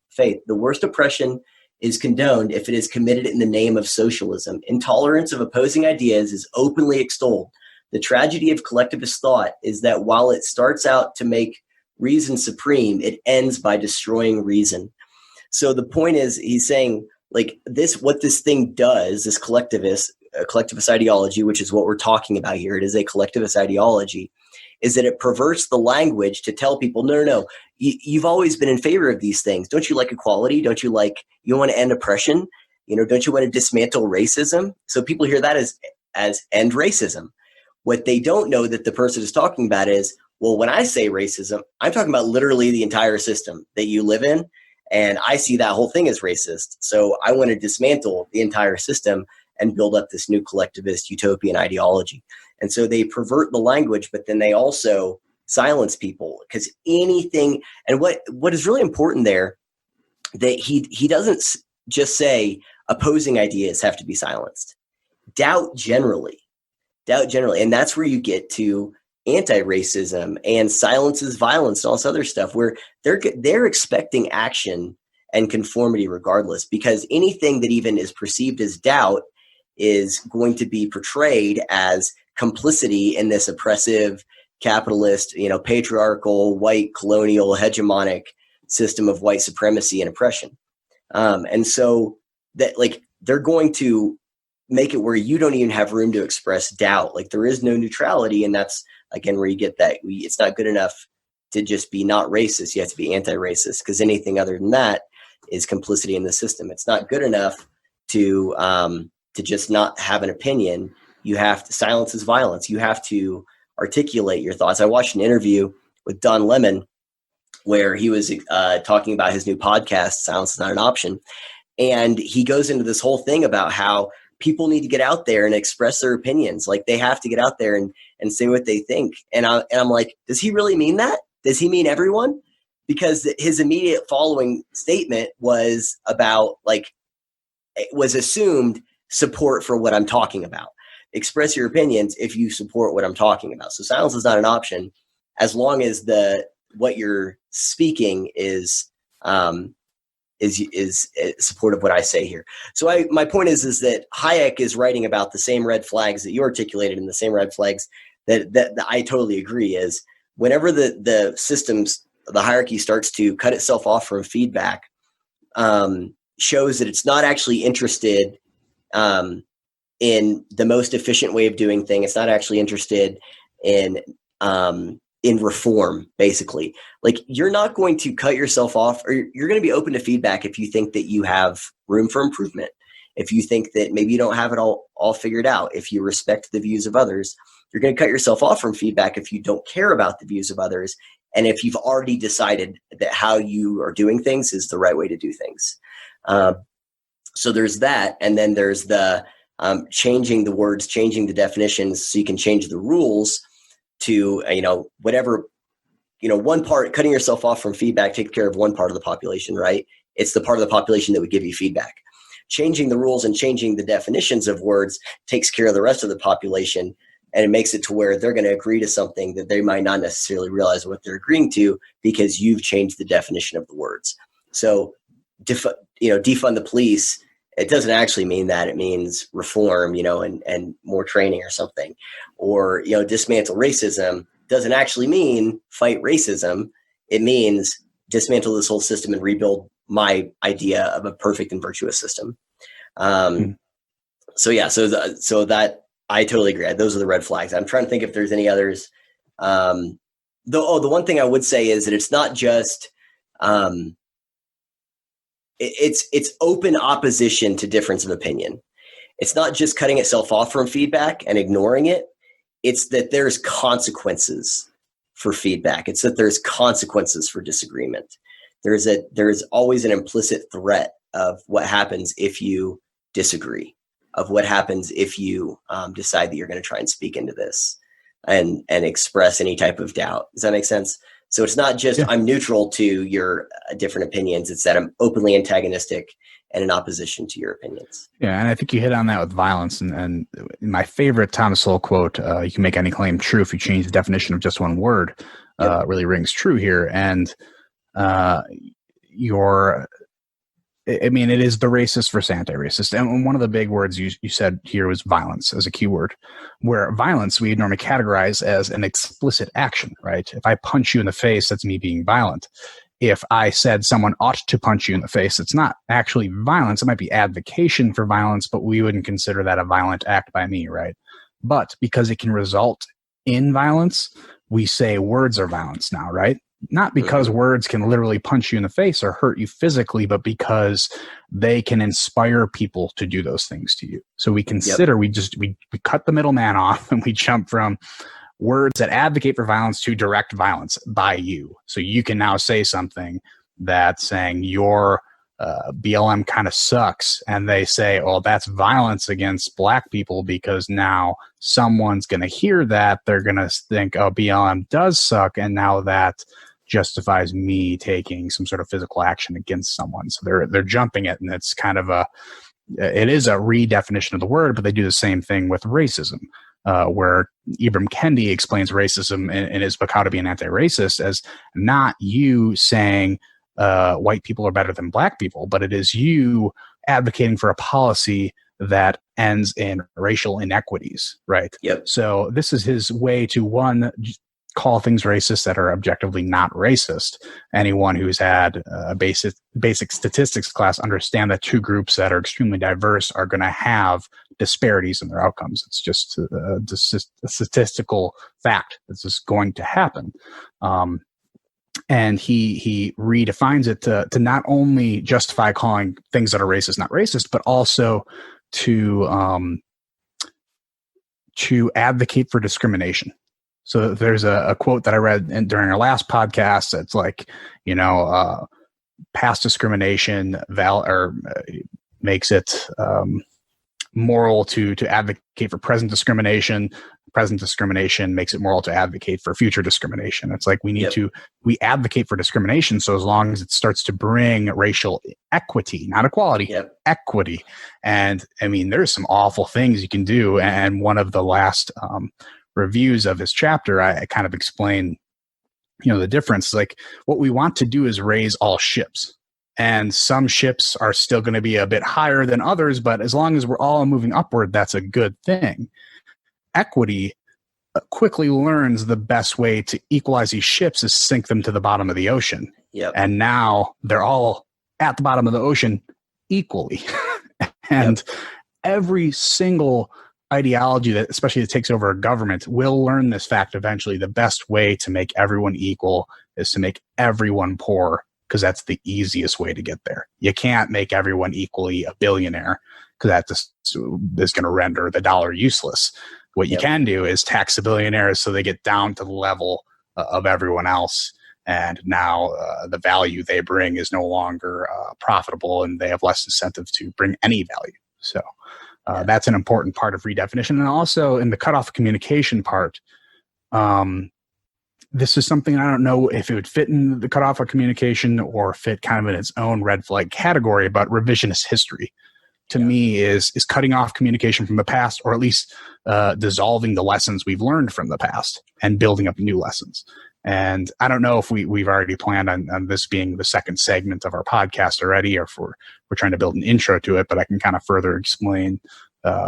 Speaker 1: The worst oppression is condoned if it is committed in the name of socialism. Intolerance of opposing ideas is openly extolled. The tragedy of collectivist thought is that while it starts out to make reason supreme, it ends by destroying reason. So the point is, he's saying, like, this, what this thing does, this collectivist ideology, which is what we're talking about here, it is a collectivist ideology, is that it perverts the language to tell people, no, you've always been in favor of these things. Don't you like equality? Don't you want to end oppression? Don't you want to dismantle racism? So people hear that as end racism. What they don't know that the person is talking about is, well, when I say racism, I'm talking about literally the entire system that you live in. And I see that whole thing as racist. So I want to dismantle the entire system and build up this new collectivist utopian ideology. And so they pervert the language, but then they also silence people because anything. And what is really important there, that he doesn't just say opposing ideas have to be silenced. Doubt generally. And that's where you get to anti-racism and silences violence and all this other stuff, where they're expecting action and conformity regardless, because anything that even is perceived as doubt is going to be portrayed as complicity in this oppressive, capitalist, patriarchal, white, colonial, hegemonic system of white supremacy and oppression. And so that, they're going to make it where you don't even have room to express doubt. There is no neutrality. And that's, again, where you get that it's not good enough to just be not racist. You have to be anti-racist, because anything other than that is complicity in the system. It's not good enough to just not have an opinion. You have to silence is violence. You have to articulate your thoughts. I watched an interview with Don Lemon where he was talking about his new podcast, Silence is Not an Option. And he goes into this whole thing about how people need to get out there and express their opinions. They have to get out there and say what they think. And I'm like, does he really mean that? Does he mean everyone? because his immediate following statement was about, like, it was assumed support for what I'm talking about. Express your opinions if you support what I'm talking about. So silence is not an option as long as what you're speaking is supportive of what I say here. So my point is that Hayek is writing about the same red flags that you articulated, and the same red flags that I totally agree is whenever the systems, the hierarchy starts to cut itself off from feedback, shows that it's not actually interested in the most efficient way of doing things. It's not actually interested in reform, basically. Like, you're not going to cut yourself off, or you're going to be open to feedback if you think that you have room for improvement. If you think that maybe you don't have it all figured out, if you respect the views of others, you're going to cut yourself off from feedback if you don't care about the views of others. And if you've already decided that how you are doing things is the right way to do things. So there's that. And then there's the changing the words, changing the definitions so you can change the rules to, whatever, one part, cutting yourself off from feedback takes care of one part of the population, right? It's the part of the population that would give you feedback. Changing the rules and changing the definitions of words takes care of the rest of the population, and it makes it to where they're going to agree to something that they might not necessarily realize what they're agreeing to because you've changed the definition of the words. So, defund the police, it doesn't actually mean that. It means reform, and more training or something. Or, dismantle racism doesn't actually mean fight racism. It means dismantle this whole system and rebuild my idea of a perfect and virtuous system. So that I totally agree. Those are the red flags. I'm trying to think if there's any others. The one thing I would say is that it's not just, it's open opposition to difference of opinion. It's not just cutting itself off from feedback and ignoring it. It's that there's consequences for feedback. It's that there's consequences for disagreement. There's always an implicit threat of what happens if you disagree, of what happens if you decide that you're going to try and speak into this and express any type of doubt. Does that make sense? So it's not just I'm neutral to your different opinions. It's that I'm openly antagonistic and in opposition to your opinions.
Speaker 2: Yeah, and I think you hit on that with violence. And my favorite Thomas Sowell quote, you can make any claim true if you change the definition of just one word, really rings true here. And it is the racist versus anti-racist. And one of the big words you said here was violence as a keyword, where violence we normally categorize as an explicit action, right? If I punch you in the face, that's me being violent. If I said someone ought to punch you in the face, it's not actually violence. It might be advocation for violence, but we wouldn't consider that a violent act by me, right? But because it can result in violence, we say words are violence now, right? Not because words can literally punch you in the face or hurt you physically, but because they can inspire people to do those things to you. So we consider, we cut the middleman off and we jump from words that advocate for violence to direct violence by you. So you can now say something that's saying your BLM kind of sucks. And they say, oh, that's violence against black people because now someone's going to hear that. They're going to think, oh, BLM does suck. And now that justifies me taking some sort of physical action against someone. So they're jumping it. And it's kind of it is a redefinition of the word, but they do the same thing with racism. Where Ibram Kendi explains racism in his book, How to Be an Anti-Racist, as not you saying white people are better than black people, but it is you advocating for a policy that ends in racial inequities, right?
Speaker 1: Yep.
Speaker 2: So this is his way to, one, call things racist that are objectively not racist. Anyone who's had a basic statistics class understand that two groups that are extremely diverse are going to have disparities in their outcomes. It's just a statistical fact. This is going to happen. And he redefines it to not only justify calling things that are racist not racist, but also to advocate for discrimination. So there's a quote that I read during our last podcast that's like, past discrimination makes it moral to advocate for present discrimination. present discrimination makes it moral to advocate for future discrimination. It's like we advocate for discrimination. So as long as it starts to bring racial equity, not equality, equity. And I mean, there's some awful things you can do. And one of the last reviews of his chapter, I kind of explain, the difference. Like, what we want to do is raise all ships. And some ships are still going to be a bit higher than others, but as long as we're all moving upward, that's a good thing. Equity quickly learns the best way to equalize these ships is sink them to the bottom of the ocean. And now they're all at the bottom of the ocean equally. And every single ideology that, especially that takes over a government, will learn this fact eventually. The best way to make everyone equal is to make everyone poor, because that's the easiest way to get there. You can't make everyone equally a billionaire, because that just is going to render the dollar useless. What you can do is tax the billionaires so they get down to the level of everyone else. And now the value they bring is no longer profitable, and they have less incentive to bring any value. So that's an important part of redefinition. And also in the cutoff communication part, this is something I don't know if it would fit in the cutoff of communication or fit kind of in its own red flag category, but revisionist history to me is cutting off communication from the past, or at least dissolving the lessons we've learned from the past and building up new lessons. And I don't know if we've already planned on this being the second segment of our podcast already, or if we're trying to build an intro to it, but I can kind of further explain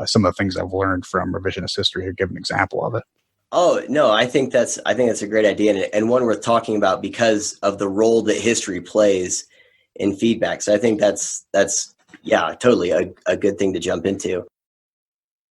Speaker 2: some of the things I've learned from revisionist history or give an example of it.
Speaker 1: Oh, no, I think that's a great idea, and one worth talking about because of the role that history plays in feedback. So I think that's totally a good thing to jump into.